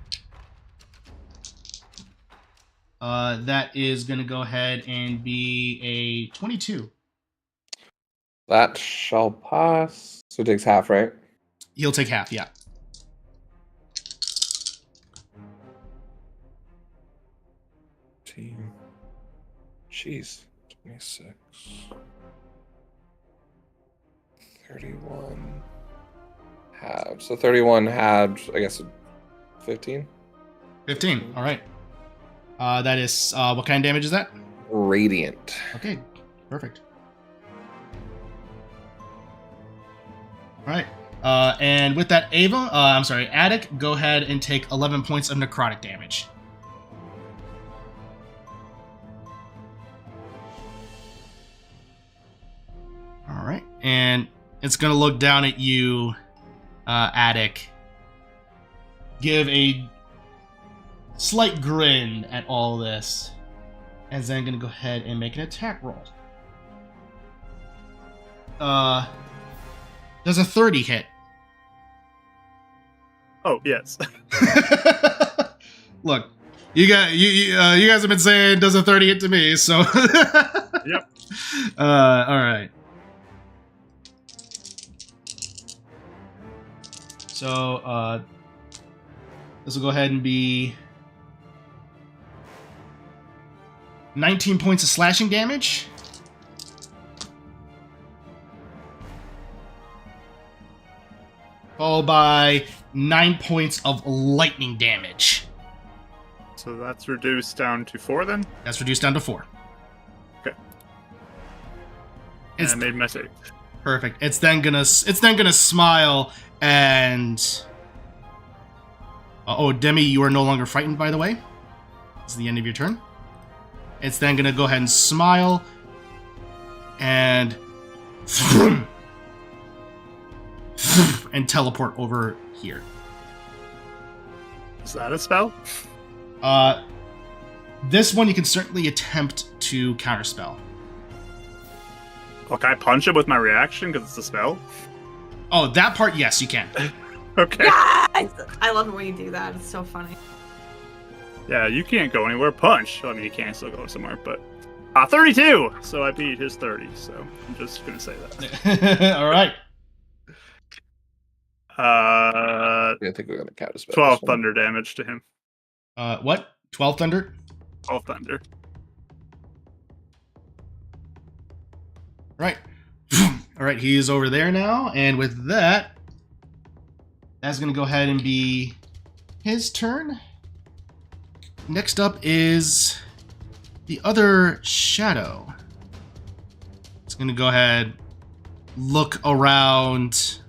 That is going to go ahead and be a 22. That shall pass. So it takes half, right? He'll take half, yeah. Jeez. 26. 31. Halved. So 31 halved, I guess 15? 15, all right. That is, what kind of damage is that? Radiant. Okay, perfect. All right. And with that, Adek, go ahead and take 11 points of necrotic damage. All right. it's gonna look down at you, Adek. Give a slight grin at all this. And then gonna go ahead and make an attack roll. Does a 30 hit? Oh, yes. Look, you guys have been saying does a 30 hit to me, so Yep. All right. So this will go ahead and be 19 points of slashing damage. Followed by 9 points of lightning damage. So that's reduced down to 4 then? That's reduced down to 4. Okay. It's and I made my save. perfect. It's then gonna smile and Demi, you are no longer frightened, by the way. This is the end of your turn. It's then gonna go ahead and smile and and teleport over here. Is that a spell? This one you can certainly attempt to counterspell. Well, can I punch it with my reaction because it's a spell? Oh, that part, yes, you can. Okay. Yes! I love it when you do that. It's so funny. Yeah, you can't go anywhere. Punch. I mean, you can still go somewhere, but 32. So I beat his 30. So I'm just gonna say that. All right. I think we're gonna count as 12 thunder damage to him. What? 12 thunder? 12 thunder. Right. All right, he is over there now, and with that, that's going to go ahead and be his turn. Next up is the other shadow. It's going to go ahead, look around,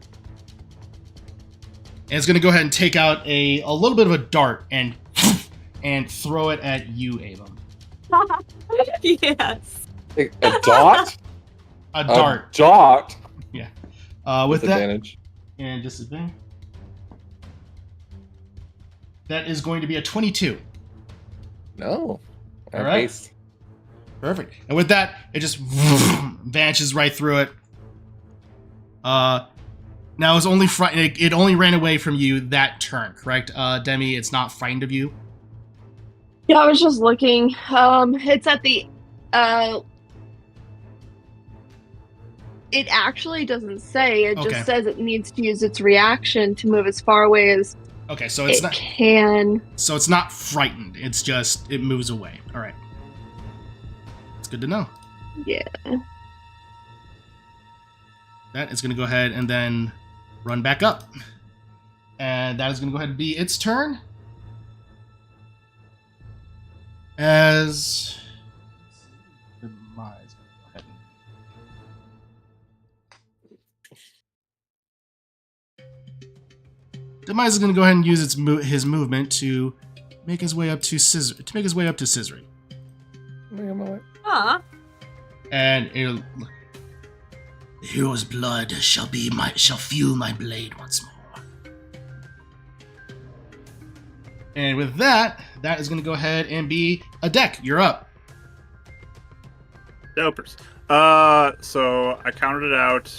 and it's going to go ahead and take out a little bit of a dart and throw it at you, Avon. Yes. A dot? A dart. A dot? Yeah. With that, advantage. and disadvantage. That is going to be a 22. No. All right. Nice. Perfect. And with that, it just vanishes right through it. Now it's only it only ran away from you that turn, correct? Demi, it's not frightened of you. Yeah, I was just looking. It's at the. It actually doesn't say. It Okay. just says it needs to use its reaction to move as far away as Okay, so it's it not. can. So it's not frightened. It's just it moves away. All right. It's good to know. Yeah. That is going to go ahead and then run back up, and that is going to go ahead and be its turn. As Demise. Go ahead. Demise is going to go ahead and use his movement to make his way up to Scissory. Aw. And it'll, the hero's blood shall fuel my blade once more. And with that is going to go ahead and be Adek. You're up. Dopers. So I counted it out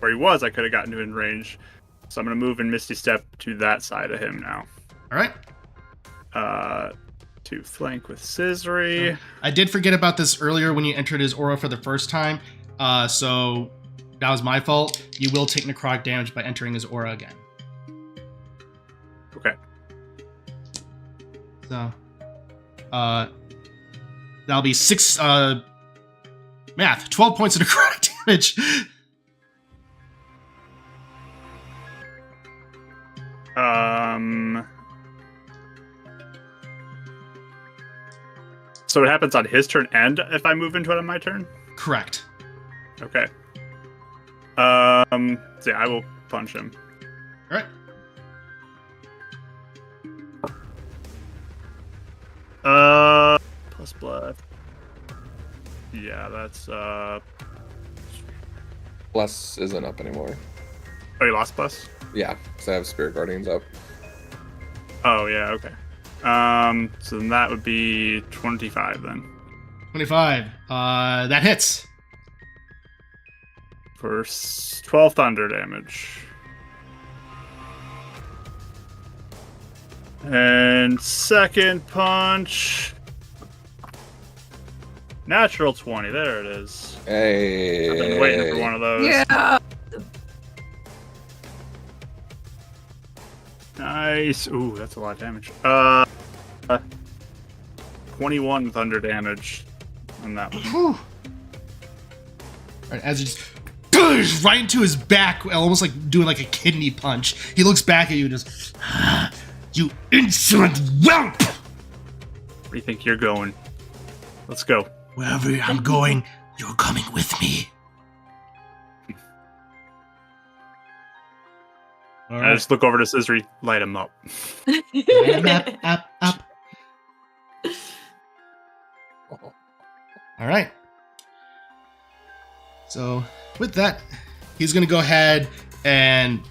where he was. I could have gotten to in range. So I'm going to move in Misty Step to that side of him now. All right. To flank with Scissory. I did forget about this earlier when you entered his aura for the first time. So that was my fault. You will take necrotic damage by entering his aura again. Okay. So, that'll be 6, 12 points of necrotic damage. So it happens on his turn and if I move into it on my turn? Correct. Okay. So yeah, I will punch him. All right. Plus blood. Yeah, that's Plus isn't up anymore. Oh, you lost plus? Yeah, because I have Spirit Guardians up. Oh, yeah, okay. So then that would be 25 then. 25. That hits. For 12 thunder damage. And second punch. Natural 20. There it is. Hey. I've been waiting for one of those. Yeah. Nice. Ooh, that's a lot of damage. 21 thunder damage on that one. Whew. All right, as he just right into his back, almost like doing like a kidney punch. He looks back at you and just, you insolent whelp! Where do you think you're going? Let's go. Wherever I'm going, you're coming with me. All I just look over to Scissory, light him up. Up. All right. So with that, he's gonna go ahead and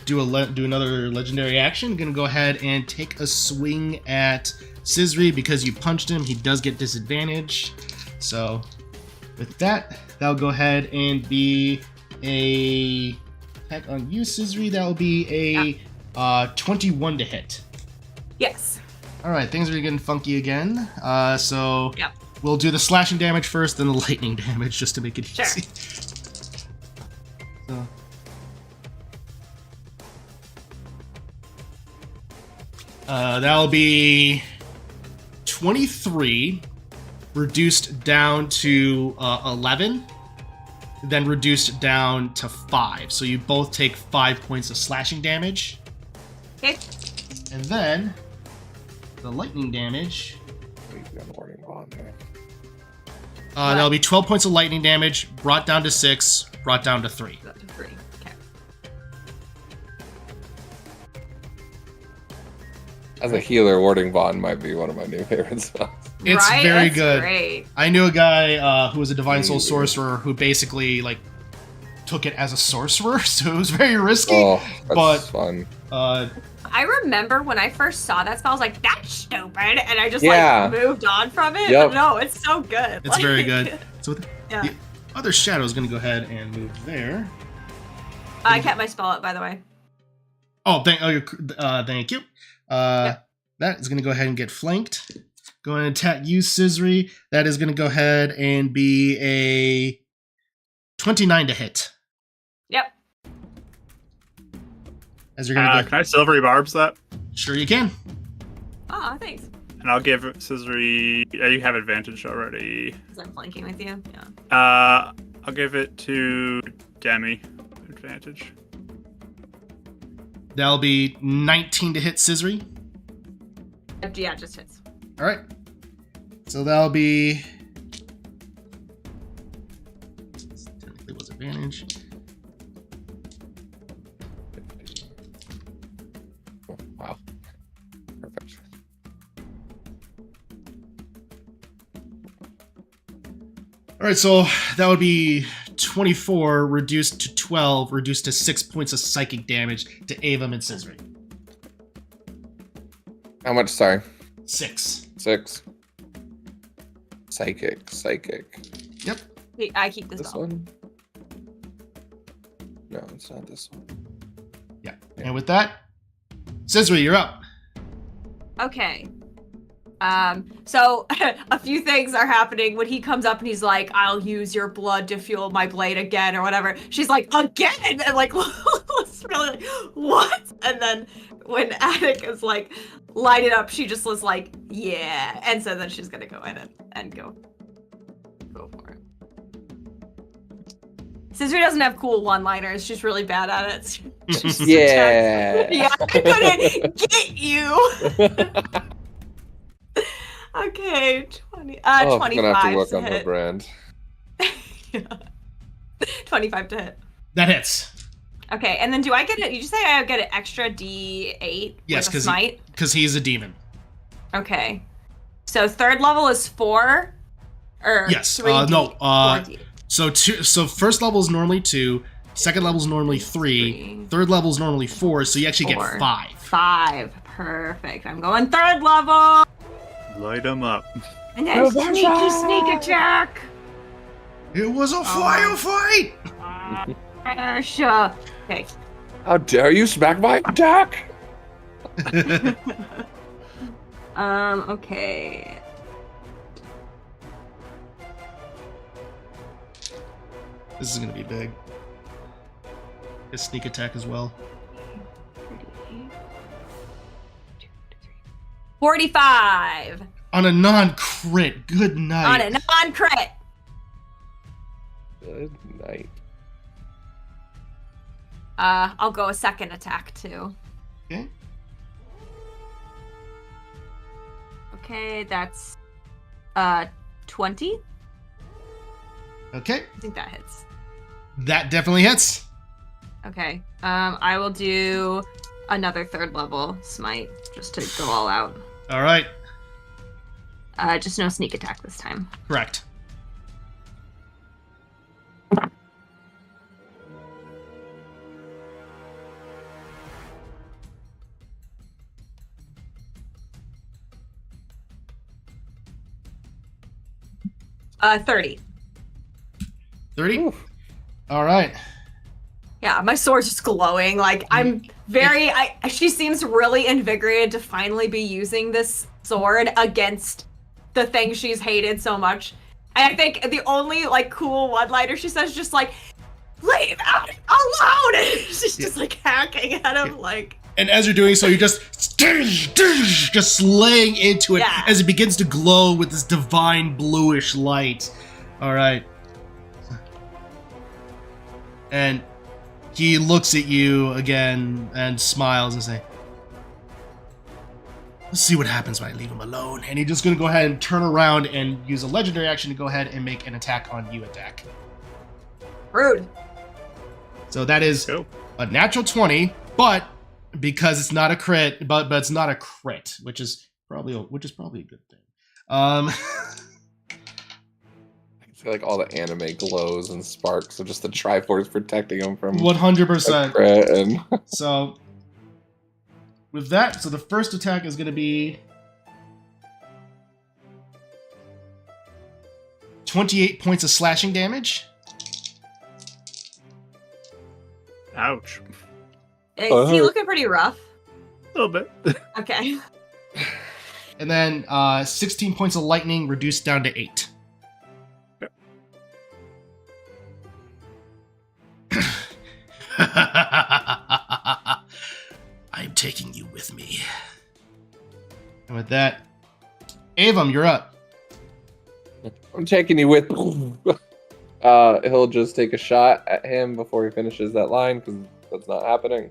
do another legendary action. Gonna go ahead and take a swing at Scissory because you punched him. He does get disadvantage. So with that, that'll go ahead and be a attack on you, Scissory. That'll be a 21 to hit. Yes. All right, things are getting funky again. So Yep. we'll do the slashing damage first, then the lightning damage, just to make it Sure. easy. So. That'll be 23, reduced down to 11, then reduced down to 5. So you both take 5 points of slashing damage. Okay. And then the lightning damage. That'll be 12 points of lightning damage, brought down to 6, brought down to 3. Up to 3. Okay. As a healer, Warding Bond might be one of my new favorite spells. It's Right? very That's good. Great. I knew a guy who was a Divine Soul sorcerer who basically like took it as a sorcerer, so it was very risky. Oh, that's but fun. I remember when I first saw that spell, I was like, "That's stupid," and I just Yeah. like moved on from it. Yep. But no, it's so good. It's very good. So Yeah. the other shadow is going to go ahead and move there. I kept my spell up, by the way. Oh, thank you. That is going to go ahead and get flanked. Going to attack you, Scissory. That is going to go ahead and be a 29 to hit. Yep. As you're going to Can I silvery barbs that? Sure you can. Oh, thanks. And I'll give Scissory. You have advantage already. Because I'm flanking with you. Yeah. I'll give it to Demi. Advantage. That'll be 19 to hit Scissory. Yeah, it just hits. All right. So that'll be. Technically was advantage. Wow. Perfect. All right, so that would be 24 reduced to 12, reduced to 6 points of psychic damage to Avum and Scissory. How much? Sorry. 6. 6. Psychic. Yep. I keep this This spell. one? No, it's not this one. Yeah. And with that, Scissory, you're up. Okay. So a few things are happening when he comes up and he's like, "I'll use your blood to fuel my blade again," or whatever. She's like, "Again?" And like, what's really, what? And then when Adek is like, light it up, she just was like, "Yeah." And so then she's gonna go in and go for it. Scissory doesn't have cool one-liners. She's really bad at it. She's Yeah. yeah, I couldn't get you. Okay, 20. Oh, 25 I'm gonna have to work to on my hit. brand. Yeah. 25 to hit. That hits. Okay, and then do I get it? Did you say I get an extra D8 Yes, with a smite? because he's a demon. Okay. So third level is 4? Or Yes. 3D, No. 4D. So first level is normally 2, second level is normally 3, third level is normally 4, so you actually 4. get 5. 5. Perfect. I'm going third level. Light them up. And then sneak attack. It was a firefight! Sure. Okay. How dare you smack my attack? Okay. This is gonna be big. A sneak attack as well. 45. On a non-crit. Good night. On a non-crit. Good night. I'll go a second attack too. Okay. Okay, that's 20. Okay. I think that hits. That definitely hits. Okay. I will do another third level smite just to go all out. All right. Just no sneak attack this time. Correct. Uh, 30. 30? Oof. All right. Yeah, my sword's just glowing. Like, I'm very... she seems really invigorated to finally be using this sword against the thing she's hated so much. And I think the only, like, cool one-liner she says is just like, leave out alone! And she's just, like, hacking at him, like... And as you're doing so, you're just slaying into it Yeah. as it begins to glow with this divine bluish light. All right. And he looks at you again and smiles and say, let's see what happens when I leave him alone. And he's just going to go ahead and turn around and use a legendary action to go ahead and make an attack on you, Adek. Rude. So that is Go. a natural 20, but because it's not a crit, but it's not a crit, which is probably a good thing. I feel like all the anime glows and sparks, so just the Triforce protecting him from 100%. crit and So with that, so the first attack is going to be 28 points of slashing damage. Ouch. Is he looking pretty rough? A little bit. Okay. And then 16 points of lightning reduced down to 8. I'm taking you with me. And with that, Avum, you're up. I'm taking you with. He'll just take a shot at him before he finishes that line because that's not happening.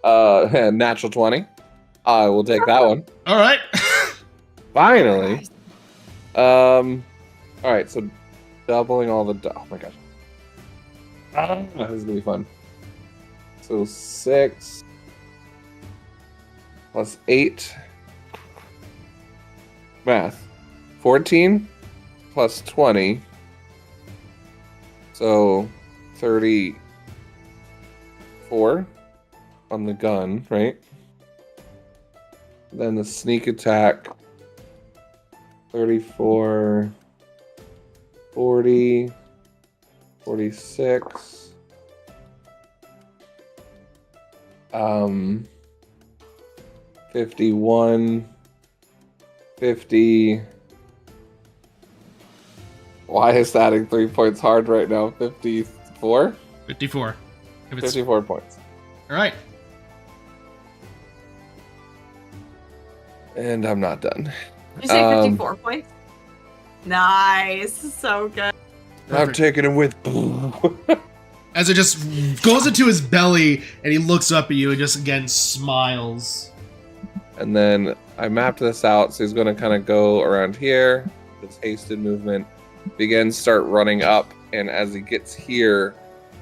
Natural 20. I will take that one. All right. Finally. All right, so doubling all the. Oh my gosh. This is gonna be fun. So 6 plus 8. Math. 14 plus 20. So 34 on the gun, right? Then the sneak attack. 34, 40, 46. 51, 50. Why is adding 3 points hard right now? 54? 54. If it's 54 points. all right. And I'm not done. Did you say 54 points? Nice. So good. I'm taking him with. As it just goes into his belly, and he looks up at you and just again smiles. And then I mapped this out, so he's going to kind of go around here. This hasted movement begins start running up, and as he gets here,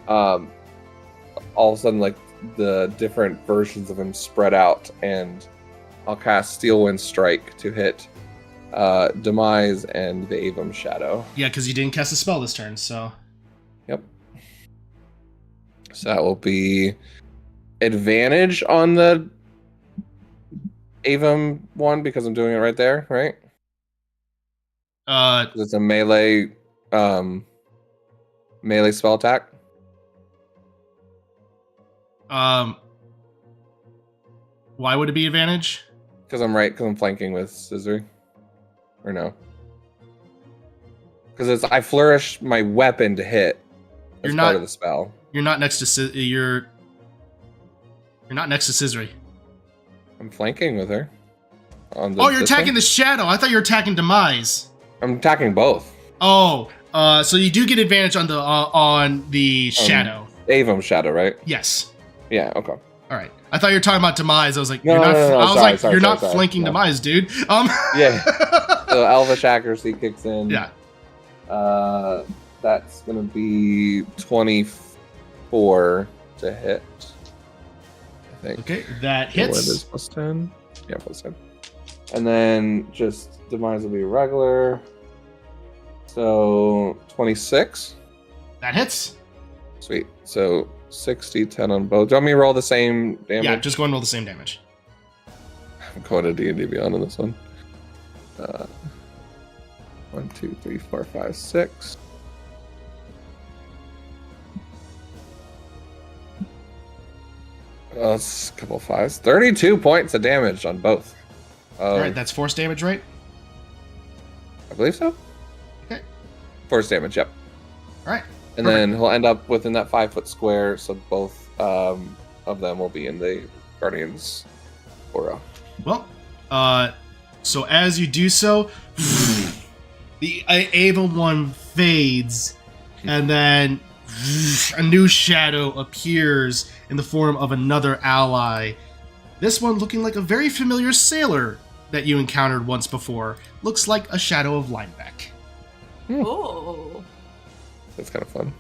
all of a sudden, like the different versions of him spread out, and I'll cast Steel Wind Strike to hit Demise and the Avum Shadow. Yeah, because you didn't cast a spell this turn, so... Yep. So that will be advantage on the Avum one because I'm doing it right there, right? It's a melee spell attack. Why would it be advantage? Because I'm flanking with Scissory. Or no? Because I flourish my weapon to hit. As part of the spell. You're not next to you're not next to Scissory. I'm flanking with her. You're attacking the shadow. I thought you were attacking Demise. I'm attacking both. Oh, so you do get advantage on the shadow. Avum Shadow, right? Yes. Yeah. Okay. All right. I thought you were talking about Demise. I was like, No, you're not sorry. flanking Demise, dude. Yeah. So Elvish Accuracy kicks in. Yeah. That's gonna be 24 to hit. I think. Okay, that What hits. is +10? Yeah, +10. And then just Demise will be regular. So 26. That hits. Sweet. So 60, 10 on both. Do you want me to roll the same damage? Yeah, just go and roll the same damage. I'm going to D&D Beyond on this one. 1, 2, 3, 4, 5, 6. That's a couple of fives. 32 points of damage on both. All right, that's force damage, right? I believe so. Okay. Force damage, yep. All right. And then he'll end up within that 5-foot square, so both of them will be in the Guardian's aura. Well, so as you do so, the Avum one fades, and then a new shadow appears in the form of another ally. This one looking like a very familiar sailor that you encountered once before. Looks like a shadow of Linebeck. Oh. That's kind of fun.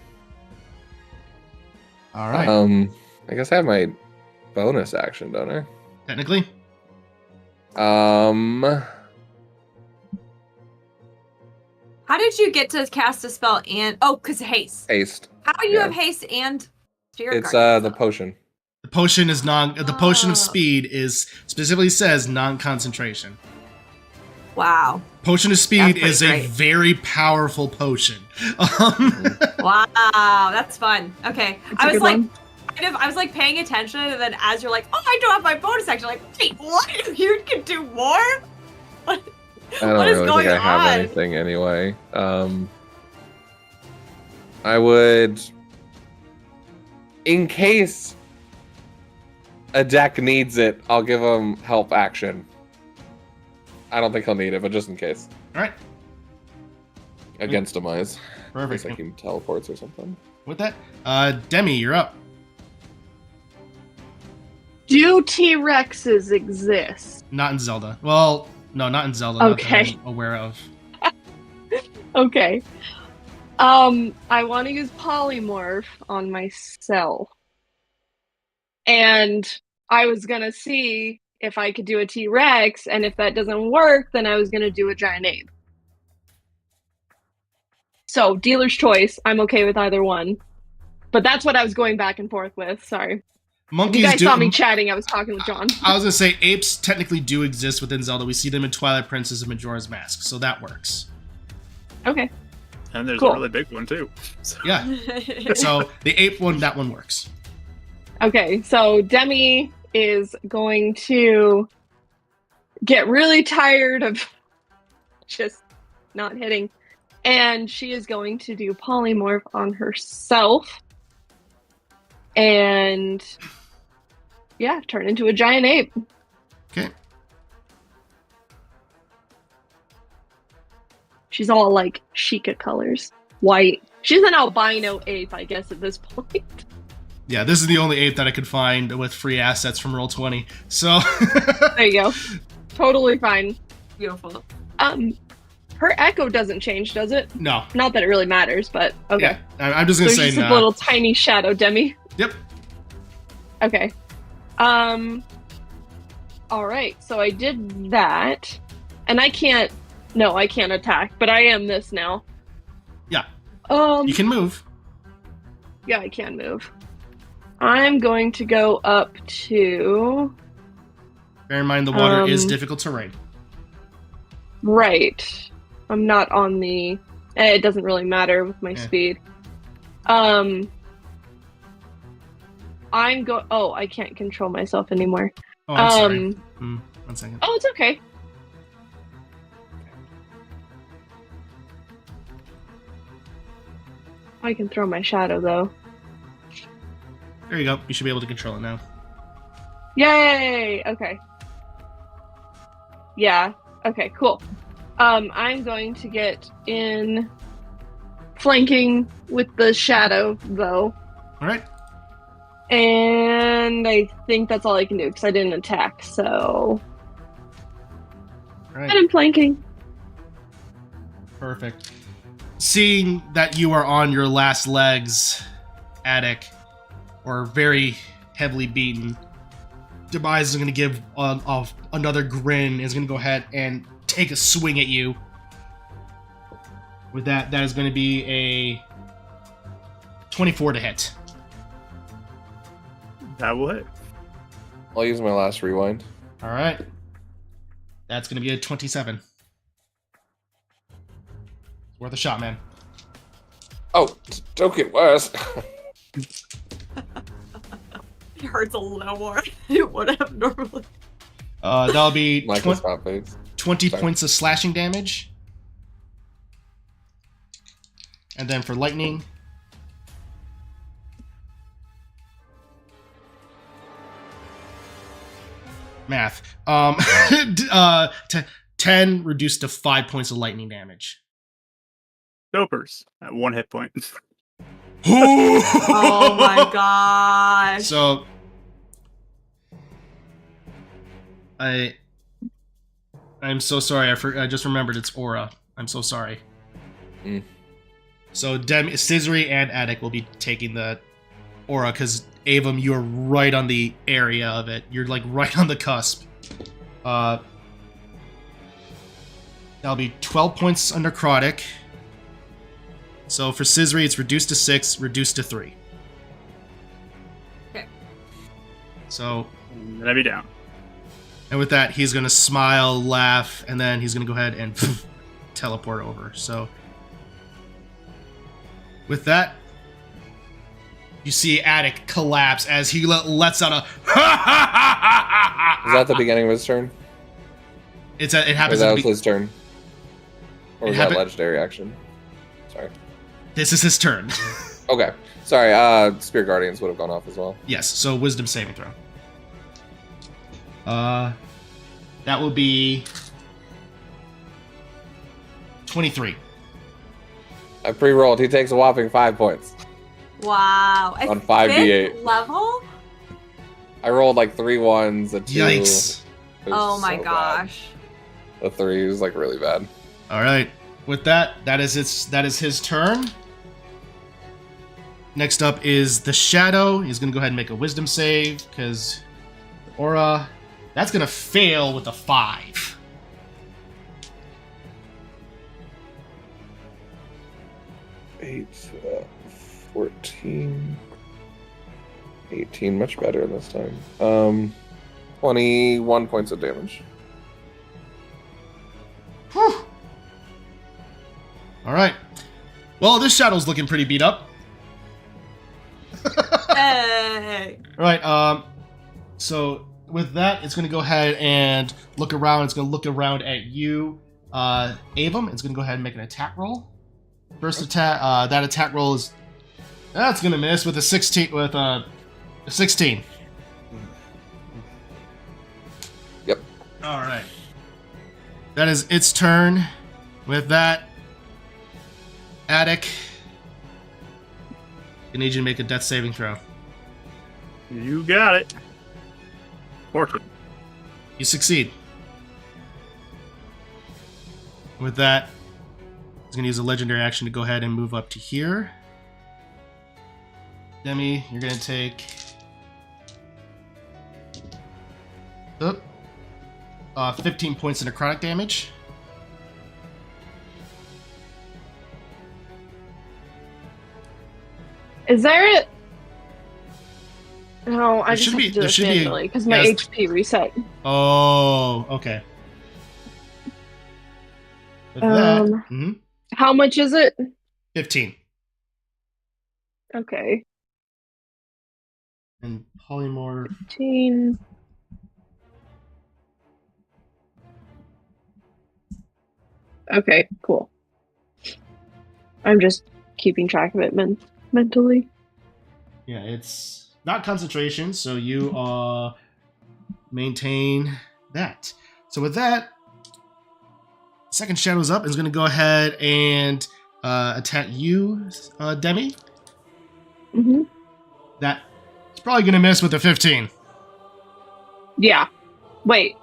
All right. I guess I have my bonus action, don't I? Technically. How did you get to cast a spell and... Oh, because haste. Haste. How do you have haste and... Spirit It's Guardian the spell? potion. The potion is the potion Oh. of speed is specifically says non-concentration. Wow. Potion of speed That's is a pretty great. very powerful potion. Wow, that's fun. Okay. It's a I was good like... one. I was like paying attention, and then as you're like, oh, I don't have my bonus action, like, wait, what? You can do more? What? I don't What is really going think I have on? anything anyway. I would, in case Adek needs it, I'll give him help action. I don't think he'll need it, but just in case. All right. Against Demise. Perfect. I can teleports or something. With that, Demi, you're up. Do T-Rexes exist? Not in Zelda. Well, no, not in Zelda. Not that Okay. I'm aware of. Okay. I want to use polymorph on myself. And I was going to see if I could do a T-Rex, and if that doesn't work, then I was going to do a giant ape. So, dealer's choice. I'm okay with either one. But that's what I was going back and forth with. Sorry. Monkeys You guys do. saw me chatting. I was talking with John. I was gonna say apes technically do exist within Zelda. We see them in Twilight Princess and Majora's Mask, so that works. Okay. And there's Cool. a really big one too. So, Yeah. So the ape one, that one works. Okay, so Demi is going to get really tired of just not hitting, and she is going to do polymorph on herself, and yeah, turn into a giant ape. Okay. She's all like Sheikah colors, white. She's an albino ape, I guess, at this point. Yeah, this is the only ape that I could find with free assets from Roll20. So There you go. Totally fine. Beautiful. Her echo doesn't change, does it? no. Not that it really matters, but okay. Yeah, I'm just So gonna it's say just no. a little tiny shadow Demi. Yep. Okay. All right. So I did that, and I can't No, I can't attack, but I am this now. Yeah. Um. You can move. Yeah, I can move. I'm going to go up to. Bear in mind the water is difficult terrain. Right. I'm not on the. It doesn't really matter with my speed. I'm go. Oh, I can't control myself anymore. Oh, I'm sorry. 1 second. Oh, it's okay. I can throw my shadow though. There you go. You should be able to control it now. Yay! Okay. Yeah. Okay, cool. I'm going to get in flanking with the shadow though. Alright. And I think that's all I can do because I didn't attack, so. Alright. And I'm flanking. Perfect. Seeing that you are on your last legs, Adek, or very heavily beaten, Demise is going to give off another grin, is going to go ahead and take a swing at you. With that is going to be a 24 to hit. That will hit. I'll use my last rewind. Alright. That's going to be a 27. Worth a shot, man. Oh, don't get worse. It hurts a little more than it would have normally. That'll be Michael's not face. 20 Sorry. points of slashing damage. And then for lightning, math. 10 reduced to 5 points of lightning damage. Dopers at 1 hit point. Oh my gosh. So I'm so sorry. I just remembered it's aura. I'm so sorry. Mm. So Scissory and Adek will be taking the aura because Avum, you're right on the area of it. You're like right on the cusp. That'll be 12 points of necrotic. So for Scissory, it's reduced to 6, reduced to 3. Okay. So. And then I'd be down. And with that, he's going to smile, laugh, and then he's going to go ahead and teleport over. So, with that, you see Adek collapse as he lets out a. Is that the beginning of his turn? It Or happens. that was his turn? Or It was that happened- legendary action? Sorry. This is his turn. Okay. Sorry, Spirit Guardians would have gone off as well. Yes. So Wisdom saving throw. That will be 23. I pre-rolled. He takes a whopping 5 points. Wow. At On 5d8. 5th level? I rolled like 3 1s, a 2. Yikes! It was Oh my so gosh. bad. The 3 was like really bad. All right. With that is his turn. Next up is the Shadow. He's gonna go ahead and make a Wisdom save because aura. That's gonna fail with a 5. Eight, 14, 18, much better this time. 21 points of damage. Whew. All right. Well, this Shadow's looking pretty beat up. Hey. All right. So with that, it's going to go ahead and look around. It's going to look around at you, Avum. It's going to go ahead and make an attack roll. First attack. That attack roll is that's going to miss with a 16. With a 16. Yep. All right. That is its turn. With that, Adek, I need you to make a death saving throw. You got it. 14. You succeed. With that, he's going to use a legendary action to go ahead and move up to here. Demi, you're going to take 15 points of necrotic damage. Is there a... No, I There just should have be- to do there this should be a- manually because my yes. HP reset. Oh, okay. With that, How much is it? 15. Okay. And polymorph. 15. Okay, cool. I'm just keeping track of it mentally. Yeah, it's not concentration, so you maintain that. So with that, second shadow's up and is going to go ahead and attack you, Demi. Mm-hmm. That is probably going to miss with a 15. Yeah. Wait.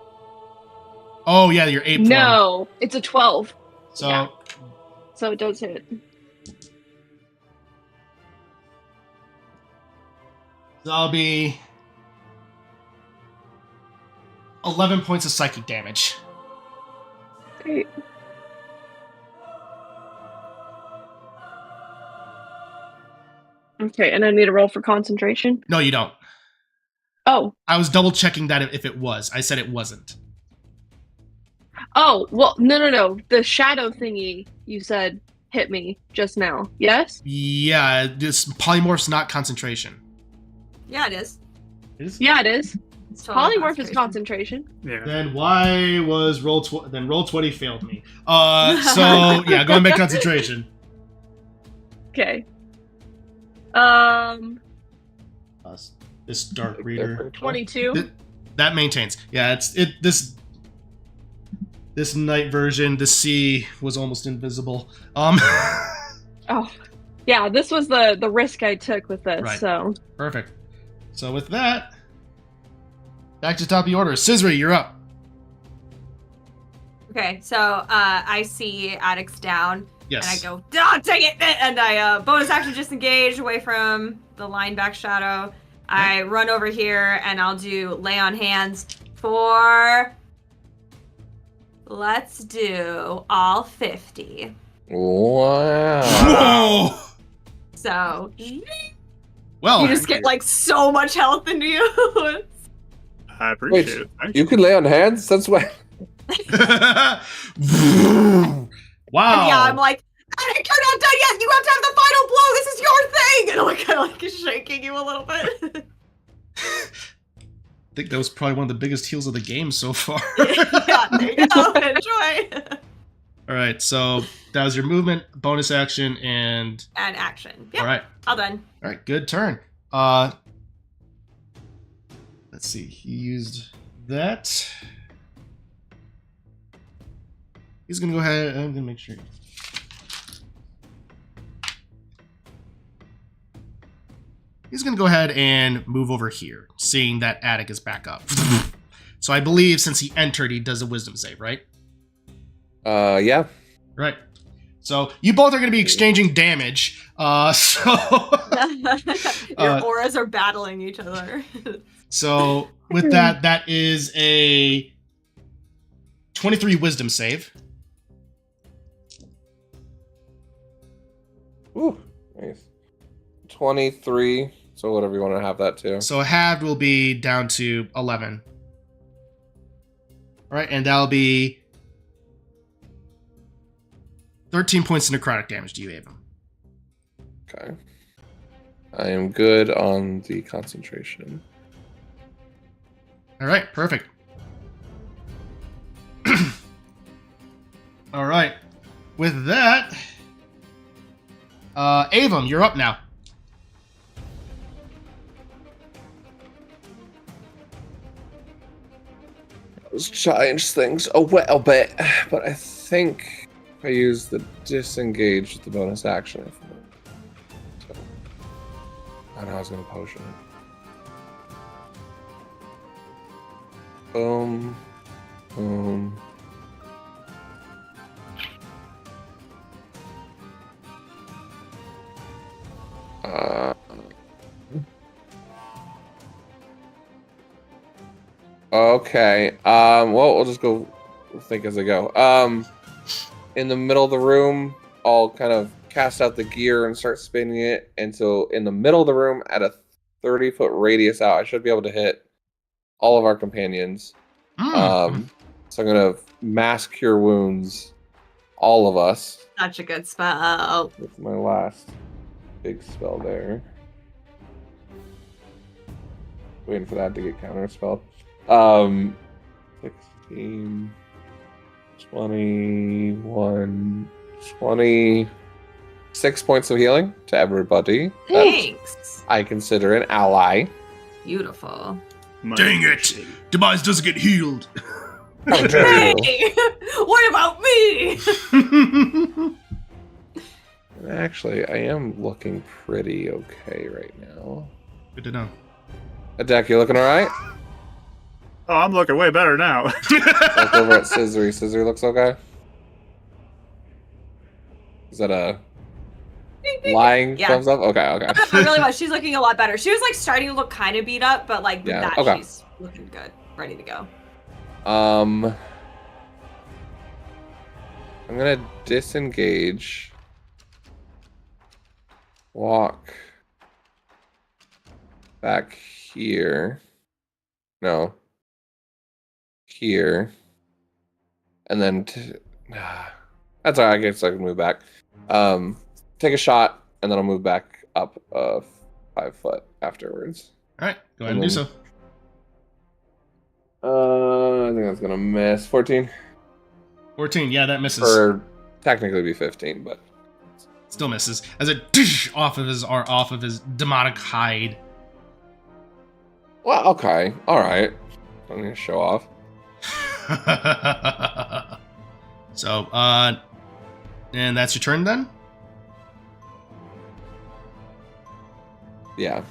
Oh, yeah, your 8 No, it's a 12. So, Yeah. So it does hit. so that'll be 11 points of psychic damage. Great. Okay, and I need to roll for concentration? No, you don't. Oh. I was double checking that if it was. I said it wasn't. Oh, well, no. The shadow thingy you said hit me just now. Yes? Yeah, this polymorph's not concentration. Yeah, it is. Yeah, it is. It's totally Polymorph is concentration. Yeah. Then why was roll 20 failed me? So yeah, go and make concentration. Okay. This dark reader 22. that maintains. Yeah, this night version. The sea was almost invisible. Oh, yeah. This was the risk I took with this. Right. So Perfect. So with that, back to the top of the order. Scissory, you're up. Okay, so I see Adek's down, Yes. and I go, "Ah, take it!" And I bonus action disengage away from the line back shadow. I run over here, and I'll do lay on hands for. Let's do all 50. Wow. Whoa! So Well, you just get like so much health into you. I appreciate it. Thank You can lay on hands? That's why. wow. Yeah, I'm like, Adek, you're not done yet. You have to have the final blow. This is your thing. And I'm like, kind of like shaking you a little bit. I think that was probably one of the biggest heals of the game so far. Yeah, there you go. Enjoy. All right, so that was your movement, bonus action, and Action. Yeah. all right, All done. good turn. Let's see, he used that. He's gonna go ahead. I'm gonna make sure. He's gonna go ahead and move over here, seeing that Adek is back up. So I believe since he entered, he does a wisdom save, right? Yeah. Right. So you both are going to be exchanging damage. Your auras are battling each other. So with that, that is a 23 wisdom save. Ooh, nice. 23. So whatever you want to have that too. So halved will be down to 11. All right, and that'll be 13 points of necrotic damage to you, Ava. Okay. I am good on the concentration. All right, perfect. All right. With that, Avum, you're up now. Let's change things a little bit, but I think I used the disengage with the bonus action. So, I know I was going to potion it. Boom. Boom. Okay. Well, we'll just go think as I go. In the middle of the room, I'll kind of cast out the gear and start spinning it until in the middle of the room at a 30-foot radius out. I should be able to hit all of our companions. So I'm gonna mass cure wounds all of us. Such a good spell. That's my last big spell there. Waiting for that to get counter spelled. 16, 21, 26 points of healing to everybody. Thanks. I consider an ally. Beautiful. Dang it! Demise doesn't get healed. How dare you. Hey, what about me? Actually, I am looking pretty okay right now. Good to know. Adek, you looking alright? Oh, I'm looking way better now. Look over at Scissory. Scissory looks okay? Is that a lying Yeah. thumbs up? Okay. Not really much. She's looking a lot better. She was like starting to look kind of beat up, but like with Yeah, that, okay. she's looking good, ready to go. I'm gonna disengage. Walk back here. No. Here. And then that's alright, I guess I can move back. Take a shot, and then I'll move back up 5 foot afterwards. Alright, go ahead and do so. I think that's gonna miss. 14. 14, yeah, that misses. Or technically be 15, but Still misses. As it off of his demonic hide. well, okay, all right. I'm gonna show off. So, and that's your turn then? Yeah.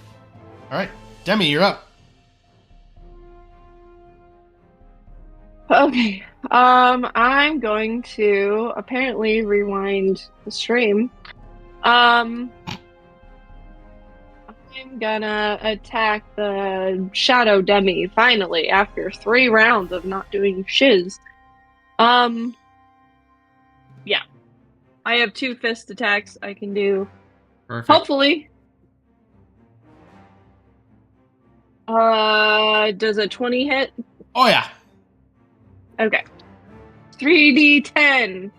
Alright. Demi, you're up. Okay. I'm going to apparently rewind the stream. I'm gonna attack the Shadow Demi finally after 3 rounds of not doing shiz. Yeah. I have 2 fist attacks I can do. Perfect. Hopefully. Does a 20 hit? Oh, yeah. Okay. 3d10.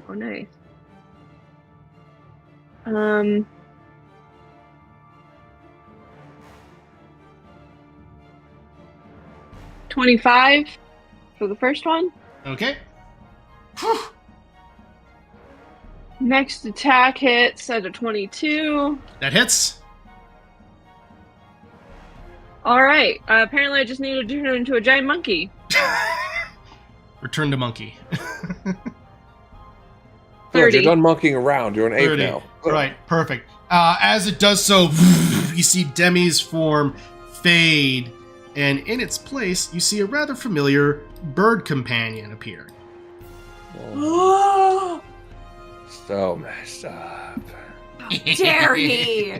Oh, nice. 25 for the first one. Okay. Whew. Next attack hits at a 22. That hits. Alright, apparently I just need to turn into a giant monkey. Return to monkey. 30. You're done monkeying around. You're an ape 30. now. Right, perfect. As it does so, you see Demi's form fade, and in its place, you see a rather familiar bird companion appear. Oh, so messed up. Dare he?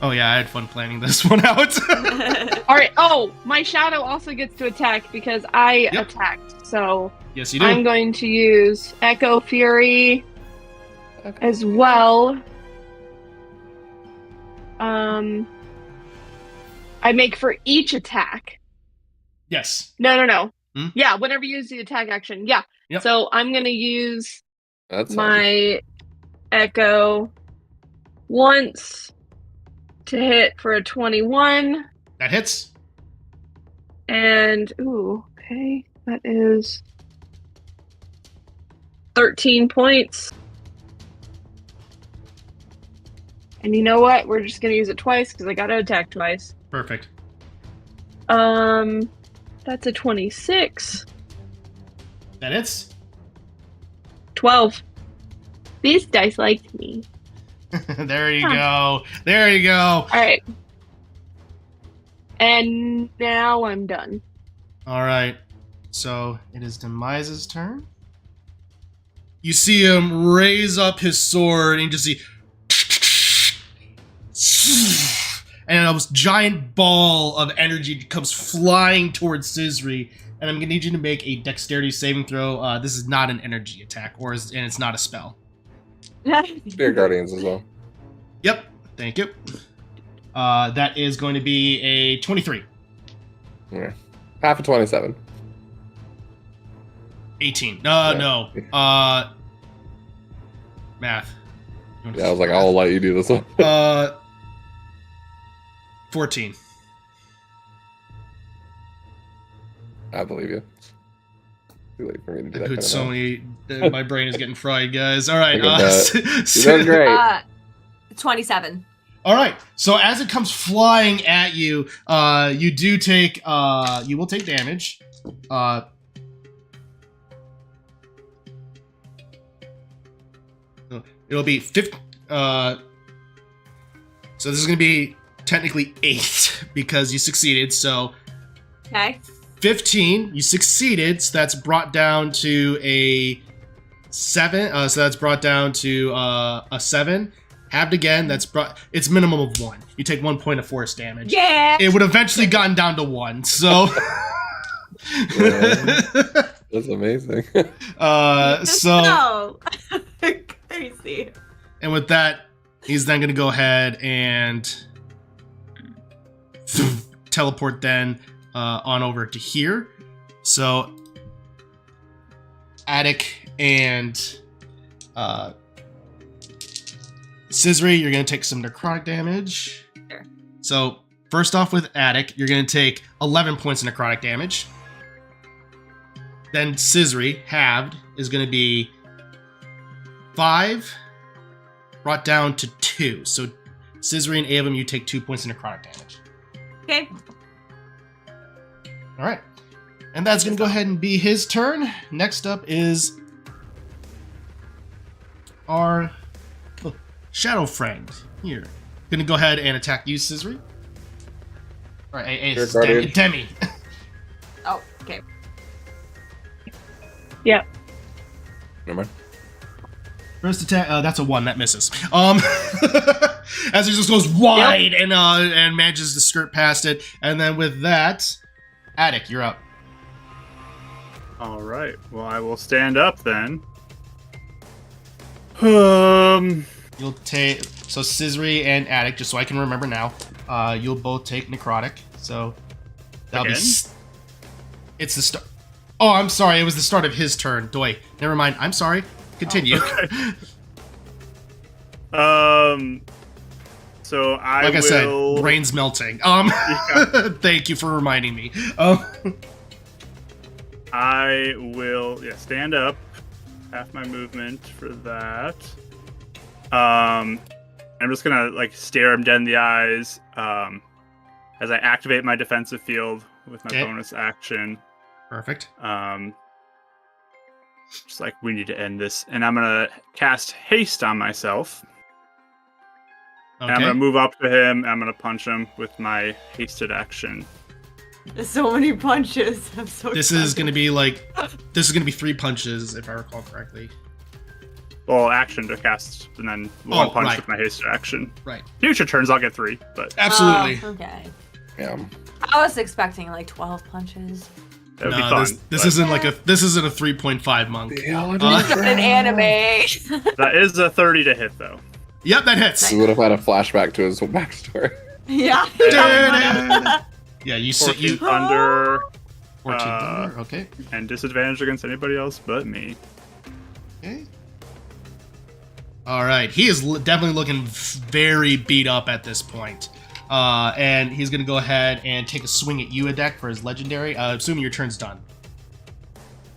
Oh yeah, I had fun planning this one out. Alright, oh, my shadow also gets to attack because I Yep. attacked. So Yes, you do. I'm going to use Echo Fury as well. I make for each attack. Yes. No. Hmm? Yeah, whenever you use the attack action. Yeah. Yep. So I'm going to use That's my Echo once to hit for a 21. That hits. And, ooh, okay. That is 13 points. And you know what? We're just going to use it twice because I got to attack twice. Perfect. That's a 26. That hits. 12. These dice liked me. There you go. There you go. Alright. And now I'm done. All right. So it is Demise's turn. You see him raise up his sword and you just see and a giant ball of energy comes flying towards Scissory and I'm gonna need you to make a dexterity saving throw. This is not an energy attack, and it's not a spell. Spirit Guardians as well. Yep, thank you. That is going to be a 23. Yeah. Half of 27. 18. Yeah. No. Math. Yeah, I was like, I'll let you do this one. 14. I believe you. Too late for me to do that. Dude, kind so of many. My brain is getting fried, guys. All right. Look at that. You're doing great. 27. All right. So as it comes flying at you, you do take. You will take damage. It'll be 50. So this is going to be technically 8 because you succeeded. So Okay. 15, you succeeded. So that's brought down to a 7. So that's brought down to a 7. Halved again. It's minimum of 1. You take 1 point of force damage. Yeah. It would eventually gotten down to 1. So. That's amazing. So. Crazy. And with that, he's then going to go ahead and teleport then on over to here. So Adek and Scissory, you're going to take some necrotic damage. Sure. So first off with Adek, you're going to take 11 points of necrotic damage. Then Scissory, halved, is going to be 5, brought down to 2. So Scissory and Avum, you take 2 points of necrotic damage. Okay. All right. And that's going to go ahead and be his turn. Next up is our shadow friend here. Going to go ahead and attack you, Scissory. All right, Demi. Oh, okay. Yep. Never mind. First attack, that's a 1, that misses. As he just goes wide and manages to skirt past it. And then with that, Adek, you're up. All right. Well, I will stand up then. You'll take so Scissory and Adek, just so I can remember now. You'll both take necrotic. So that'll Again? It's the start. Oh, I'm sorry. It was the start of his turn. Doy. Never mind. I'm sorry. Continue. Okay. So like I said, brain's melting. Thank you for reminding me. I will stand up. Half my movement for that. I'm just gonna stare him dead in the eyes as I activate my defensive field with my bonus action. Perfect. Just we need to end this, and I'm gonna cast haste on myself. Okay. And I'm gonna move up to him. And I'm gonna punch him with my hasted action. There's so many punches. I'm so This is gonna be 3 punches, if I recall correctly. Well, action to cast, and then one punch with my hasted action. Right. Future turns, I'll get 3, but absolutely. Okay. Yeah. I was expecting 12 punches. that would be fun. This isn't this isn't a 3.5 monk. It's an anime. That is a 30 to hit, though. Yep, that hits. We would have had a flashback to his backstory. Yeah. Yeah, you 14 thunder. 14 thunder, okay. And disadvantage against anybody else but me. Okay. All right, he is definitely looking very beat up at this point. And he's going to go ahead and take a swing at you, Adek, for his legendary. Assuming your turn's done.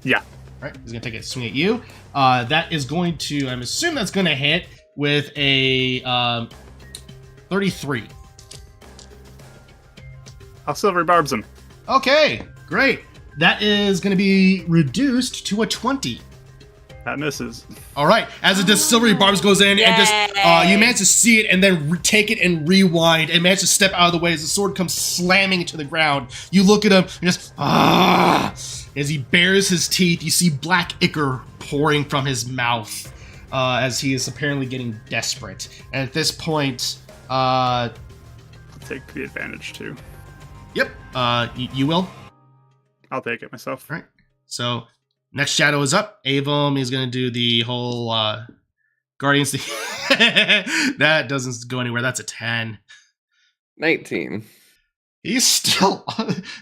Yeah. All right, he's going to take a swing at you. That is going to, I'm assuming that's going to hit with a 33. I'll silver barbs him. Okay, great. That is going to be reduced to a 20. That misses. All right, as the silvery barbs goes in, and just you manage to see it, and then take it and rewind, and manage to step out of the way as the sword comes slamming into the ground. You look at him, and just as he bares his teeth, you see black ichor pouring from his mouth, as he is apparently getting desperate. And at this point, Take the advantage too. Yep, you will. I'll take it myself. All right. So next shadow is up. Avum is going to do the whole Guardians. That doesn't go anywhere. That's a 10. 19. He's still.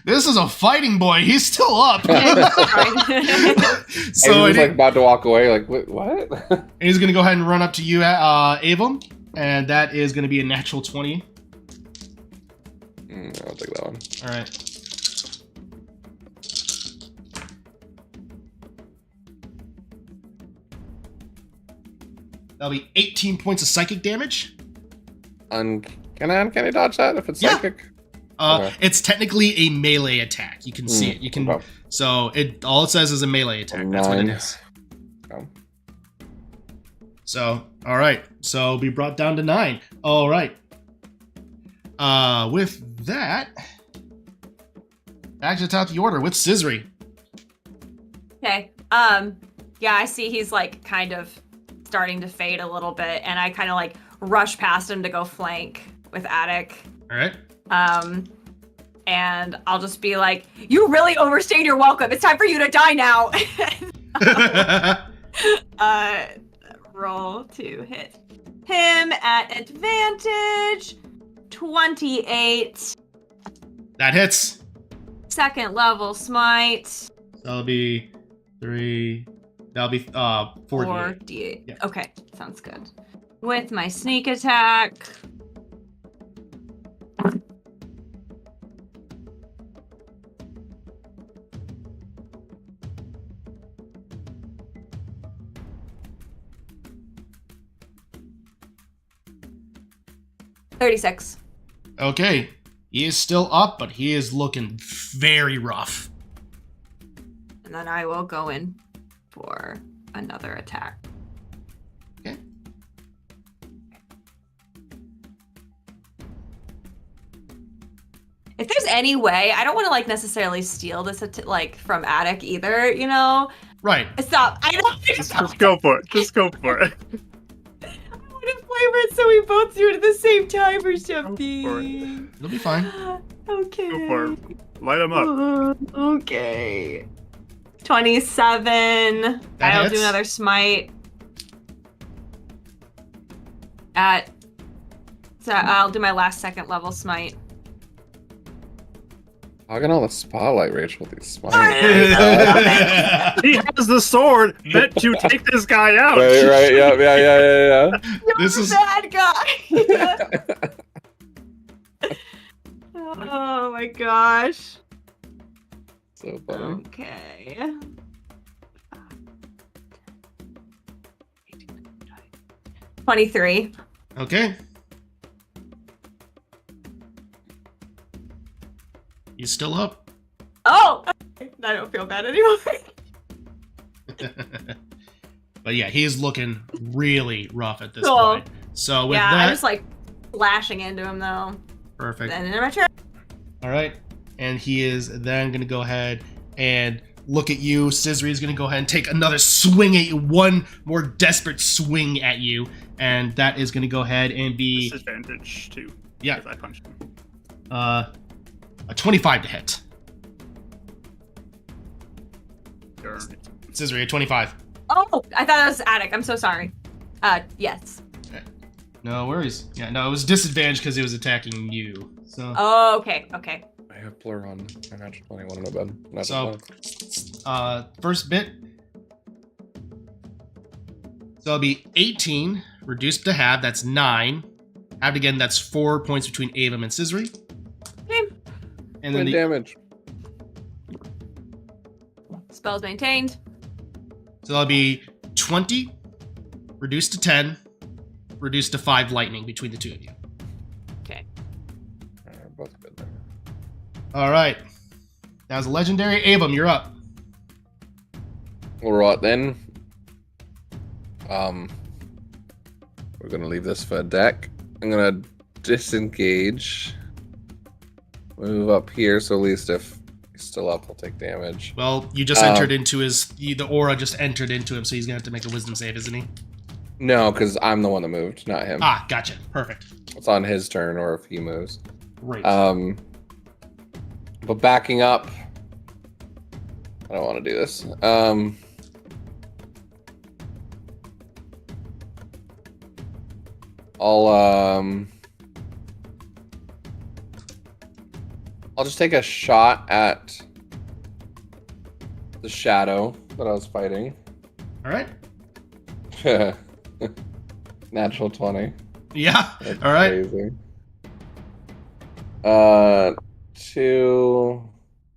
This is a fighting boy. He's still up. So He was like about to walk away. Like, what? And he's going to go ahead and run up to you, Avum, and that is going to be a natural 20. I'll take that one. All right. That'll be 18 points of psychic damage. Can I dodge that if it's psychic? Okay. It's technically a melee attack. You can see it. You can. Okay. So all it says is a melee attack. That's what it is. Okay. So all right. So it'll be brought down to 9. All right. With that, back to the top of the order with Scissory. Okay. Yeah, I see he's like kind of starting to fade a little bit, and I kind of like rush past him to go flank with Adek. All right. And I'll just be like, "You really overstayed your welcome. It's time for you to die now." Roll to hit him at advantage. 28. That hits. Second level smite. That'll be 3. That'll be 4d8. 4d8. Yeah. Okay, sounds good. With my sneak attack. $36. Okay. He is still up, but he is looking very rough. And then I will go in for another attack. Okay. If there's any way, I don't want to like necessarily steal this like from Adek either, you know? Right. Stop. I know. Just go for it. Just go for it. I want to flavor it so we both do it at the same time or something. Go for it. It'll be fine. Okay. Go for it. Light them up. Okay. 27. I'll hits. do another smite. So I'll do my last second level smite. Look at all the spotlight, Rachel, with these smiles. He has the sword meant to take this guy out. Right, yeah. This is Bad guy. Oh my gosh. So funny. Okay. 23. okay. He's still up. Oh! I don't feel bad anymore. But yeah, he is looking really rough at this Cool. point. So with Yeah, that, I'm just like slashing into him though. perfect. Then in my turn. All right, and he is then going to go ahead and look at you. Scissory is going to go ahead and take another swing at you, one more desperate swing at you, and that is going to go ahead and be Disadvantage too. Yeah. If I punch him. a 25 to hit. Darn. Scissory, a 25. Oh, I thought it was Adek. I'm so sorry. Yes. No worries. Yeah, no, it was disadvantage because he was attacking you. So, Oh, okay. Okay. I have blur on my natural 21 in my bed. That's So- fine. first bit. So it'll be 18 reduced to half. That's 9. Halved again. That's 4 points between Avum and Scissory. Okay. And then Twin the damage. Spells maintained. So that'll be 20, reduced to 10, reduced to 5 lightning between the two of you. Okay. We're both good there. All right. That was a legendary. Avum, you're up. All right then. We're gonna leave this for a deck. I'm gonna disengage. Move up here, so at least if he's still up, he'll take damage. Well, you just entered into the aura just entered into him, so he's going to have to make a wisdom save, isn't he? No, because I'm the one that moved, not him. Ah, gotcha. Perfect. It's on his turn, or if he moves. Great. But backing up, I don't want to do this. I'll just take a shot at the shadow that I was fighting. All right. Natural 20. Yeah. That's all right. Crazy. 2,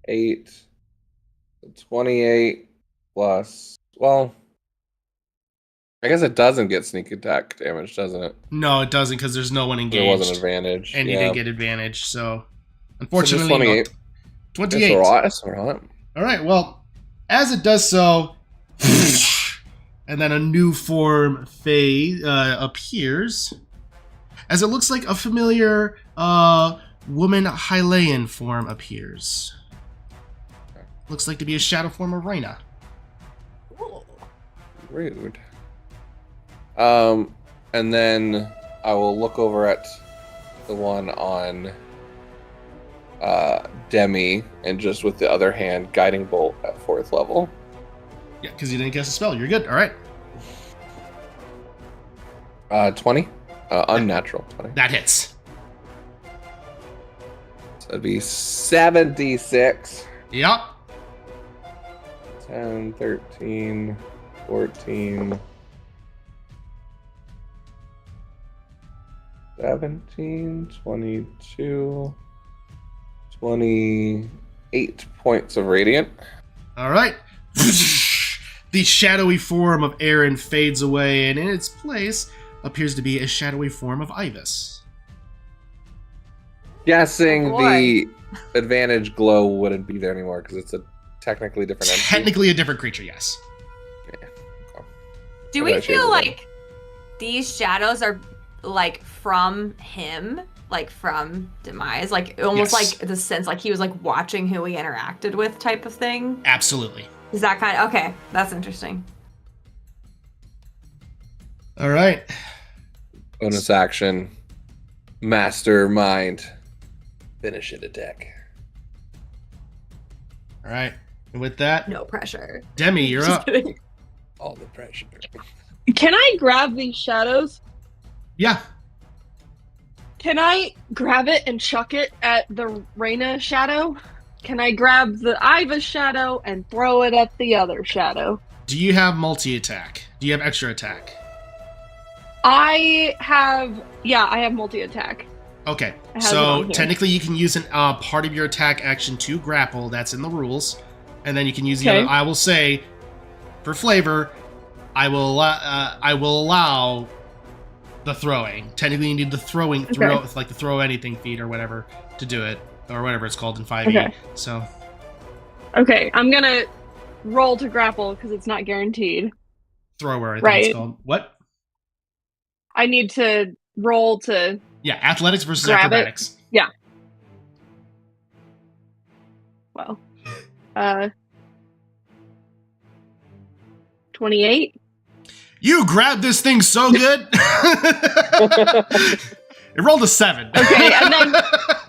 8, 28 plus. Well, I guess it doesn't get sneak attack damage, doesn't it? No, it doesn't because there's no one engaged. There was an advantage. And you yeah. didn't get advantage, so So unfortunately, just 28. 28. That's all right. All right. Well, as it does so, and then a new form appears, as it looks like a familiar woman Hylian form appears. Looks like to be a shadow form of Reyna. Rude. And then I will look over at the one on Demi, and just with the other hand, guiding bolt at 4th level. Yeah, because you didn't cast a spell. You're good. All right. 20. Unnatural 20. That hits. So it'd be 76. Yep. 10, 13, 14, 17, 22, 28 points of radiant. All right. The shadowy form of Aaron fades away, and in its place appears to be a shadowy form of Ibis. Guessing Oh, boy. the advantage glow wouldn't be there anymore because it's a technically different entity. Technically a different creature, yes. Do What we about you, feel Elizabeth? like these shadows are like from him, like from Demise, like almost Yes. like the sense like he was like watching who we interacted with type of thing? Absolutely. Is that kind of okay? That's interesting. All right. Bonus action. Mastermind. Finish it attack. All right. And with that, No pressure. Demi, you're Just up. kidding. All the pressure. Can I grab these shadows? Yeah. Can I grab it and chuck it at the Reyna shadow? Can I grab the Iva shadow and throw it at the other shadow? Do you have multi-attack? Do you have extra attack? I have multi-attack. Okay. I have it So on here. technically you can use an part of your attack action to grapple. That's in the rules. And then you can use the Okay. other. I will say, for flavor, I will allow the throwing. Technically, you need the throwing, like the throw anything feat or whatever to do it, or whatever it's called in 5e. Okay. So Okay, I'm gonna roll to grapple because it's not guaranteed. thrower, I think Right. it's called. What? I need to roll to Yeah, athletics versus Grab it. acrobatics. well, 28. You grabbed this thing so good. It rolled a 7. Okay,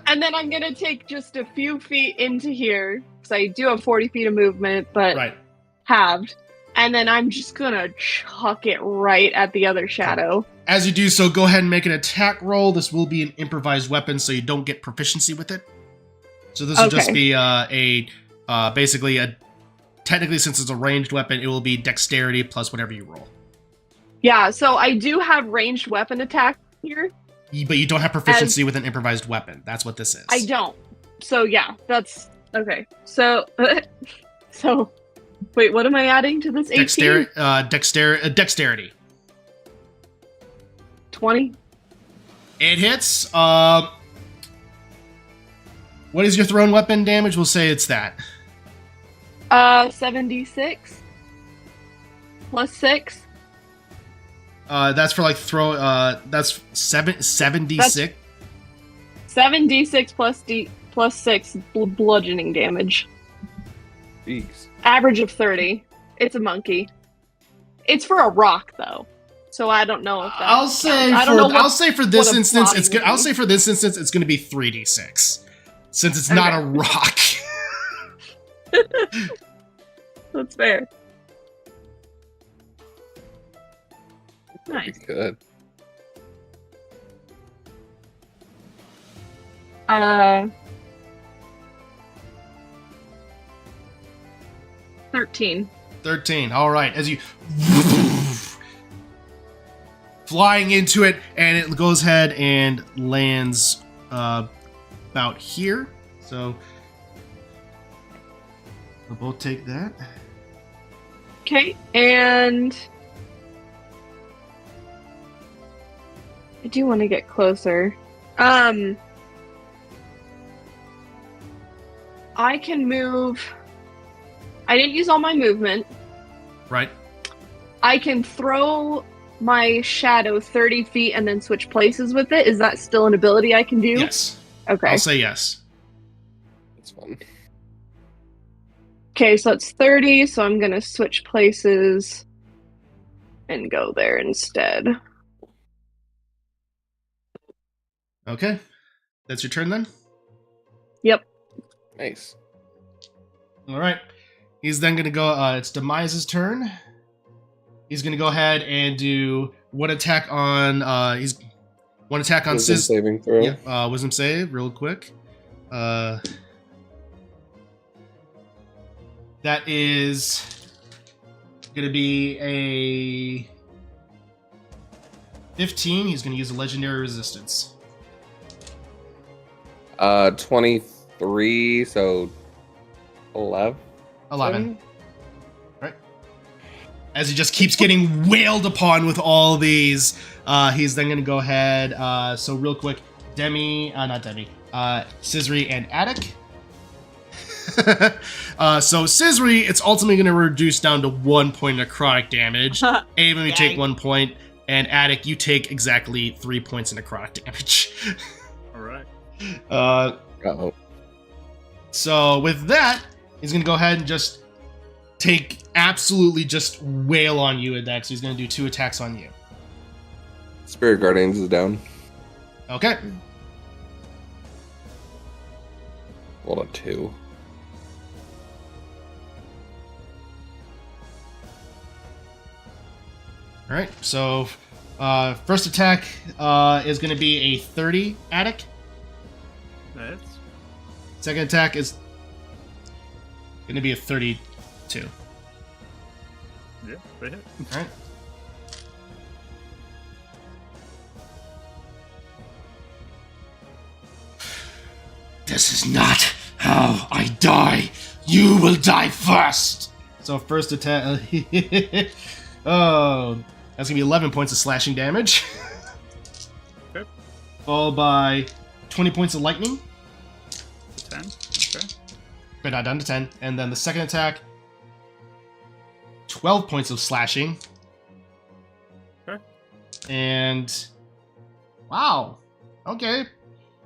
and then I'm gonna take just a few feet into here because I do have 40 feet of movement, but Right. halved. And then I'm just gonna chuck it right at the other shadow. As you do so, go ahead and make an attack roll. This will be an improvised weapon, so you don't get proficiency with it. So this will just Okay. be basically a technically, since it's a ranged weapon, it will be dexterity plus whatever you roll. Yeah, so I do have ranged weapon attack here. But you don't have proficiency with an improvised weapon. That's what this is. I don't. So yeah, that's okay. So so wait, what am I adding to this 18? Dexterity. 20? It hits. What is your thrown weapon damage? We'll say it's that. 76 plus 6. That's for like throw. That's 76. 7d6 plus 6 bludgeoning damage. Jeez. Average of 30. It's a monkey. It's for a rock though, so I don't know if that. I'll say I don't know I'll say for this what a instance, body it's good. would I'll be. say for this instance, it's going to be 3d6, since it's not a rock. That's fair. Nice. Good. 13. 13. All right. As you flying into it, and it goes ahead and lands about here. So we'll both take that. Okay, and I do want to get closer. I can move. I didn't use all my movement. Right. I can throw my shadow 30 feet and then switch places with it. Is that still an ability I can do? Yes. Okay. I'll say yes. That's fun. Okay, so it's 30, so I'm gonna switch places and go there instead. Okay. That's your turn then? Yep. Nice. All right. He's then going to go, it's Demise's turn. He's going to go ahead and do one attack on, Wisdom Sis. saving throw. Yeah, wisdom save, real quick. That is going to be a 15. He's going to use a legendary resistance. 23, so 11. 11. Right. As he just keeps getting wailed upon with all these, he's then going to go ahead. So real quick, Scisri and Adek. So Scisri, it's ultimately going to reduce down to 1 point of necrotic damage. Avon, you take 1 point, and Adek, you take exactly 3 points of necrotic damage. All right. Uh-oh. So with that, he's going to go ahead and just absolutely just wail on you, Adek. So he's going to do 2 attacks on you. Spirit Guardians is down. Okay. Hold on, 2. All right. So first attack is going to be a 30, Adek. That's Second attack is going to be a 32. yeah, they hit. All right. This is not how I die. You will die first. So first attack. Oh, that's gonna be 11 points of slashing damage. Okay. Followed by 20 points of lightning. 10. Okay. But not down to 10. And then the second attack, 12 points of slashing. Okay. And wow. Okay.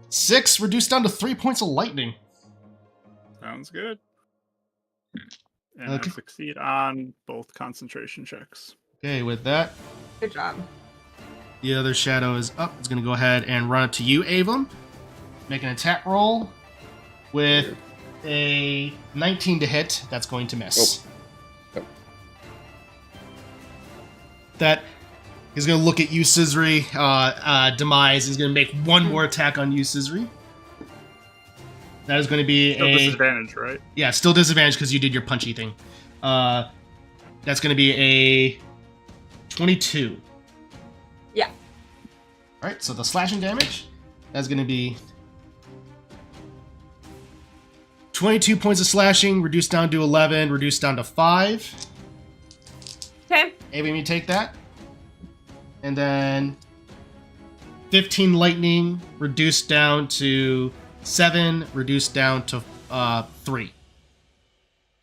6 reduced down to 3 points of lightning. Sounds good. And Okay. I succeed on both concentration checks. Okay, with that, Good job. the other shadow is up. It's going to go ahead and run it to you, Avon. Make an attack roll with a 19 to hit. That's going to miss. Oh. That he's going to look at you, Scisri. Demise. He's going to make one more attack on you, Scisri. That is going to be Still a disadvantage, right? yeah, still disadvantage because you did your punchy thing. That's going to be a 22. Yeah. All right, so the slashing damage, that's going to be 22 points of slashing, reduced down to 11, reduced down to 5. Okay. Maybe you take that. And then 15 lightning, reduced down to 7, reduced down to 3.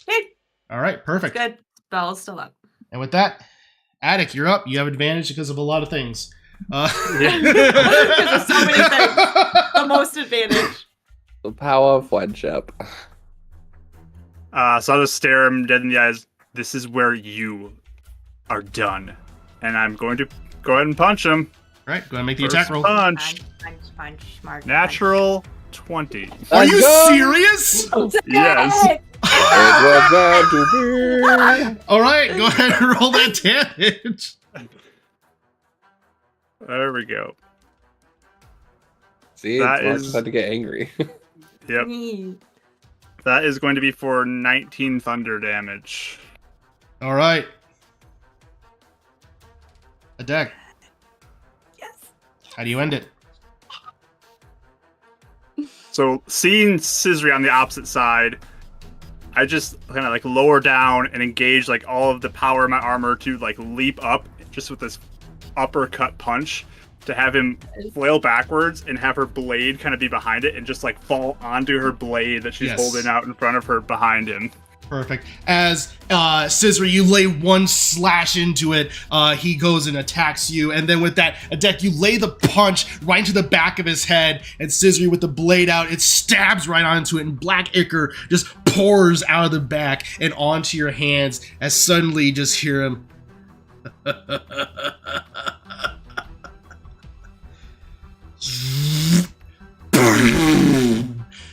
Okay. All right, perfect. Good. Spell is still up. And with that, Adek, you're up. You have advantage because of a lot of things. Because of so many things. The most advantage. The power of friendship. So I'll just stare him dead in the eyes. This is where you are done. And I'm going to go ahead and punch him. All right, go ahead and make the First attack roll. punch. Punch, smart. Natural 20. Are you Let's go. serious? Yes. It was meant to be. All right, go ahead and roll that damage. There we go. See, That it's is- had to get angry. Yep. That is going to be for 19 thunder damage. All right. Adek, Yes. how do you end it? So seeing Scissory on the opposite side, I just kind of like lower down and engage like all of the power of my armor to like leap up just with this uppercut punch to have him flail backwards and have her blade kind of be behind it and just like fall onto her blade that she's Yes. holding out in front of her behind him. Perfect. As Scissory, you lay one slash into it, he goes and attacks you, and then with that, Adek, you lay the punch right into the back of his head, and Scissory with the blade out, it stabs right onto it, and black ichor just pours out of the back and onto your hands, as suddenly you just hear him.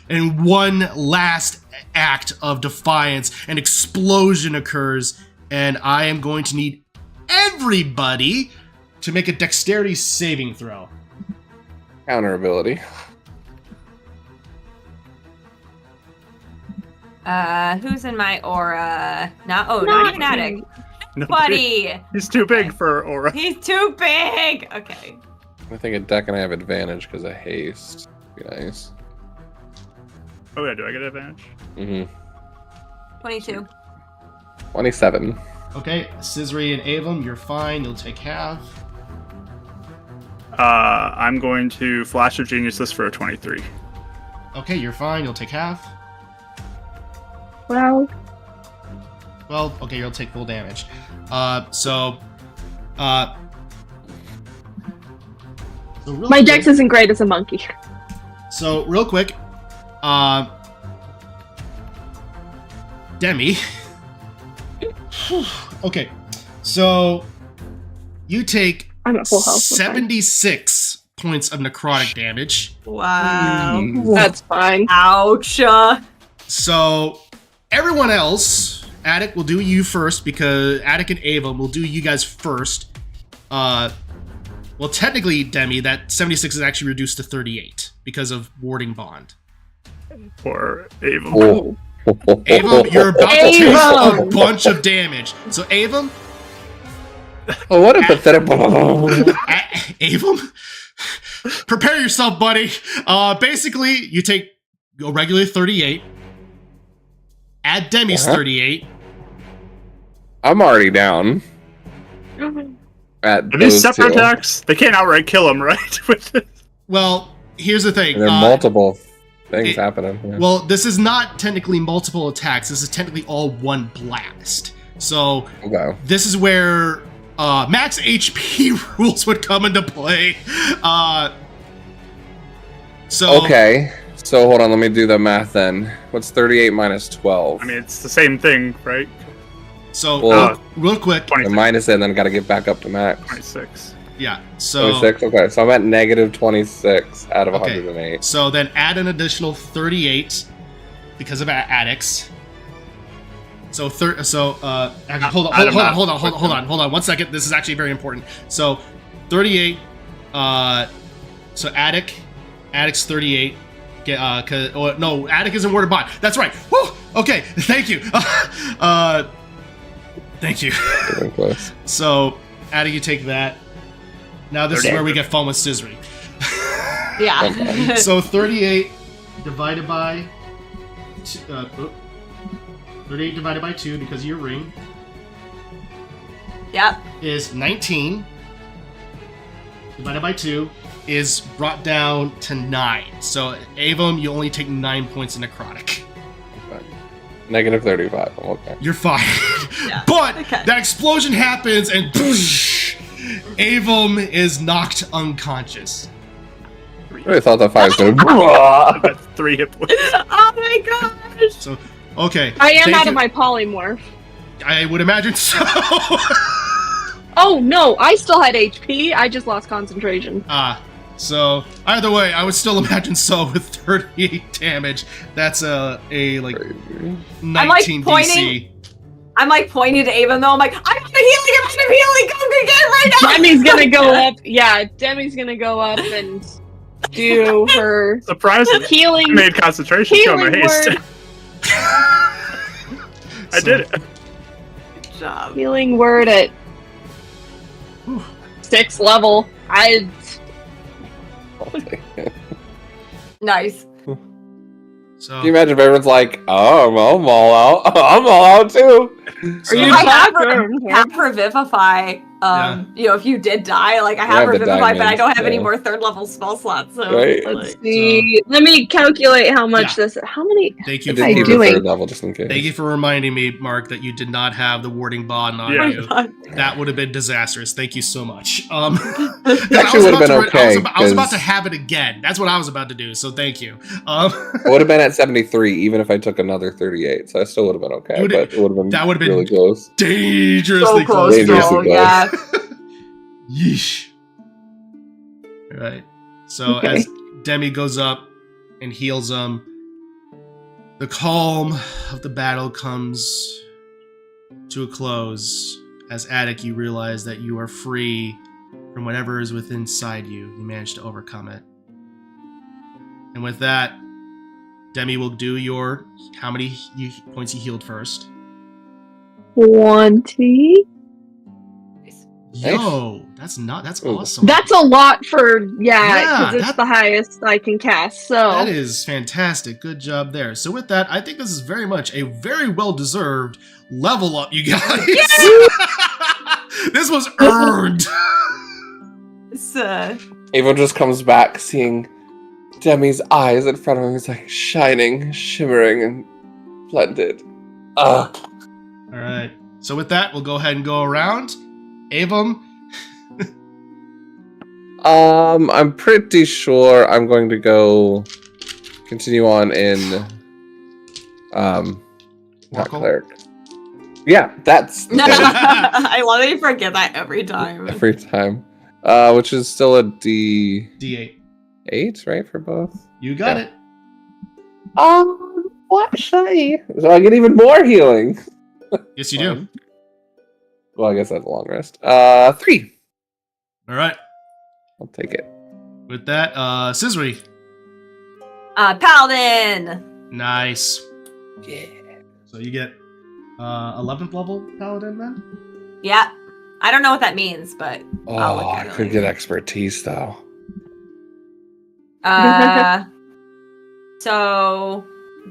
And one last act of defiance, an explosion occurs, and I am going to need everybody to make a dexterity saving throw. Counter ability. Who's in my aura? Not even Adek. No, Buddy! He's too big for Aura. He's too big! Okay. I think Adek and I have advantage because of haste. Be nice. Oh yeah, do I get advantage? 22. 27. Okay, Scissory and Avum, you're fine. You'll take half. I'm going to Flash of Genius this for a 23. Okay, you're fine. You'll take half. Well, Well, okay, you'll take full damage. So real my quick- dex isn't great as a monkey. So real quick, Demi. Okay, so you take I'm at full health. 76 points of necrotic damage. Wow. That's fine. Ouch. So everyone else, Adek will do you first because Adek and Ava will do you guys first. Well, technically, Demi, that 76 is actually reduced to 38 because of warding bond. For Avon. Oh. Ava, you're about to take a Avum! bunch of damage. So Ava, Oh, what a pathetic. Avum, prepare yourself, buddy. Basically, you take a regular 38, add Demi's 38. I'm already down. At Are these those separate two. attacks? They can't outright kill him, right? With this? Well, here's the thing. And there are multiple things it- happening. Yeah. Well, this is not technically multiple attacks. This is technically all one blast. So Okay. this is where max HP rules would come into play. Okay. So hold on, let me do the math then. What's 38 minus 12? I mean, it's the same thing, right? So Well- real quick, 26. I minus it and then gotta get back up to max. 26. yeah. So 26? Okay, so I'm at negative 26 out of Okay. 108. So then add an additional 38 because of Adek's. So actually, hold on 1 second. This is actually very important. So 38. So Adek's 38. No, Adek isn't worded bond. That's right. Woo! Okay, thank you. Thank you. Getting close. So Adek, you take that. Now this is 38. where we get fun with Scissory. Yeah. So 38 divided by 38 divided by 2 because of your ring Yep. is 19. Divided by 2 is brought down to 9. So Avum, you only take 9 points in necrotic. Negative 35. I'm okay. You're fine. Yeah. But Okay. that explosion happens and Avum is knocked unconscious. I really thought that fire was going That's 3 hit points. Oh my gosh. So okay. I am Thank out you. of my polymorph. I would imagine so. Oh no, I still had HP. I just lost concentration. So either way, I would still imagine so with 38 damage. That's a like 19 DC. I'm like pointing to Ava though. I'm like, I'm out of healing. Go again right now. Demi's gonna go up. Yeah, Demi's gonna go up and do her Surprisingly, healing. I made concentration show my haste. word. I did it. Good job. Healing word at 6th level. Nice. So Can you imagine if everyone's like, oh, I'm all out. I'm all out too. so- you I have, talking? have Revivify. You know, if you did die, like I You have have the Revivify, but I don't have diamonds, any yeah. more 3rd level spell slots. So Right. Let's see. Let me calculate how much this. How many? thank I you did I keep for the doing? 3rd level just in case. thank you for reminding me, Mark, that you did not have the warding bond on Yeah. you. That would have been disastrous. Thank you so much. It I actually was would have about been to- okay. I was about to 'cause have it again. That's what I was about to do. So thank you. it would have been at 73, even if I took another 38. So I still would have been okay. You But it would have been that would have been really close. dangerously so close, Dangerously though. close. Yeah. Yeesh. Right. So Okay. as Demi goes up and heals him, the calm of the battle comes to a close. As Adek, you realize that you are free from whatever is within inside you. You managed to overcome it. And with that, Demi will do your how many points you healed first. 20. Yo, that's Ooh. awesome. That's a lot for Yeah, because it's that- the highest I can cast. So That is fantastic. Good job there. So with that, I think this is very much a very well-deserved level up, you guys. This was earned. It's, Ava just comes back seeing Demi's eyes in front of him. He's like shining, shimmering, and splendid. All right. So with that, we'll go ahead and go around. Avum, I'm pretty sure I'm going to go continue on in not Oracle? cleric. Yeah, that's the thing I love that you forget that every time. every time. Which is still a D8, D8. right, for both? You got Yeah. it. What say? So I get even more healing. Yes, you do. Well, I guess that's a long rest. 3. All right. I'll take it. With that, Scissory. Paladin. Nice. Yeah. So you get 11th level Paladin then? Yeah. I don't know what that means, but I'll look Oh, at I it could later. get expertise though. So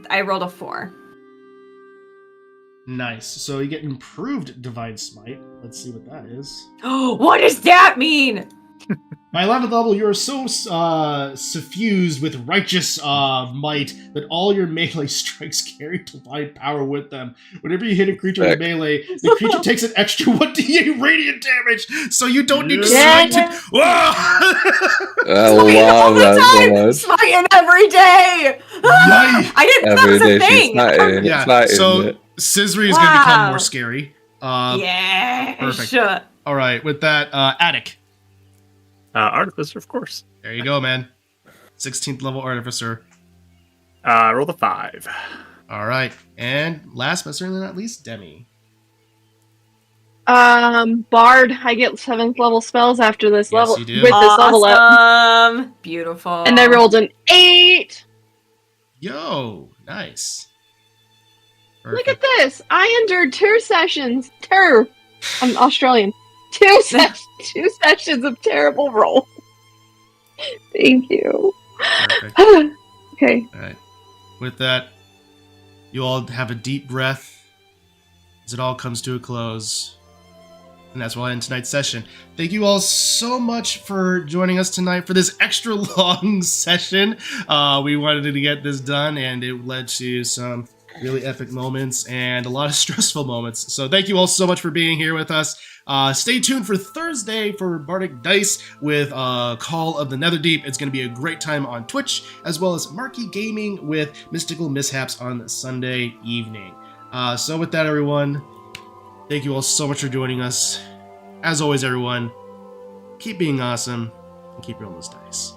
I rolled a 4. Nice. So you get improved Divine Smite. Let's see what that is. Oh, what does that mean? By 11th level, you are so suffused with righteous might that all your melee strikes carry divine power with them. Whenever you hit a creature with Sick. melee, the creature takes an extra 1d8 radiant damage, so you don't need to Yeah. smite to... Whoa! I Smiting all love the that so time! much. Smiting every day! Yikes. I didn't know that Every was a day she's thing! not in. Yeah, It's not so in it. Scissory is going to become Wow. more scary. Yeah, perfect. sure. All right, with that, Adek. Artificer, of course. There you go, man. 16th level Artificer. Roll the 5. All right, and last but certainly not least, Demi. Bard. I get 7th level spells after this Yes, level you do. with this level up, Awesome. Beautiful. and I rolled an 8. Yo, nice. Look at this! I endured 2 sessions. I'm Australian. 2 sessions of terrible roll. Thank you. Perfect. Okay. All right. With that, you all have a deep breath as it all comes to a close. And that's where I'll end tonight's session. Thank you all so much for joining us tonight for this extra long session. We wanted to get this done, and it led to some really epic moments and a lot of stressful moments. So thank you all so much for being here with us. Stay tuned for Thursday for Bardic Dice with Call of the Netherdeep. It's going to be a great time on Twitch, as well as Marky Gaming with Mystical Mishaps on Sunday evening. So with that, everyone, thank you all so much for joining us. As always, everyone, keep being awesome and keep rolling those dice.